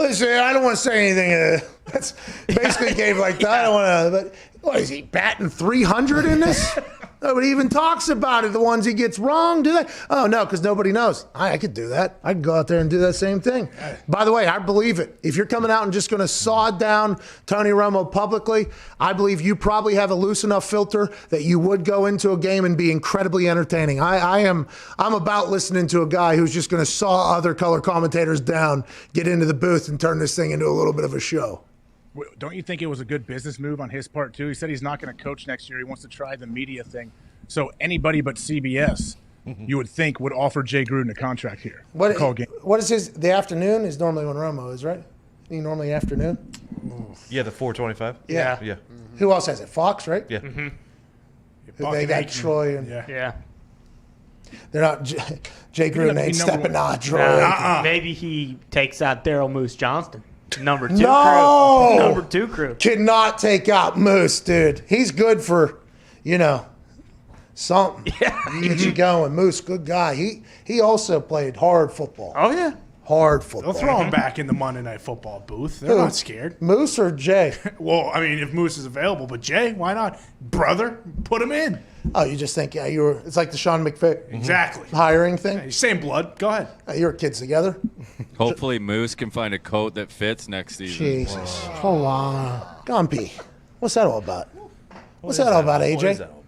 Listen, I don't want to say anything. That's basically gave like that. I don't want to, but what is he batting 300 in this? Nobody even talks about it. The ones he gets wrong, do they? Oh, no, because nobody knows. I could do that. I could go out there and do that same thing. By the way, I believe it. If you're coming out and just going to saw down Tony Romo publicly, I believe you probably have a loose enough filter that you would go into a game and be incredibly entertaining. I'm about listening to a guy who's just going to saw other color commentators down, get into the booth, and turn this thing into a little bit of a show. Don't you think it was a good business move on his part, too? He said he's not going to coach next year. He wants to try the media thing. So anybody but CBS, you would think, would offer Jay Gruden a contract here. What is the afternoon is normally when Romo is, right? He normally afternoon? Yeah, the 4:25. Yeah. Yeah. Who else has it? Fox, right? Yeah. They got Troy. And, yeah. They're not, Jay Gruden ain't stepping on Troy. Maybe he takes out Daryl Moose Johnston. Number 2 crew. Number 2 crew. Cannot take out Moose, dude. He's good for, something. Yeah. Get you going. Moose, good guy. He also played hard football. Oh, yeah. Hard football. They'll throw him back in the Monday Night Football booth. They're not scared. Moose or Jay? Well, I mean, if Moose is available, but Jay, why not? Brother, put him in. Oh, you just think, it's like the Sean McVay Exactly. hiring thing? Yeah, same blood. Go ahead. You were kids together? Hopefully Moose can find a coat that fits next season. Jesus. Hold on. Gumpy. What's that all about? What's that all about, AJ? What is that all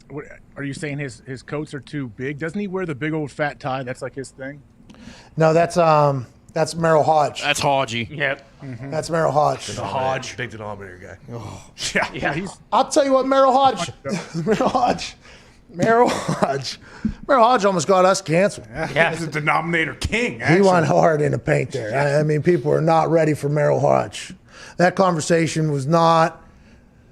about? Are you saying his coats are too big? Doesn't he wear the big old fat tie? That's like his thing? No, that's Merrill Hodge. That's Hodgie. Yep. That's Merrill Hodge. The Hodge. Big denominator guy. Yeah. I'll tell you what, Merrill Hodge. Merrill Hodge. Merrill Hodge almost got us canceled. Yeah, he's the denominator king. He Actually. went hard in the paint there. I mean, people are not ready for Merrill Hodge. That conversation was not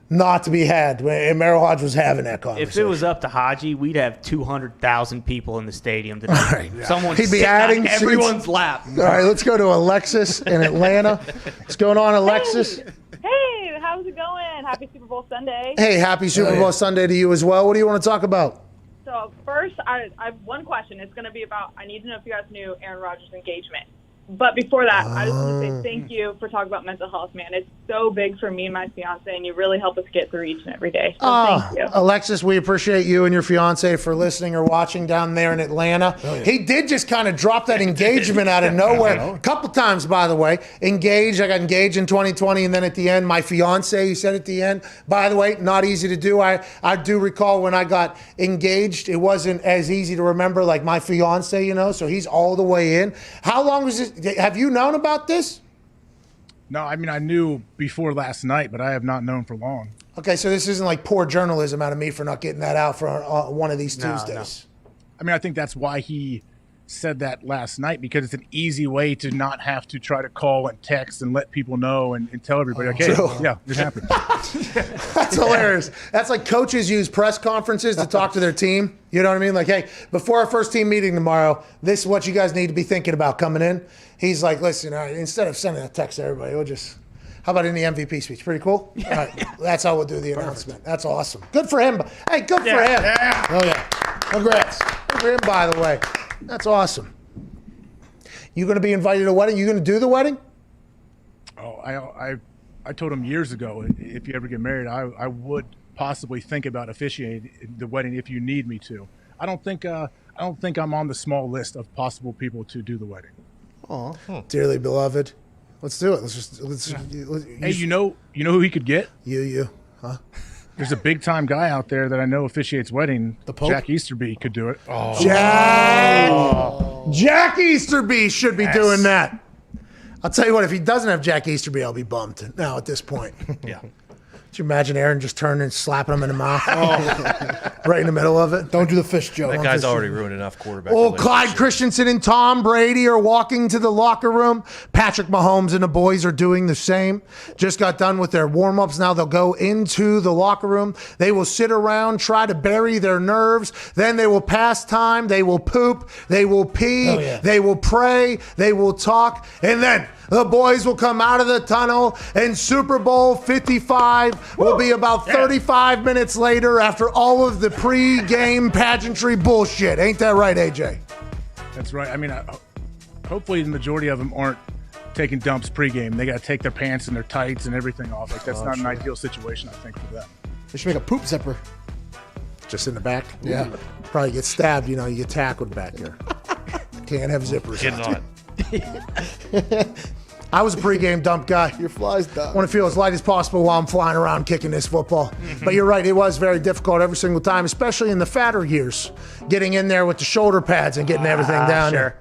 to be had. And Merrill Hodge was having that conversation. If it was up to Haji, we'd have 200,000 people in the stadium tonight. All right. Someone He'd be sitting adding on everyone's seats. lap. All right, let's go to Alexis in Atlanta. What's going on, Alexis? Hey, how's it going? Happy Super Bowl Sunday. Hey, happy Super Bowl Sunday to you as well. What do you want to talk about? So first, I have one question. It's going to be about, I need to know if you guys knew Aaron Rodgers' engagement. But before that, I just want to say thank you for talking about mental health, man. It's so big for me and my fiance, and you really help us get through each and every day. So thank you. Alexis, we appreciate you and your fiance for listening or watching down there in Atlanta. He did just kind of drop that engagement out of nowhere. A couple times, by the way. Engaged. I got engaged in 2020, and then at the end, my fiance, he said at the end. By the way, not easy to do. I do recall when I got engaged, it wasn't as easy to remember like my fiance, you know, so he's all the way in. How long was it? Have you known about this? No, I mean, I knew before last night, but I have not known for long. Okay, so this isn't like poor journalism out of me for not getting that out for one of these Tuesdays. I mean, I think that's why he said that last night, because it's an easy way to not have to try to call and text and let people know and tell everybody, okay, yeah, it happened. That's hilarious. That's like coaches use press conferences to talk to their team. You know what I mean? Like, hey, before our first team meeting tomorrow, this is what you guys need to be thinking about coming in. He's like, listen, all right, instead of sending a text to everybody, we'll just, how about in the MVP speech? Pretty cool? All right, that's how we'll do the announcement. That's awesome. Good for him. Hey, good for him. Yeah. Oh, yeah. Congrats. Good for him, by the way. That's awesome. You going to be invited to a wedding? You going to do the wedding? Oh, I told him years ago, if you ever get married, I would possibly think about officiating the wedding if you need me to. I don't think I'm on the small list of possible people to do the wedding. Oh, dearly beloved, let's do it. Hey, you know who he could get? You, huh? There's a big time guy out there that I know officiates wedding. The Pope? Jack Easterby could do it. Oh. Jack Easterby should be doing that. I'll tell you what, if he doesn't have Jack Easterby, I'll be bummed now at this point. Yeah. Could you imagine Aaron just turning and slapping him in the mouth? Right in the middle of it? Don't do the fish joke. That guy's already ruined enough quarterback. Oh, Clyde Christensen and Tom Brady are walking to the locker room. Patrick Mahomes and the boys are doing the same. Just got done with their warm-ups. Now they'll go into the locker room. They will sit around, try to bury their nerves. Then they will pass time. They will poop. They will pee. They will pray. They will talk. And then the boys will come out of the tunnel, and Super Bowl 55 will be about 35 minutes later after all of the pre-game pageantry bullshit. Ain't that right, AJ? That's right. I mean, hopefully the majority of them aren't taking dumps pregame. They got to take their pants and their tights and everything off. Like that's not an ideal situation, I think, for them. They should make a poop zipper. Just in the back? Yeah. Probably get stabbed, you know, you get tackled back there. Can't have zippers. Get on. I was a pregame dump guy. Your fly's done. I want to feel as light as possible while I'm flying around kicking this football. But you're right, it was very difficult every single time, especially in the fatter years, getting in there with the shoulder pads and getting everything down there.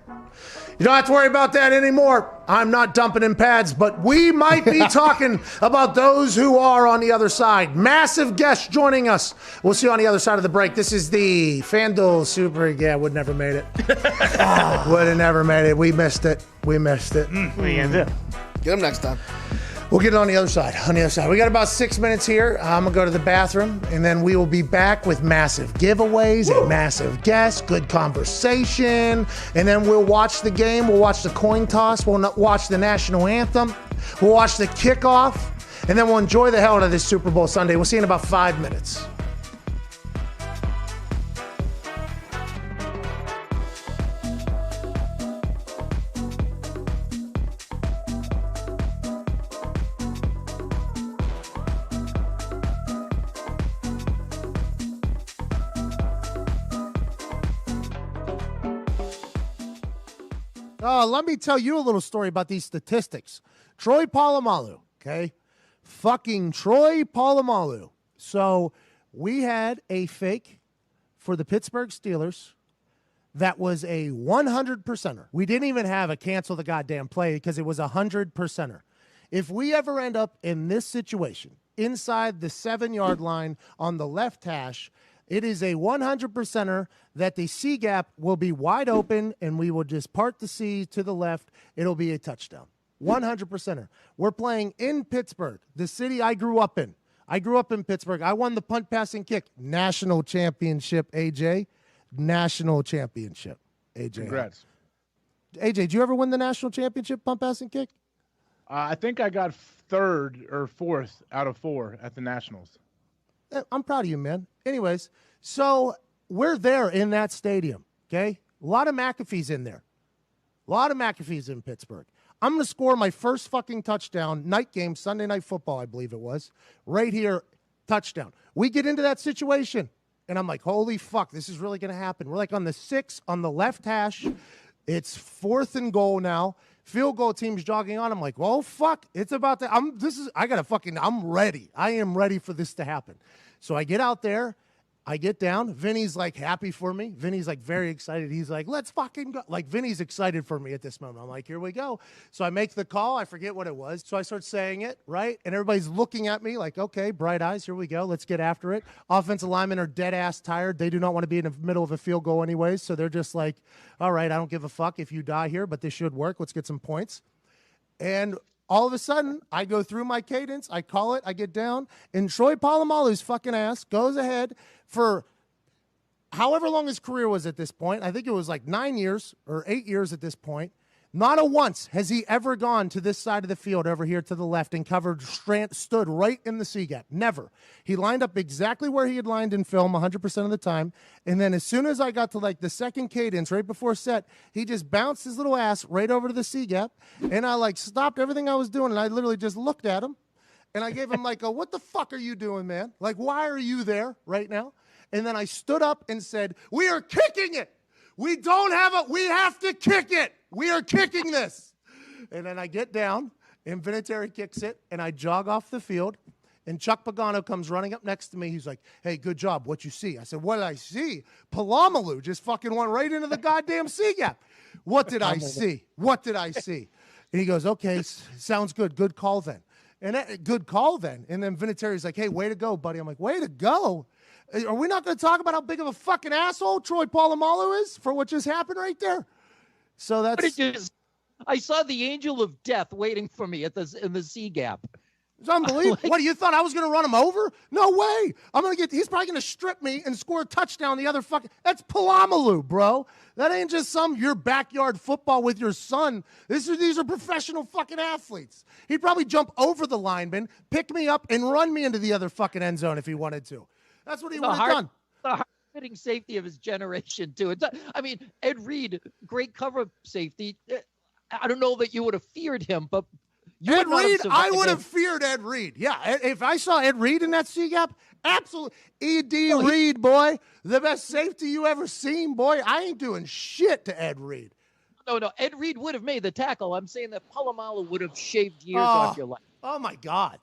You don't have to worry about that anymore. I'm not dumping in pads, but we might be talking about those who are on the other side. Massive guest joining us. We'll see you on the other side of the break. This is the FanDuel Super. Yeah, would never made it. Would have never made it. We missed it. We missed it. What are you going to do? Get him next time. We'll get it on the other side. We got about 6 minutes here. I'm going to go to the bathroom, and then we will be back with massive giveaways, a massive guest, good conversation, and then we'll watch the game. We'll watch the coin toss. We'll watch the national anthem. We'll watch the kickoff, and then we'll enjoy the hell out of this Super Bowl Sunday. We'll see you in about 5 minutes. Let me tell you a little story about these statistics. Troy Polamalu, okay? Fucking Troy Polamalu. So we had a fake for the Pittsburgh Steelers that was a 100%er. We didn't even have a cancel the goddamn play because it was a 100%er. If we ever end up in this situation, inside the 7-yard line on the left hash, It is a 100%er that the C gap will be wide open, and we will just part the C to the left. It'll be a touchdown. 100%er. We're playing in Pittsburgh, the city I grew up in. I grew up in Pittsburgh. I won the punt, pass, and kick national championship, AJ. National championship, AJ. Congrats. AJ, did you ever win the national championship, punt, pass, and kick? I think I got 3rd or 4th out of 4 at the Nationals. I'm proud of you, man. Anyways, so we're there in that stadium, okay? A lot of McAfee's in there. A lot of McAfee's in Pittsburgh. I'm going to score my first fucking touchdown, night game, Sunday Night Football, I believe it was, right here, touchdown. We get into that situation, and I'm like, holy fuck, this is really going to happen. We're like on the 6, on the left hash. It's 4th and goal now. Field goal team's jogging on. I'm like, well, fuck, it's about to, I'm ready. I am ready for this to happen. So I get out there. I get down. Vinny's like happy for me. Vinny's like very excited. He's like, let's fucking go. Like Vinny's excited for me at this moment. I'm like, here we go. So I make the call. I forget what it was. So I start saying it, right? And everybody's looking at me like, okay, bright eyes. Here we go. Let's get after it. Offensive linemen are dead ass tired. They do not want to be in the middle of a field goal anyways. So they're just like, all right, I don't give a fuck if you die here, but this should work. Let's get some points. And all of a sudden, I go through my cadence, I call it, I get down, and Troy Polamalu's fucking ass goes ahead for however long his career was at this point. I think it was like 9 years or 8 years at this point. Not a once has he ever gone to this side of the field over here to the left and stood right in the C gap. Never. He lined up exactly where he had lined in film 100% of the time. And then as soon as I got to like the second cadence right before set, he just bounced his little ass right over to the C gap. And I like stopped everything I was doing and I literally just looked at him. And I gave him like a, what the fuck are you doing, man? Like, why are you there right now? And then I stood up and said, we are kicking it. We don't have it. We have to kick it. We are kicking this. And then I get down, and Vinatieri kicks it, and I jog off the field, and Chuck Pagano comes running up next to me. He's like, hey, good job. What you see? I said, what did I see? Polamalu just fucking went right into the goddamn C gap. What did I see? What did I see? And he goes, okay, sounds good. Good call then. And good call then. And then Vinatieri's like, hey, way to go, buddy. I'm like, way to go? Are we not going to talk about how big of a fucking asshole Troy Polamalu is for what just happened right there? So that's. I saw the angel of death waiting for me in the C gap. It's unbelievable. What, you thought I was going to run him over? No way. He's probably going to strip me and score a touchdown the other fucking. That's Polamalu, bro. That ain't just your backyard football with your son. These are professional fucking athletes. He'd probably jump over the lineman, pick me up, and run me into the other fucking end zone if he wanted to. That's what he would have done. The hard-hitting safety of his generation, too. I mean, Ed Reed, great cover safety. I don't know that you would have feared him, but Ed Reed, I would have feared Ed Reed. Yeah, if I saw Ed Reed in that C gap, absolutely. Reed, boy, the best safety you ever seen, boy. I ain't doing shit to Ed Reed. No, Ed Reed would have made the tackle. I'm saying that Polamalu would have shaved years off your life. Oh, my God.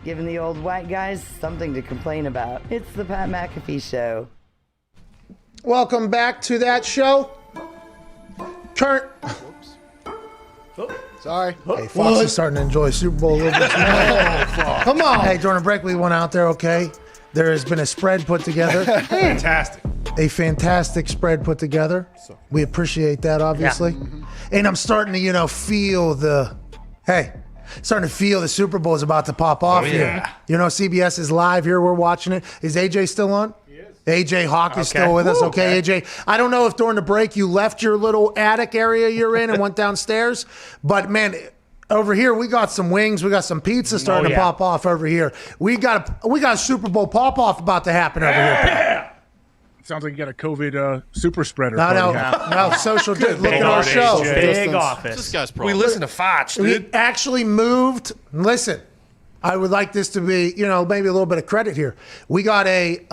Giving the old white guys something to complain about. It's the Pat McAfee Show. Welcome back to that show. Sorry. Hey, Fox is starting to enjoy Super Bowl a little bit. Come on. Hey, during the break, we went out there, okay? There has been a spread put together. Fantastic. A fantastic spread put together. We appreciate that, obviously. Mm-hmm. And I'm starting to, feel the Super Bowl is about to pop off here. CBS is live here. We're watching it. Is AJ still on? AJ Hawk is still with us. Okay, AJ. I don't know if during the break you left your little attic area you're in and went downstairs, but man, over here we got some wings, we got some pizza starting to pop off over here. We got a Super Bowl pop off about to happen over here. Sounds like you got a COVID super spreader. No, social. Look at our show. Big office. This guy's We listen to Fox, dude. We actually moved. Listen, I would like this to be, maybe a little bit of credit here. We got a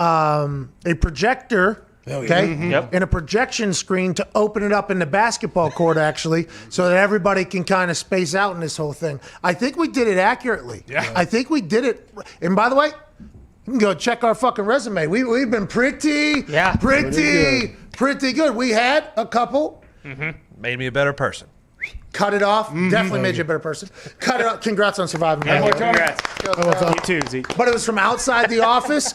projector, and a projection screen to open it up in the basketball court, actually, so that everybody can kind of space out in this whole thing. I think we did it accurately. Yeah. I think we did it. And by the way, you can go check our fucking resume. We've been pretty good. We had a couple. Made me a better person. Cut it off. Definitely made you a better person. Cut it off. Congrats on surviving. Congrats. You too, Zeke. But it was from outside the office.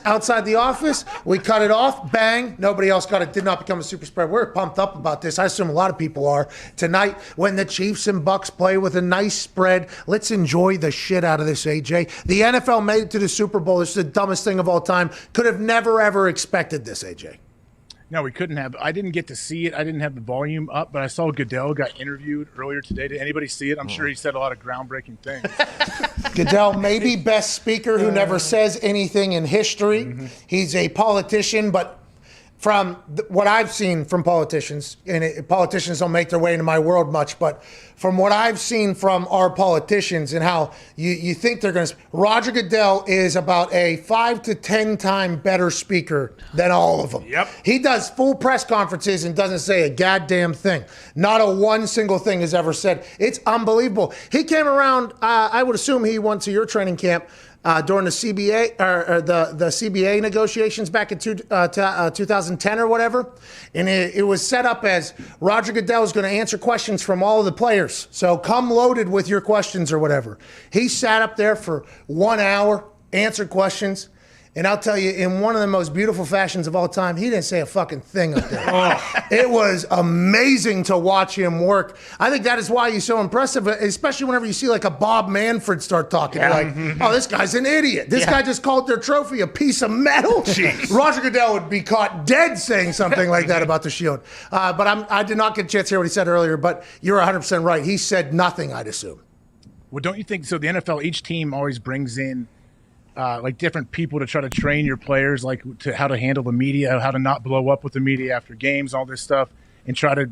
We cut it off. Bang. Nobody else got it. Did not become a super spread. We're pumped up about this. I assume a lot of people are. Tonight, when the Chiefs and Bucks play with a nice spread, let's enjoy the shit out of this, AJ. The NFL made it to the Super Bowl. It's the dumbest thing of all time. Could have never, ever expected this, AJ. No, we couldn't have. I didn't get to see it. I didn't have the volume up, but I saw Goodell got interviewed earlier today. Did anybody see it? I'm sure he said a lot of groundbreaking things. Goodell, maybe best speaker who never says anything in history. He's a politician, but from what I've seen from politicians, and politicians don't make their way into my world much, but from what I've seen from our politicians and how you think they're going to, Roger Goodell is about a 5 to 10 time better speaker than all of them. Yep. He does full press conferences and doesn't say a goddamn thing. Not a one single thing is ever said. It's unbelievable. He came around, I would assume he went to your training camp during the CBA or the CBA negotiations back in 2010 or whatever, and it was set up as Roger Goodell is going to answer questions from all of the players. So come loaded with your questions or whatever. He sat up there for 1 hour, answered questions. And I'll tell you, in one of the most beautiful fashions of all time, he didn't say a fucking thing up there. It was amazing to watch him work. I think that is why he's so impressive, especially whenever you see like a Bob Manfred start talking. You're like, oh, this guy's an idiot. This guy just called their trophy a piece of metal. Jeez. Roger Goodell would be caught dead saying something like that about the Shield. But I did not get a chance to hear what he said earlier, but you're 100% right. He said nothing, I'd assume. Well, don't you think so? The NFL, each team always brings in like different people to try to train your players, like to how to handle the media, how to not blow up with the media after games, all this stuff, and try to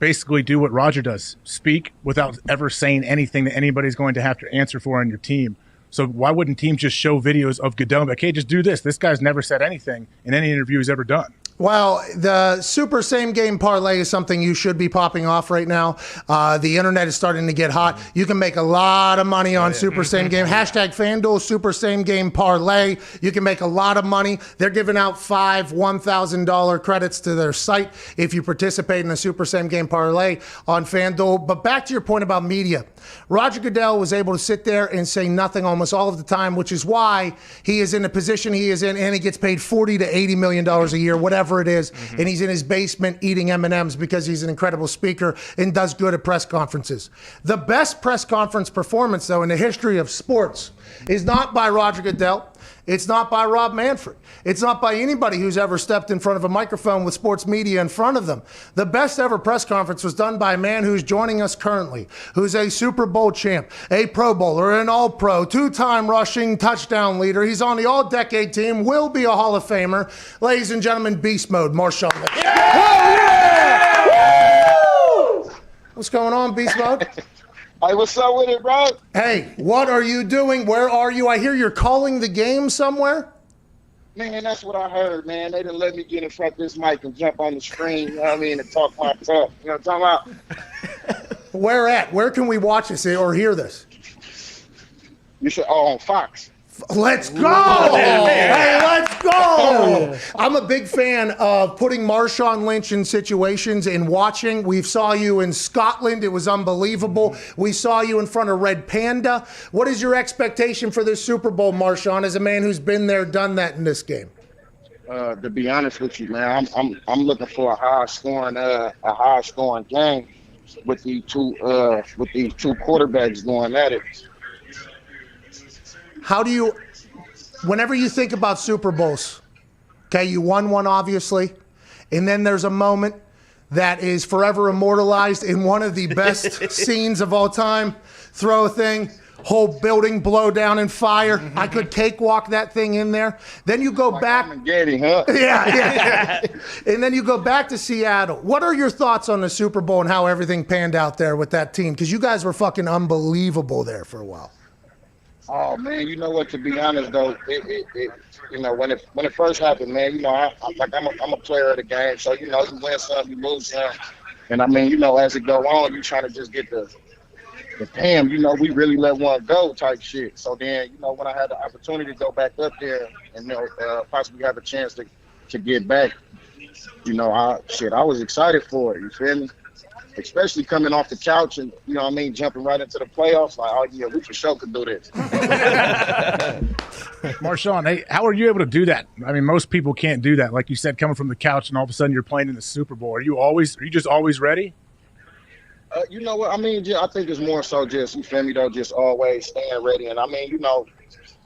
basically do what Roger does, speak without ever saying anything that anybody's going to have to answer for on your team. So why wouldn't teams just show videos of Goodell and be like, hey, just do this? This guy's never said anything in any interview he's ever done. Well, the super same game parlay is something you should be popping off right now. The internet is starting to get hot. You can make a lot of money on super same game. Hashtag FanDuel super same game parlay. You can make a lot of money. They're giving out 5 $1,000 credits to their site if you participate in a super same game parlay on FanDuel. But back to your point about media. Roger Goodell was able to sit there and say nothing almost all of the time, which is why he is in the position he is in, and he gets paid $40 to $80 million a year, whatever it is, and he's in his basement eating M&Ms because he's an incredible speaker and does good at press conferences. The best press conference performance, though, in the history of sports is not by Roger Goodell. It's not by Rob Manfred. It's not by anybody who's ever stepped in front of a microphone with sports media in front of them. The best ever press conference was done by a man who's joining us currently, who's a Super Bowl champ, a Pro Bowler, an All-Pro, 2-time rushing touchdown leader. He's on the All-Decade team, will be a Hall of Famer. Ladies and gentlemen, Beast Mode, Marshawn Lynch. Yeah! Woo! What's going on, Beast Mode? Hey, what's up with it, bro? Hey, what are you doing? Where are you? I hear you're calling the game somewhere. Man, that's what I heard, man. They didn't let me get in front of this mic and jump on the screen, you know what I mean, and talk my talk. You know what I'm talking about? Where at? Where can we watch this or hear this? You should, on Fox. Let's go! Hey, let's go! I'm a big fan of putting Marshawn Lynch in situations and watching. We saw you in Scotland. It was unbelievable. We saw you in front of Red Panda. What is your expectation for this Super Bowl, Marshawn, as a man who's been there, done that in this game? To be honest with you, man, I'm looking for a high scoring game with these two quarterbacks going at it. How do you, whenever you think about Super Bowls, okay, you won one obviously, and then there's a moment that is forever immortalized in one of the best scenes of all time. Throw a thing, whole building blow down in fire. I could cakewalk that thing in there. Then you go back. Yeah. And then you go back to Seattle. What are your thoughts on the Super Bowl and how everything panned out there with that team? Because you guys were fucking unbelievable there for a while. Oh man, you know what? To be honest though, it you know when it first happened, man, you know I'm a player of the game, so you know you win some, you lose some, and I mean you know as it go on, you trying to just get the damn, you know we really let one go type shit. So then you know when I had the opportunity to go back up there and you know possibly have a chance to get back, you know I was excited for it. You feel me? Especially coming off the couch and, you know what I mean, jumping right into the playoffs. Like, oh, yeah, we for sure could do this. Marshawn, hey, how are you able to do that? I mean, most people can't do that. Like you said, coming from the couch and all of a sudden you're playing in the Super Bowl. Are you just always ready? You know what? I mean, I think it's more so just, you feel me, though, just always staying ready. And, I mean, you know,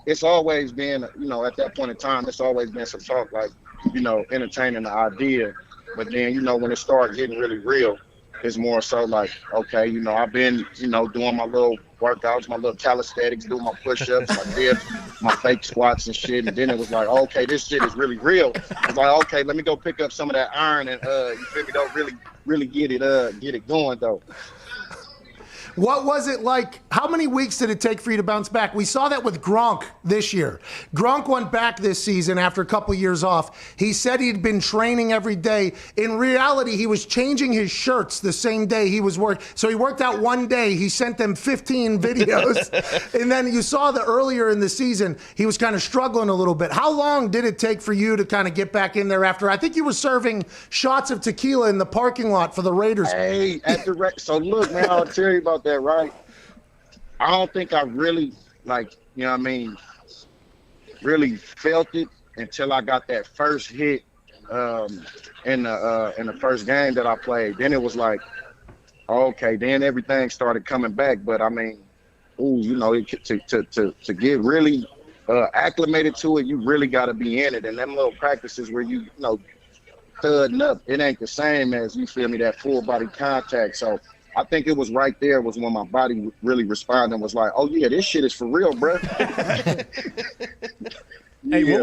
it's always been, you know, at that point in time, it's always been some talk, like, you know, entertaining the idea. But then, you know, when it started getting really real, it's more so like, okay, you know, I've been, you know, doing my little workouts, my little calisthenics, doing my push-ups, my dips, my fake squats and shit. And then it was like, okay, this shit is really real. It's like, okay, let me go pick up some of that iron and, you feel me, don't really get it going, though. What was it like? How many weeks did it take for you to bounce back? We saw that with Gronk this year. Gronk went back this season after a couple of years off. He said he'd been training every day. In reality, he was changing his shirts the same day he was working. So he worked out one day. He sent them 15 videos. And then you saw that earlier in the season, he was kind of struggling a little bit. How long did it take for you to kind of get back in there after? I think you were serving shots of tequila in the parking lot for the Raiders. Hey, so look, man, I'll tell you about that, right? I don't think I really, like, you know what I mean, really felt it until I got that first hit in the first game that I played. Then it was like, okay, then everything started coming back. But I mean, you know, to get really acclimated to it, you really got to be in it. And them little practices where you know, thudding up, it ain't the same as, you feel me, that full body contact. So I think it was right there was when my body really responded and was like, oh, yeah, this shit is for real, bro. Hey, what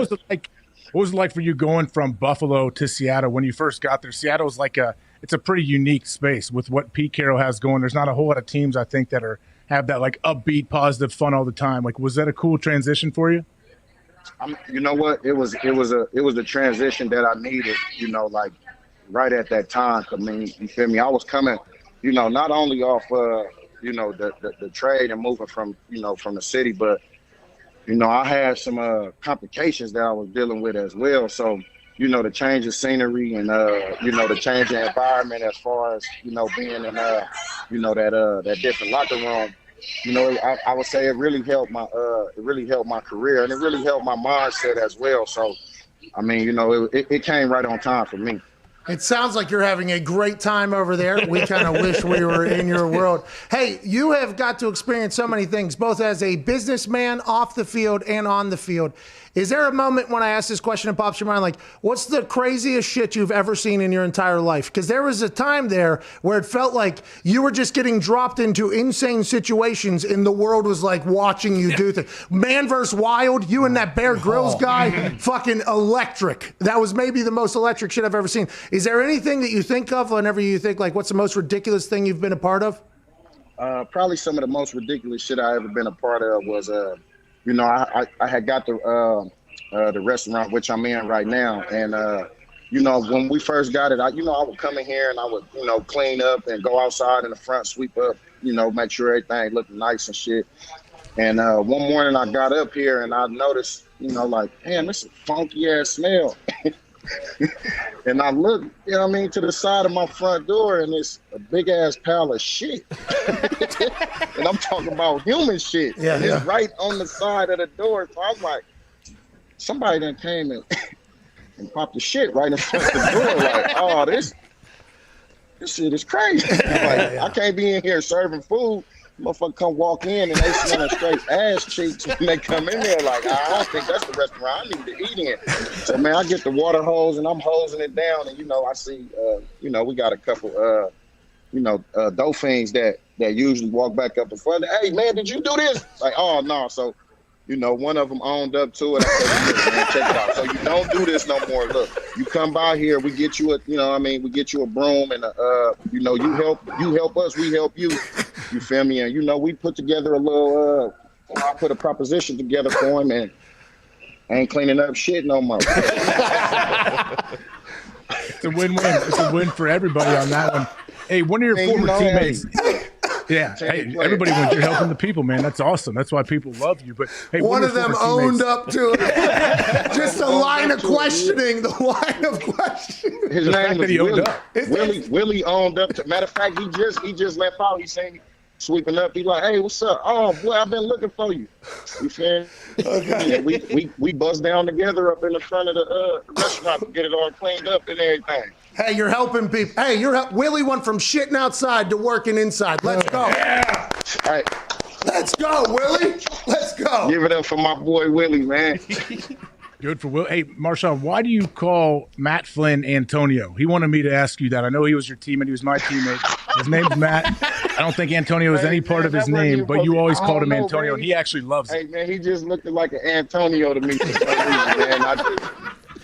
was it like for you going from Buffalo to Seattle when you first got there? Seattle's like it's a pretty unique space with what Pete Carroll has going. There's not a whole lot of teams, I think, that have that like upbeat, positive fun all the time. Like, was that a cool transition for you? You know what? It was the transition that I needed, you know, like right at that time. I mean, you feel me? I was coming, you know, not only off, you know, the trade and moving from, you know, from the city, but, you know, I had some complications that I was dealing with as well. So, you know, the change of scenery and, you know, the change of environment as far as, you know, being in, you know, that different locker room, you know, I would say it really helped my career, and it really helped my mindset as well. So, I mean, you know, it came right on time for me. It sounds like you're having a great time over there. We kind of wish we were in your world. Hey, you have got to experience so many things, both as a businessman off the field and on the field. Is there a moment when I ask this question and pops your mind, like, what's the craziest shit you've ever seen in your entire life? Because there was a time there where it felt like you were just getting dropped into insane situations and the world was like watching you do things. Man vs. Wild, you and that Bear Grylls guy, fucking electric. That was maybe the most electric shit I've ever seen. Is there anything that you think of whenever you think, like, what's the most ridiculous thing you've been a part of? Probably some of the most ridiculous shit I ever been a part of was, you know, I had got the restaurant which I'm in right now, and you know, when we first got it, I would come in here and I would, you know, clean up and go outside in the front, sweep up, you know, make sure everything looked nice and shit. And one morning I got up here and I noticed, like, damn, this is a funky ass smell. And I look, to the side of my front door, and it's a big ass pile of shit. And I'm talking about human shit. Yeah, and it's right on the side of the door. So I'm like, somebody done came and popped the shit right in front of the door. Like, oh, this shit is crazy. Like, I can't be in here serving food. Motherfucker come walk in and they smelling straight ass cheeks when they come in there. Like, I don't think that's the restaurant I need to eat in. So, man, I get the water hose and I'm hosing it down. And, I see, we got a couple, dolphins that usually walk back up in front. Hey, man, did you do this? Like, oh, no. So, one of them owned up to it. I said, look, man, check it out. So you don't do this no more. Look, you come by here, we get you we get you a broom and you help us, we help you. You feel me? And we put together a little I put a proposition together for him, and I ain't cleaning up shit no more. It's a win-win. It's a win for everybody on that one. Hey, one of your former teammates. Yeah, hey, everybody wins. You're helping the people, man. That's awesome. That's why people love you. But hey, one of them owned up to it. Just a line of questioning. The line of questioning. His name was Willie. Willie owned up to. Matter of fact, he just left out. He seen me sweeping up. He like, hey, what's up? Oh boy, I've been looking for you. You feel me? Okay. Yeah, we buzzed down together up in the front of the restaurant to get it all cleaned up and everything. Hey, you're helping people. Hey, Willie went from shitting outside to working inside. Let's go. Yeah. All right. Let's go, Willie. Let's go. Give it up for my boy Willie, man. Good for Will. Hey, Marshawn, why do you call Matt Flynn Antonio? He wanted me to ask you that. I know he was your teammate. He was my teammate. His name's Matt. I don't think Antonio is any part of his name, but you always called him Antonio, and he actually loves it. Hey, man, he just looked like an Antonio to me for some reason, man.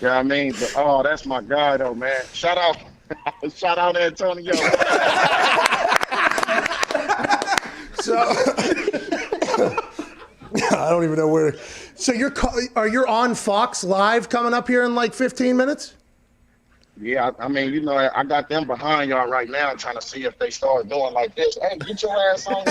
You know what I mean? But, that's my guy, though, man. Shout out Antonio. So, I don't even know where. So you're on Fox Live coming up here in like 15 minutes? Yeah, I mean, I got them behind y'all right now trying to see if they start doing like this. Hey, get your ass on.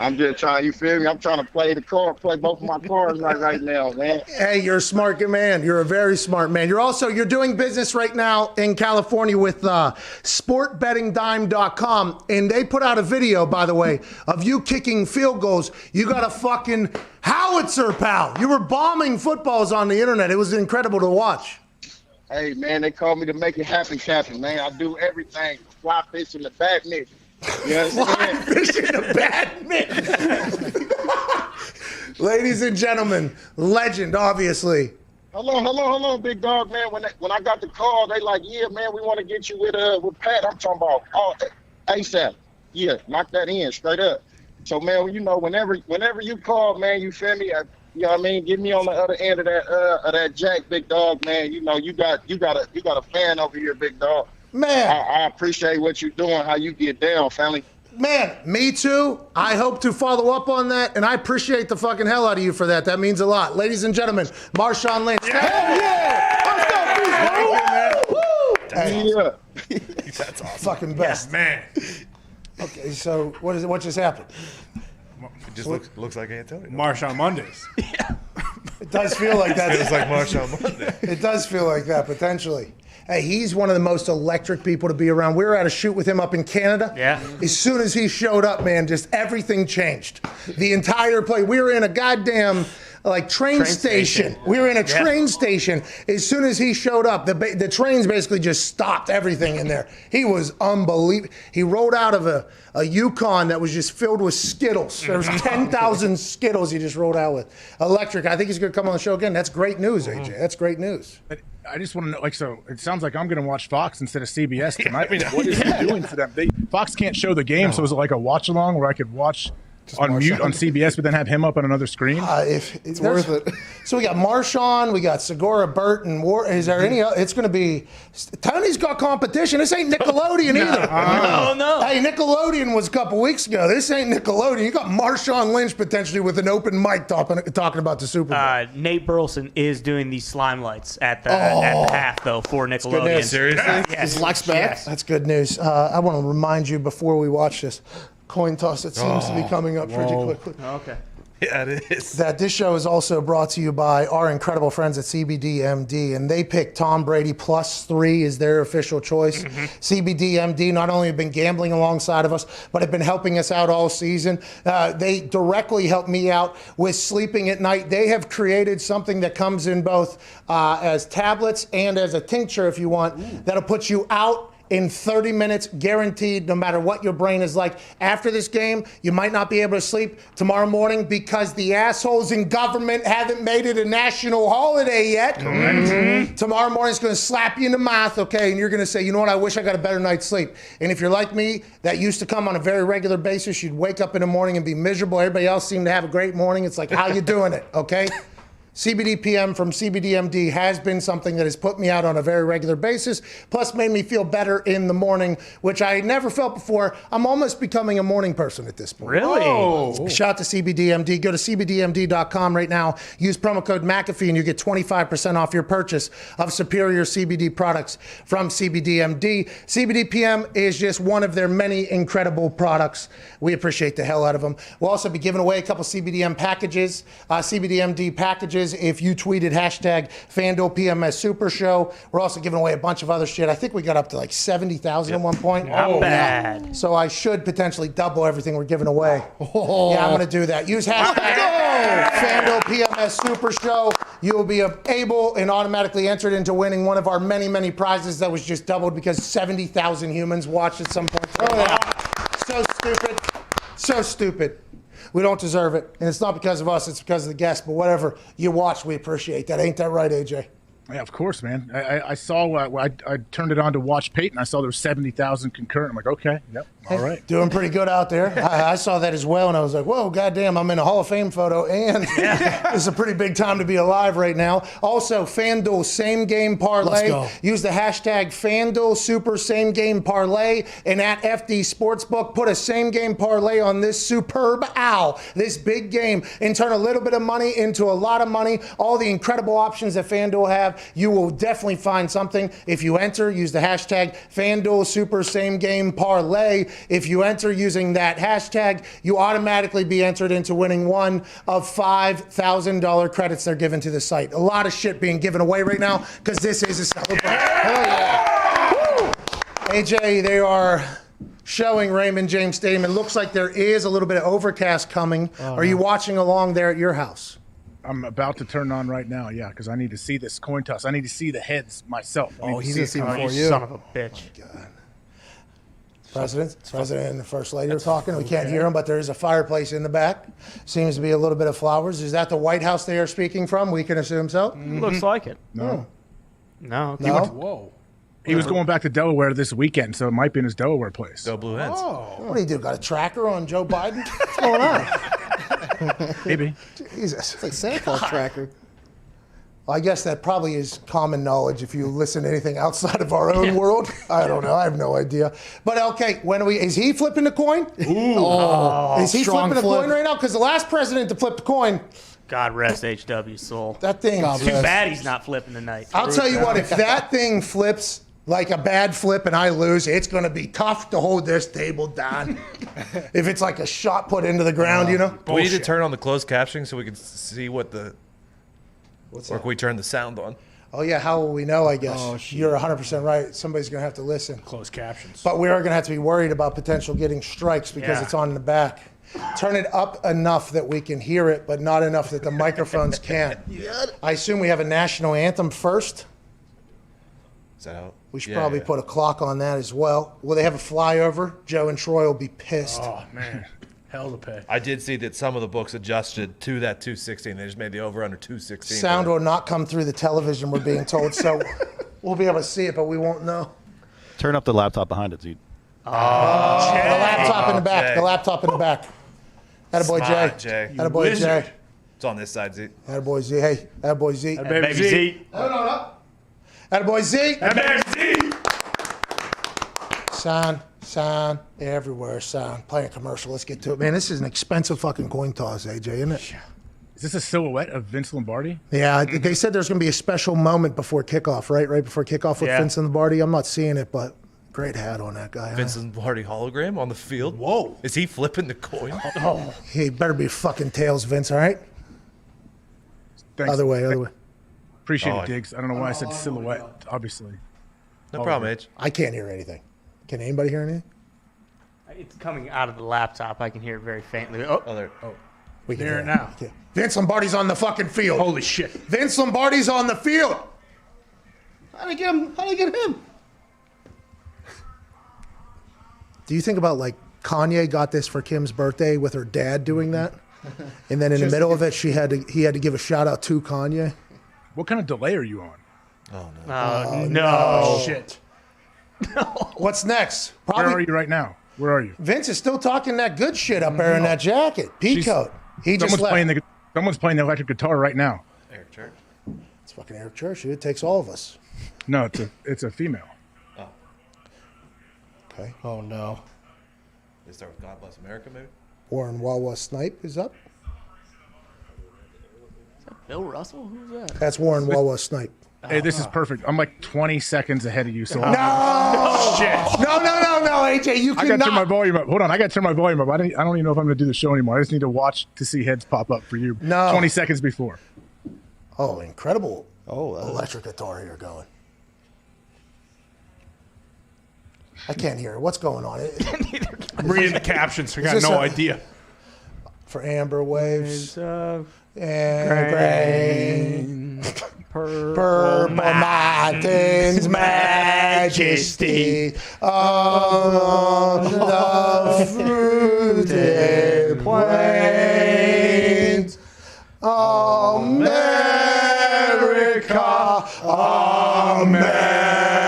I'm just trying, you feel me? I'm trying to play both of my cards right now, man. Hey, you're a smart man. You're a very smart man. You're doing business right now in California with sportbettingdime.com, and they put out a video, by the way, of you kicking field goals. You got a fucking howitzer, pal. You were bombing footballs on the internet. It was incredible to watch. Hey, man, they call me to make it happen, Captain, man. I do everything. Fly fish in the back net. You know what I'm saying? Fish in the badminton. Ladies and gentlemen, legend, obviously. Hello, big dog, man. When I got the call, they like, yeah, man, we want to get you with Pat. I'm talking about ASAP. Yeah, knock that in straight up. So, man, whenever you call, man, you feel me? You know what I mean? Get me on the other end of that jack, big dog, man. You got a fan over here, big dog. Man, I appreciate what you're doing, how you get down, family. Man, me too. I hope to follow up on that, and I appreciate the fucking hell out of you for that. That means a lot. Ladies and gentlemen, Marshawn Lynch. Yeah! Yeah! That's awesome. Fucking best. Yes, man. Okay, so what just happened? It just looks like Antonio. Marshawn Mondays. It does feel like that. Feels like Marshawn Monday. It does feel like that, potentially. Hey, he's one of the most electric people to be around. We were at a shoot with him up in Canada. Yeah. As soon as he showed up, man, just everything changed. The entire play. We were in a goddamn train station. We were in a train station. As soon as he showed up, the trains basically just stopped everything in there. He was unbelievable. He rode out of a Yukon that was just filled with Skittles. There was 10,000 Skittles he just rode out with. Electric. I think he's going to come on the show again. That's great news, AJ. That's great news. I just want to know, so it sounds like I'm going to watch Fox instead of CBS tonight. I mean, what is he doing for them? Fox can't show the game, so is it like a watch-along where I could watch on mute on CBS, but then have him up on another screen? It's worth it. So we got Marshawn, we got Segura, Burt, and War. Is there any? It's going to be. Tony's got competition. This ain't Nickelodeon either. No. Hey, Nickelodeon was a couple weeks ago. This ain't Nickelodeon. You got Marshawn Lynch potentially with an open mic talking about the Super Bowl. Nate Burleson is doing these slime lights at the half though for Nickelodeon. Seriously? Yes. Is Lex back? Yes. That's good news. I want to remind you before we watch this coin toss that seems to be coming up pretty quickly. Okay. Yeah, it is. that this show is also brought to you by our incredible friends at CBDMD, and they picked Tom Brady +3 is their official choice. CBDMD not only have been gambling alongside of us, but have been helping us out all season. They directly help me out with sleeping at night. They have created something that comes in both as tablets and as a tincture, if you want, that'll put you out in 30 minutes, guaranteed, no matter what your brain is like. After this game, you might not be able to sleep tomorrow morning because the assholes in government haven't made it a national holiday yet. Correct. Tomorrow morning's going to slap you in the mouth, okay, and you're going to say, you know what, I wish I got a better night's sleep. And if you're like me, that used to come on a very regular basis, you'd wake up in the morning and be miserable. Everybody else seemed to have a great morning. It's like, how you doing it, okay? CBD PM from CBDMD has been something that has put me out on a very regular basis, plus made me feel better in the morning, which I never felt before. I'm almost becoming a morning person at this point. Really? Oh. Shout out to CBDMD. Go to CBDMD.com right now. Use promo code McAfee and you get 25% off your purchase of superior CBD products from CBDMD. CBD PM is just one of their many incredible products. We appreciate the hell out of them. We'll also be giving away a couple CBDM packages, CBDMD packages. If you tweeted hashtag FanDuel PMS Super Show, we're also giving away a bunch of other shit. I think we got up to like 70,000 at one point. Not bad. Yeah. So I should potentially double everything we're giving away. Yeah, I'm going to do that. Use hashtag FanDuel PMS Super Show. You will be able and automatically entered into winning one of our many, many prizes that was just doubled because 70,000 humans watched at some point. Oh, yeah. So stupid. So stupid. We don't deserve it. And it's not because of us, it's because of the guests. But whatever you watch, we appreciate that. Ain't that right, AJ? Yeah, of course, man. I saw, I turned it on to watch Peyton. I saw there was 70,000 concurrent. I'm like, okay, yep, all right. Doing pretty good out there. I saw that as well, and I was like, whoa, goddamn, I'm in a Hall of Fame photo, and it's a pretty big time to be alive right now. Also, FanDuel Same Game Parlay. Let's go. Use the hashtag FanDuel Super Same Game Parlay, and at FD Sportsbook, put a same game parlay on this superb owl, this big game, and turn a little bit of money into a lot of money. All the incredible options that FanDuel have. You will definitely find something. If you enter, use the hashtag FanDuel Super Same Game Parlay. If you enter using that hashtag, you automatically be entered into winning one of $5,000 credits they're given to the site. A lot of shit being given away right now because this is a celebration. Hell yeah. Woo. AJ, they are showing Raymond James Stadium. It looks like there is a little bit of overcast coming. Are you watching along there at your house? I'm about to turn on right now, yeah, because I need to see this coin toss. I need to see the heads myself. He's going to see before you. Son of a bitch. President and the First Lady are talking. We can't hear them, but there is a fireplace in the back. Seems to be a little bit of flowers. Is that the White House they are speaking from? We can assume so. Looks like it. No. No. Whoa. He was going back to Delaware this weekend, so it might be in his Delaware place. Go Blue Hens. What do you do? Got a tracker on Joe Biden? What's going on? Maybe. Jesus. It's like Santa Claus tracker. Well, I guess that probably is common knowledge if you listen to anything outside of our own world. I don't know. I have no idea. But okay, is he flipping the coin? Ooh. Is he strong flipping the flip. coin right now? Because the last president to flip the coin, God rest HW's soul. that thing. Too bad he's not flipping tonight. I'll tell you what, if that thing flips like a bad flip and I lose, it's going to be tough to hold this table down. If it's like a shot put into the ground, you know? Do we need to turn on the closed captioning so we can see what the... What's or that? can we turn the sound on? Oh, yeah, how will we know, I guess? You're 100% right. Somebody's going to have to listen. Closed captions. But we are going to have to be worried about potential getting strikes because it's on the back. Turn it up enough that we can hear it, but not enough that the microphones can't. I assume we have a national anthem first. Is that how? We should probably put a clock on that as well. Will they have a flyover? Joe and Troy will be pissed. Oh, man. Hell to pay. I did see that some of the books adjusted to that 216. They just made the over under 216. Sound will not come through the television, we're being told, so we'll be able to see it, but we won't know. Turn up the laptop behind it, Zeke. The laptop in the back. Jay. The laptop in the back. Attaboy Smart, Jay. Jay. Attaboy Jay. It's on this side, Zeke. Attaboy Z. Hey, attaboy Z. Baby Z. Hold on up. Attaboy Z. Baby Z. Sign, everywhere, sign. Playing a commercial. Let's get to it. Man, this is an expensive fucking coin toss, AJ, isn't it? Is this a silhouette of Vince Lombardi? Yeah, they said there's going to be a special moment before kickoff, right? Right before kickoff with Vince Lombardi. I'm not seeing it, but Great hat on that guy. Vince Lombardi hologram on the field. Whoa. Is he flipping the coin? Oh. He better be fucking tails, Vince, all right? Thanks. Other way. Appreciate it, Diggs. I don't know why I said silhouette, obviously. No problem, H. I can't hear anything. Can anybody hear anything? It's coming out of the laptop. I can hear it very faintly. Oh, there. Oh. We can Hear it now. Okay. Vince Lombardi's on the fucking field. Holy shit. Vince Lombardi's on the field. How did I get him? Do you think about like Kanye got this for Kim's birthday with her dad doing that? And then in the middle of it, he had to give a shout out to Kanye. What kind of delay are you on? Oh, no. no. Shit. What's next? Where are you right now? Where are you? Vince is still talking that good shit up there in that jacket. Peacoat. He just left. Someone's playing the electric guitar right now. Eric Church. It's fucking Eric Church. It takes all of us. No, it's a female. Oh. Okay. Oh, no. They start with God Bless America, maybe? Warren Wawa Snipe is up. Bill Russell? Who's that? That's Warren Wawa Snipe. Hey, this is perfect. I'm like 20 seconds ahead of you. So No! shit. No, AJ, you I got to turn cannot. my volume up. Hold on, I got to turn my volume up. I don't even know if I'm going to do the show anymore. I just need to watch to see heads pop up for you. No. 20 seconds before. Oh, incredible. Electric guitar here going. I can't hear it. What's going on? I'm reading the captions. I got this no a- idea. For Amber Waves. Grain. Purple Mountains Majesty on the fruited plains. America,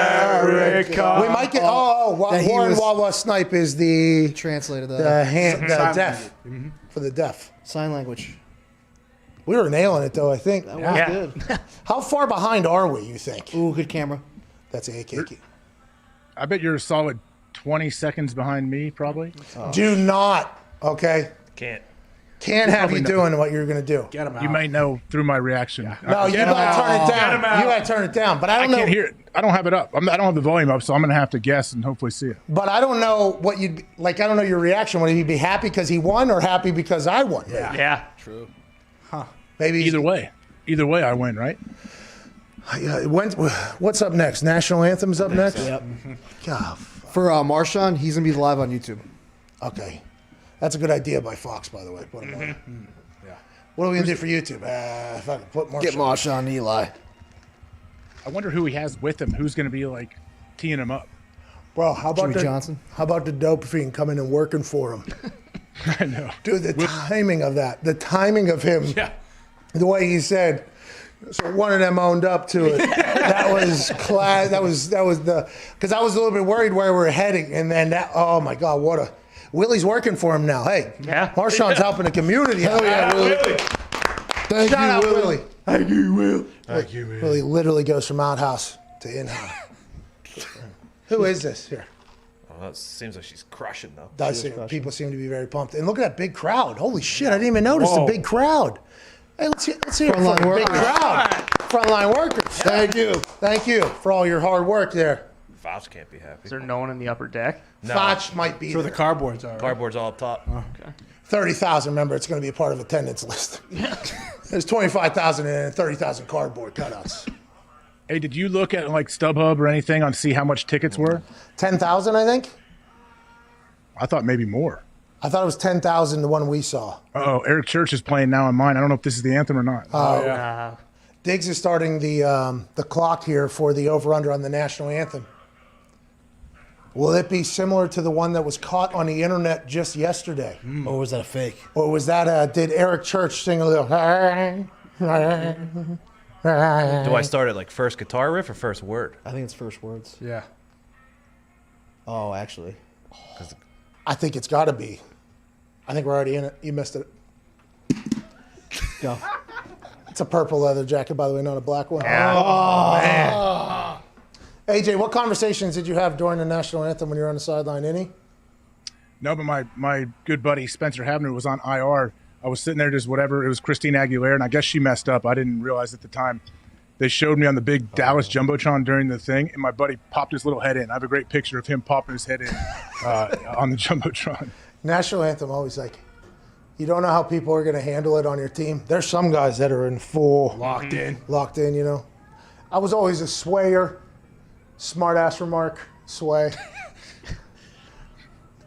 America. We might get. Warren Wawa Snipe is the translator. The deaf for the deaf. Sign language. We were nailing it though. I think. That was good. How far behind are we? You think? Ooh, good camera. That's AKK. I bet you're a solid 20 seconds behind me, probably. Do not. Okay. Can't have you doing what you're going to do. Get him out. You may know through my reaction. No, you got to turn it down. You got to turn it down. But I don't know. can't hear it. I don't have it up. I don't have the volume up, so I'm going to have to guess and hopefully see it. But I don't know what you'd like. I don't know your reaction. Would you be happy because he won or happy because I won? Yeah. True. Maybe Either way, I win, right? What's up next? National Anthem's up next? Yep. God. For Marshawn, he's going to be live on YouTube. Okay. That's a good idea by Fox, by the way. Put him on. Yeah. What are we going to do for YouTube? If I can put Marshawn. Get Marshawn and Eli. I wonder who he has with him. Who's going to be like teeing him up? Bro, how about Jimmy Johnson? How about the dope fiend coming and working for him? I know. Dude, the timing of that. The timing of him. Yeah. The way he said, so one of them owned up to it. That was class. That was the, because I was a little bit worried where we were heading. And then that, oh my God, Willie's working for him now. Hey, Marshawn's helping the community. Hell yeah, Willie. Shout out, Willie. Thank you, Will. Thank you, Will. Willie literally goes from outhouse to in-house. Who is this here? Oh, that seems like she's crushing, though. People seem to be very pumped. And look at that big crowd. Holy shit, I didn't even notice the big crowd. Hey, let's hear it for the big crowd. Frontline workers. Thank you. Thank you for all your hard work there. Foch can't be happy. Is there no one in the upper deck? No. Foch might be Sure, the there. cardboards are. Cardboard's all up top. Okay. 30,000, remember, it's going to be a part of attendance list. There's 25,000 and 30,000 cardboard cutouts. Hey, did you look at like StubHub or anything on see how much tickets were? 10,000, I think. I thought maybe more. I thought it was 10,000, the one we saw. Oh, Eric Church is playing now on mine. I don't know if this is the anthem or not. Diggs is starting the clock here for the over-under on the national anthem. Will it be similar to the one that was caught on the internet just yesterday? Or was that a fake? Or was that did Eric Church sing a little? Do I start at like first guitar riff or first word? I think it's first words. Yeah. Oh, actually. I think it's got to be. I think we're already in it. You missed it. Go. It's a purple leather jacket, by the way, not a black one. Yeah. Oh, man. AJ, what conversations did you have during the national anthem when you were on the sideline? Any? No, but my good buddy Spencer Havner was on IR. I was sitting there just whatever. It was Christine Aguilera, and I guess she messed up. I didn't realize at the time they showed me on the big Dallas Jumbotron during the thing, and my buddy popped his little head in. I have a great picture of him popping his head in on the Jumbotron. National anthem, always like, you don't know how people are going to handle it on your team. There's some guys that are in full. Locked in, you know. I was always a swayer. Smart ass remark, sway.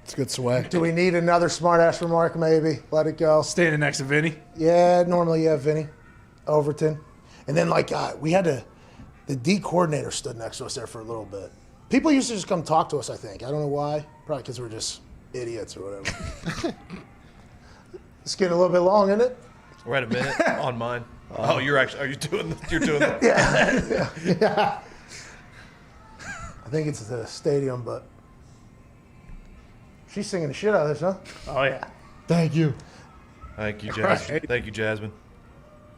It's a good sway. Do we need another smart ass remark, maybe? Let it go. Standing next to Vinny. Yeah, normally you have Vinny. Overton. And then, we had the D coordinator stood next to us there for a little bit. People used to just come talk to us, I think. I don't know why. Probably because we're just idiots or whatever. It's getting a little bit long, isn't it? We're at a minute on mine. Are you doing this? You're doing that? Yeah. I think it's the stadium, but she's singing the shit out of this, huh? Oh, yeah. Thank you. Thank you, Jasmine. Thank you, Jasmine.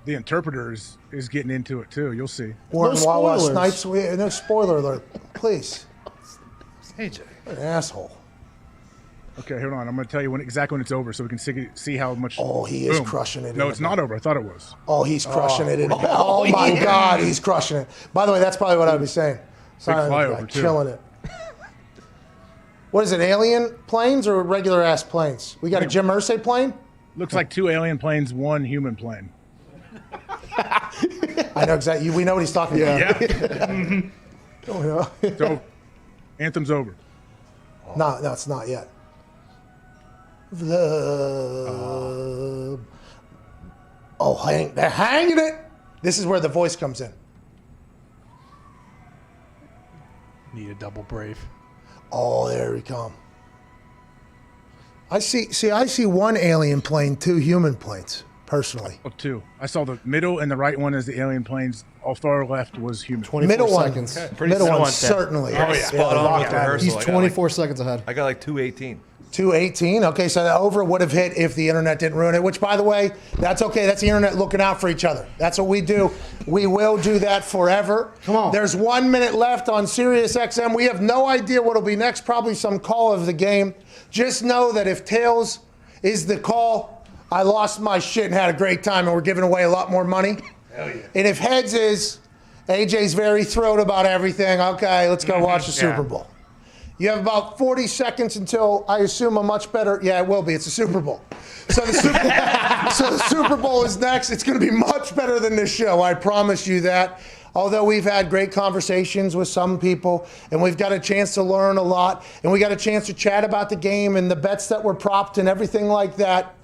The interpreter is getting into it, too. You'll see. Warren Wawa Snipes. No spoiler alert. Please. Hey, Jay. What an asshole. Okay, hold on. I'm going to tell you exactly when it's over so we can see how much. Oh, he is crushing it. No, it's not over. I thought it was. Oh, he's crushing it. Oh, my God, he's crushing it. By the way, that's probably what I'd be saying. Sorry, flyover, too. Killing it. What is it, alien planes or regular ass planes? We got a Jim Irsay plane? Looks like 2 alien planes, 1 human plane. I know exactly. We know what he's talking about. Yeah. Oh, yeah. So, anthem's over. No, it's not yet. They're hanging it. This is where the voice comes in. Need a double brave. Oh, there we come. I see 1 alien plane, 2 human planes, personally. Oh, 2. I saw the middle and the right one as the alien planes. All far left was human. 24 middle seconds. One, middle one, certainly. Oh, yeah. Spot on with rehearsal. He's 24 seconds ahead. I got like 2:18. 2:18. Okay, so the over would have hit if the internet didn't ruin it, which, by the way, that's okay. That's the internet looking out for each other. That's what we do. We will do that forever. Come on. There's 1 minute left on SiriusXM. We have no idea what will be next, probably some call of the game. Just know that if Tails is the call, I lost my shit and had a great time, and we're giving away a lot more money. Hell yeah. And if heads is, AJ's very thrilled about everything. Okay, let's go watch the Super Bowl. You have about 40 seconds until, I assume, a much better. Yeah, it will be. It's a Super Bowl. So the Super Bowl is next. It's going to be much better than this show. I promise you that. Although we've had great conversations with some people, and we've got a chance to learn a lot, and we got a chance to chat about the game and the bets that were propped and everything like that.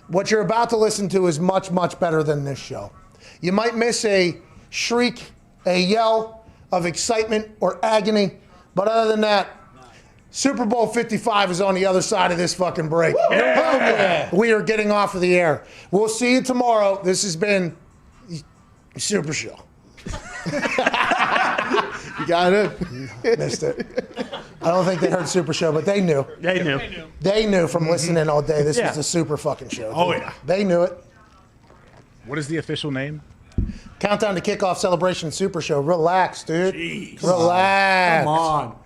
What you're about to listen to is much, much better than this show. You might miss a shriek, a yell of excitement or agony, but other than that, Super Bowl 55 is on the other side of this fucking break. Yeah. We are getting off of the air. We'll see you tomorrow. This has been Super Show. You got it? Missed it. I don't think they heard Super Show, but they knew. They knew. They knew from listening all day. This was a super fucking show. Oh, yeah. They knew it. What is the official name? Countdown to Kickoff Celebration Super Show. Relax, dude. Jeez. Relax. Come on.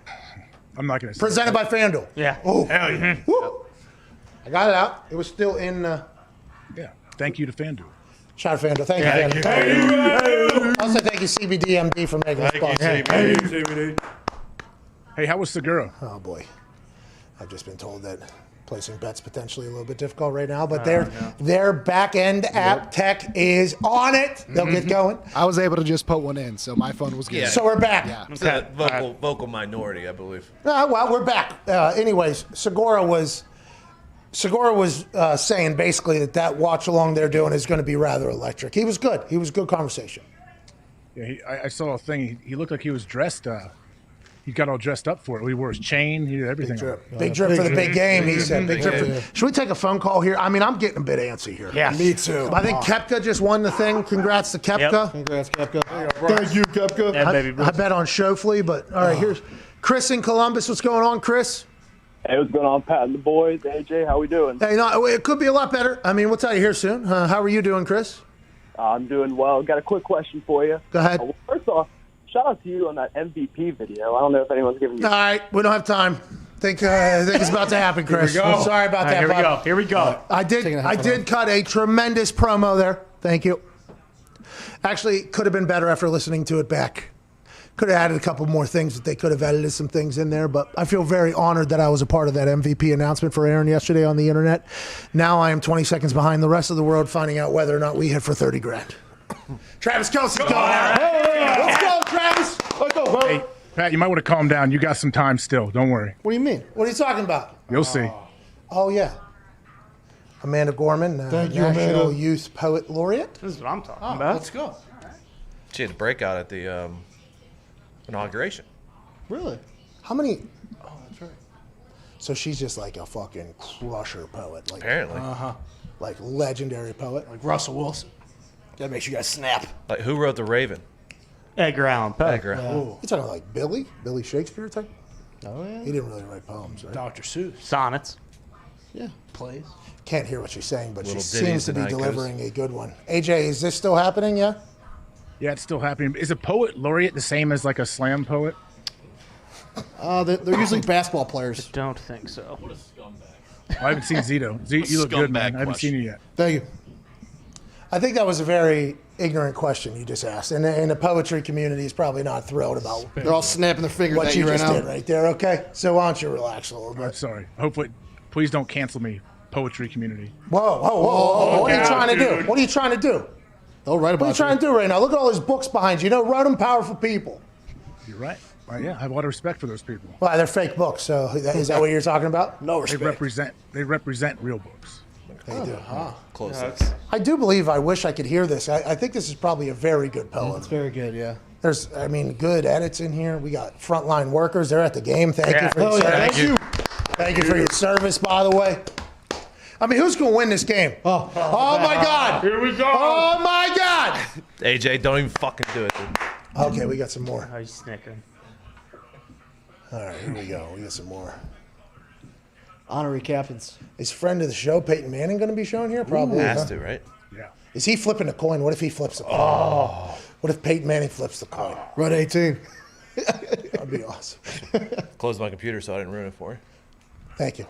I'm not going to say Presented by FanDuel. Yeah. Oh, Hell yeah. woo. I got it out. It was still in. Yeah. Thank you to FanDuel. Shout out FanDuel. Thank you, FanDuel. Also, thank you, CBDMD, for making us possible. Thank you, CBD. Hey, how was Segura? Oh, boy. I've just been told that placing bets potentially a little bit difficult right now, but their back-end app tech is on it. They'll get going. I was able to just put one in, so my phone was good. Yeah. So we're back. Yeah. It's a vocal minority, I believe. Well, we're back. Anyways, Segura was saying basically that watch along they're doing is going to be rather electric. He was good. He was good conversation. Yeah, I saw a thing. He looked like he was dressed. He got all dressed up for it. He wore his chain. He did everything. Big drip for the big game, he said. Big drip. Should we take a phone call here? I mean, I'm getting a bit antsy here. Yeah. Me too. I think Koepka just won the thing. Congrats to Koepka. Yep. Congrats, Koepka. Thank you, Koepka. Yeah, baby. I bet on Schofley, but all right, here's Chris in Columbus. What's going on, Chris? Hey, what's going on, Pat and the boys? AJ, how we doing? Hey, no, it could be a lot better. I mean, we'll tell you here soon. How are you doing, Chris? I'm doing well. Got a quick question for you. Go ahead. Well, first off, shout out to you on that MVP video. I don't know if anyone's giving you. All right, we don't have time. I think it's about to happen, Chris. Here we go. Sorry about that. Here we go. I did cut a tremendous promo there. Thank you. Actually, could have been better after listening to it back. Could have added a couple more things that they could have edited some things in there, but I feel very honored that I was a part of that MVP announcement for Aaron yesterday on the internet. Now I am 20 seconds behind the rest of the world finding out whether or not we hit for 30 grand. Travis Kelce's going. Hey, let's go, Travis. Let's go, bro. Hey, Pat, you might want to calm down. You got some time still. Don't worry. What do you mean? What are you talking about? You'll see. Oh, yeah. Amanda Gorman, Thank you, National Amanda. Youth Poet Laureate. This is what I'm talking about. Let's go. She had a breakout at the inauguration. Really? How many? Oh, that's right. So she's just like a fucking crusher poet. Like, Apparently. Like legendary poet. Like Russell Wilson. That makes you guys snap. Like, who wrote The Raven? Edgar Allan Poe. Edgar. You talking like Billy? Billy Shakespeare type? Oh, yeah. He didn't really write poems, right? Dr. Seuss. Sonnets. Yeah. Plays. Can't hear what she's saying, but Little she ditties seems to be and haikus. delivering a good one. AJ, is this still happening? Yeah? Yeah, it's still happening. Is a poet laureate the same as like a slam poet? They're usually basketball players. Don't think so. I haven't seen Zito. You look good, man. I haven't seen you yet. Thank you. I think that was a very ignorant question you just asked. And the poetry community is probably not thrilled about They're all snapping their fingers what at you you right just now. did right there, okay? So why don't you relax a little I'm bit? sorry. Hopefully, please don't cancel me, poetry community. Whoa. What are you trying to do? What are you trying to do? They'll write about What are you trying to do right now? Look at all those books behind you. You know, wrote them powerful people. You're right. Yeah, I have a lot of respect for those people. Well, they're fake books, so is that what you're talking about? No They represent real books. They do. Close. I do believe, I wish I could hear this. I think this is probably a very good poem. It's very good, yeah. There's, good edits in here. We got frontline workers. They're at the game. Thank you for your Oh, yeah, service. Thank you for your service, by the way. I mean, who's going to win this game? Oh my God. Here we go. Oh, my God. AJ, don't even fucking do it, dude. Okay, we got some more. How you snickering? All right, here we go. We got some more. Honorary captains. Is friend of the show, Peyton Manning, going to be shown here? Probably. Has huh? to, right? Yeah. Is he flipping a coin? What if he flips the coin? Oh. What if Peyton Manning flips the coin? Run 18. That'd be awesome. Closed my computer so I didn't ruin it for you. Thank you.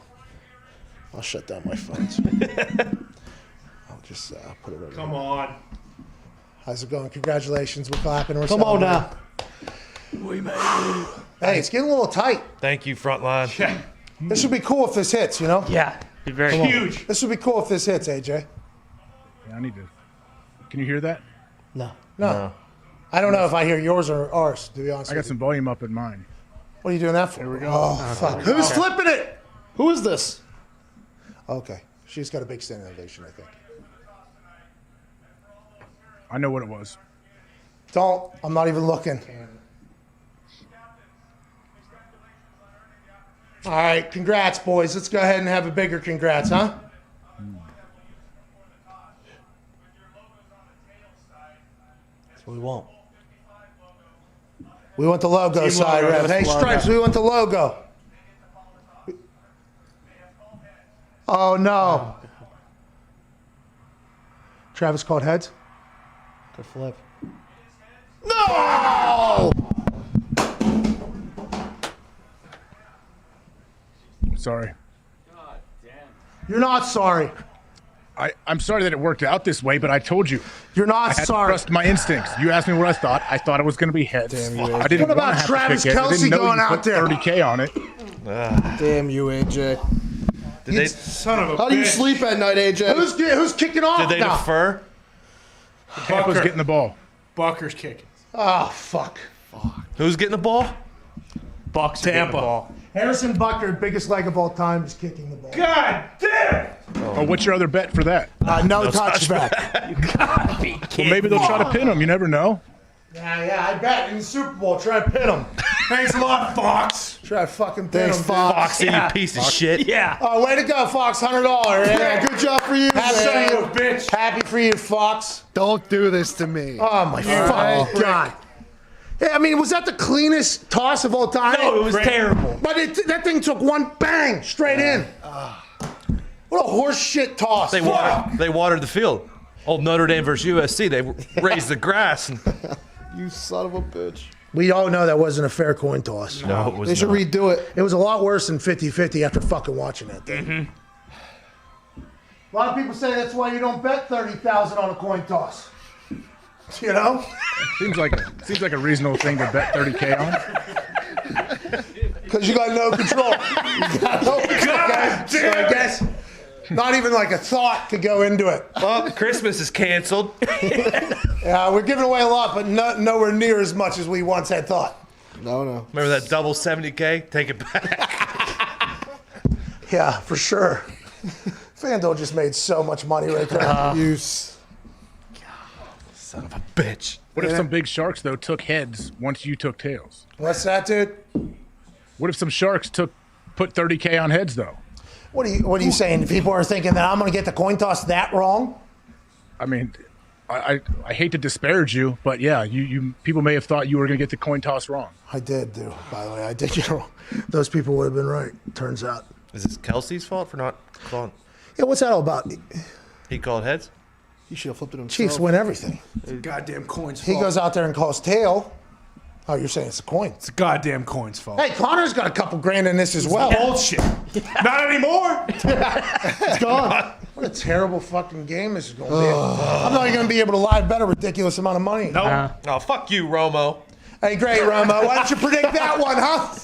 I'll shut down my phones. I'll just put it over. Come on. How's it going? Congratulations. We're clapping. We're Come on celebrating. now. We made it. Hey, it's getting a little tight. Thank you, Frontline. Yeah. This would be cool if this hits, you know? Yeah. Be very Huge. This would be cool if this hits, AJ. Yeah, I need to. Can you hear that? No. No. I don't know if I hear yours or ours, to be honest I got with some volume up in mine. What are you doing that for? Here we go. Oh, fuck. Who's flipping it? Who is this? Okay. She's got a big standing ovation, I think. I know what it was. Don't. I'm not even looking. All right. Congrats, boys. Let's go ahead and have a bigger congrats, huh? That's what we want. We want the logo Team side, logo, Rev. that's Hey, the logo. Stripes, we want the logo. Oh, no. Travis called heads? Good flip. No! Sorry. You're not sorry. I'm sorry that it worked out this way, but I told you. You're not I had sorry. to trust my instincts. You asked me what I thought. I thought it was going to be heads. Damn you, I didn't What about wanna have to Travis pick it. I Kelce didn't know going you out put there? 30K on it. Damn you, AJ. Did they, Son of a How do you bitch. sleep at night, AJ? Who's kicking off did they now? defer? Tampa's getting the ball. Bucker's kicking. Oh, fuck. Who's getting the ball? Bucks getting the Tampa. ball. Harrison Bucker, biggest leg of all time, is kicking the ball. God damn! Oh, what's your other bet for that? No touchback. Well, maybe they'll try to pin him. You never know. Yeah, I bet in the Super Bowl. Try to pin him. Thanks a lot, Fox. Try to fucking pin Thanks, him. Fox. Foxy, you piece of shit. Yeah. Oh, way to go, Fox. $100. Yeah, good job for you, Happy man. for you, bitch. Happy for you, Fox. Don't do this to me. Oh, my fucking God. Yeah, I mean, was that the cleanest toss of all time? No, it was terrible. But that thing took one bang straight in. What a horse shit toss. They watered the field. Old Notre Dame versus USC. They raised the grass. And You son of a bitch. We all know that wasn't a fair coin toss. no, it was They should not. redo it. It was a lot worse than 50-50 after fucking watching that thing. A lot of people say that's why you don't bet $30,000 on a coin toss. You know? Seems like a reasonable thing to bet $30K on. Because you got no control. You got no control, guys. So I guess not even like a thought could go into it. Well, Christmas is canceled. Yeah, we're giving away a lot, but nowhere near as much as we once had thought. No. Remember that double 70K? Take it back. Yeah, for sure. FanDuel just made so much money right there. Son of a bitch. What if some big sharks, though, took heads once you took tails? What's that, dude? What if some sharks put $30K on heads, though? What are you saying? People are thinking that I'm going to get the coin toss that wrong? I mean, I hate to disparage you, but yeah, you people may have thought you were going to get the coin toss wrong. I did, dude. By the way, I did. Those people would have been right, turns out. Is this Kelsey's fault for not calling? Yeah, what's that all about? He called heads? He should have flipped it himself. Chiefs win everything. It's a goddamn coin's He fault. goes out there and calls tail. Oh, you're saying it's a coin. It's a goddamn coin's fault. Hey, Connor's got a couple grand in this as well. Bullshit. Not anymore. It's gone. What a terrible fucking game this is going to be. I'm not even going to be able to live bet a ridiculous amount of money. No. Oh, fuck you, Romo. Hey, great, Romo. Why don't you predict that one, huh?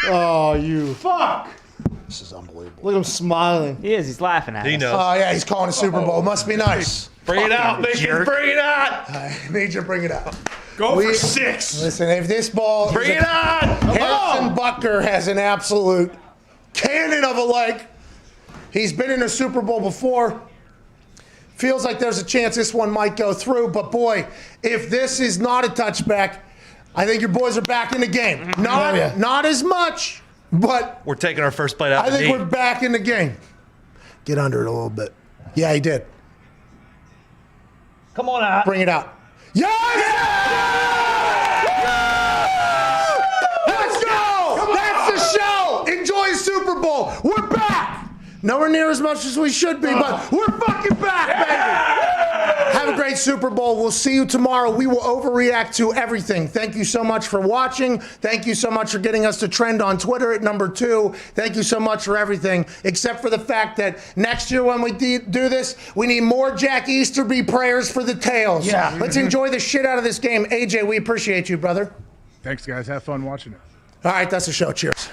Oh, you. Fuck. This is unbelievable. Look at him smiling. He is. He's laughing at He us. knows. Oh, yeah, he's calling a Super Bowl. Must be nice. Bring it out, Mickey. jerk. Bring it out. Major, bring it out. Go for 6. Listen, if this ball... Bring it on. Harrison Butker has an absolute cannon of a leg. He's been in a Super Bowl before. Feels like there's a chance this one might go through. But, boy, if this is not a touchback, I think your boys are back in the game. Not as much, but... We're taking our first bite out I of the think meat. we're back in the game. Get under it a little bit. Yeah, he did. Come on out. Bring it out. Yes! Let's go! That's the show! Enjoy Super Bowl. We're back! Nowhere near as much as we should be, but we're fucking back, baby! Have a great Super Bowl. We'll see you tomorrow. We will overreact to everything. Thank you so much for watching. Thank you so much for getting us to trend on Twitter at #2. Thank you so much for everything, except for the fact that next year when we do this, we need more Jack Easterby prayers for the tails. Yeah. Let's enjoy the shit out of this game. AJ, we appreciate you, brother. Thanks, guys. Have fun watching it. All right, that's the show. Cheers.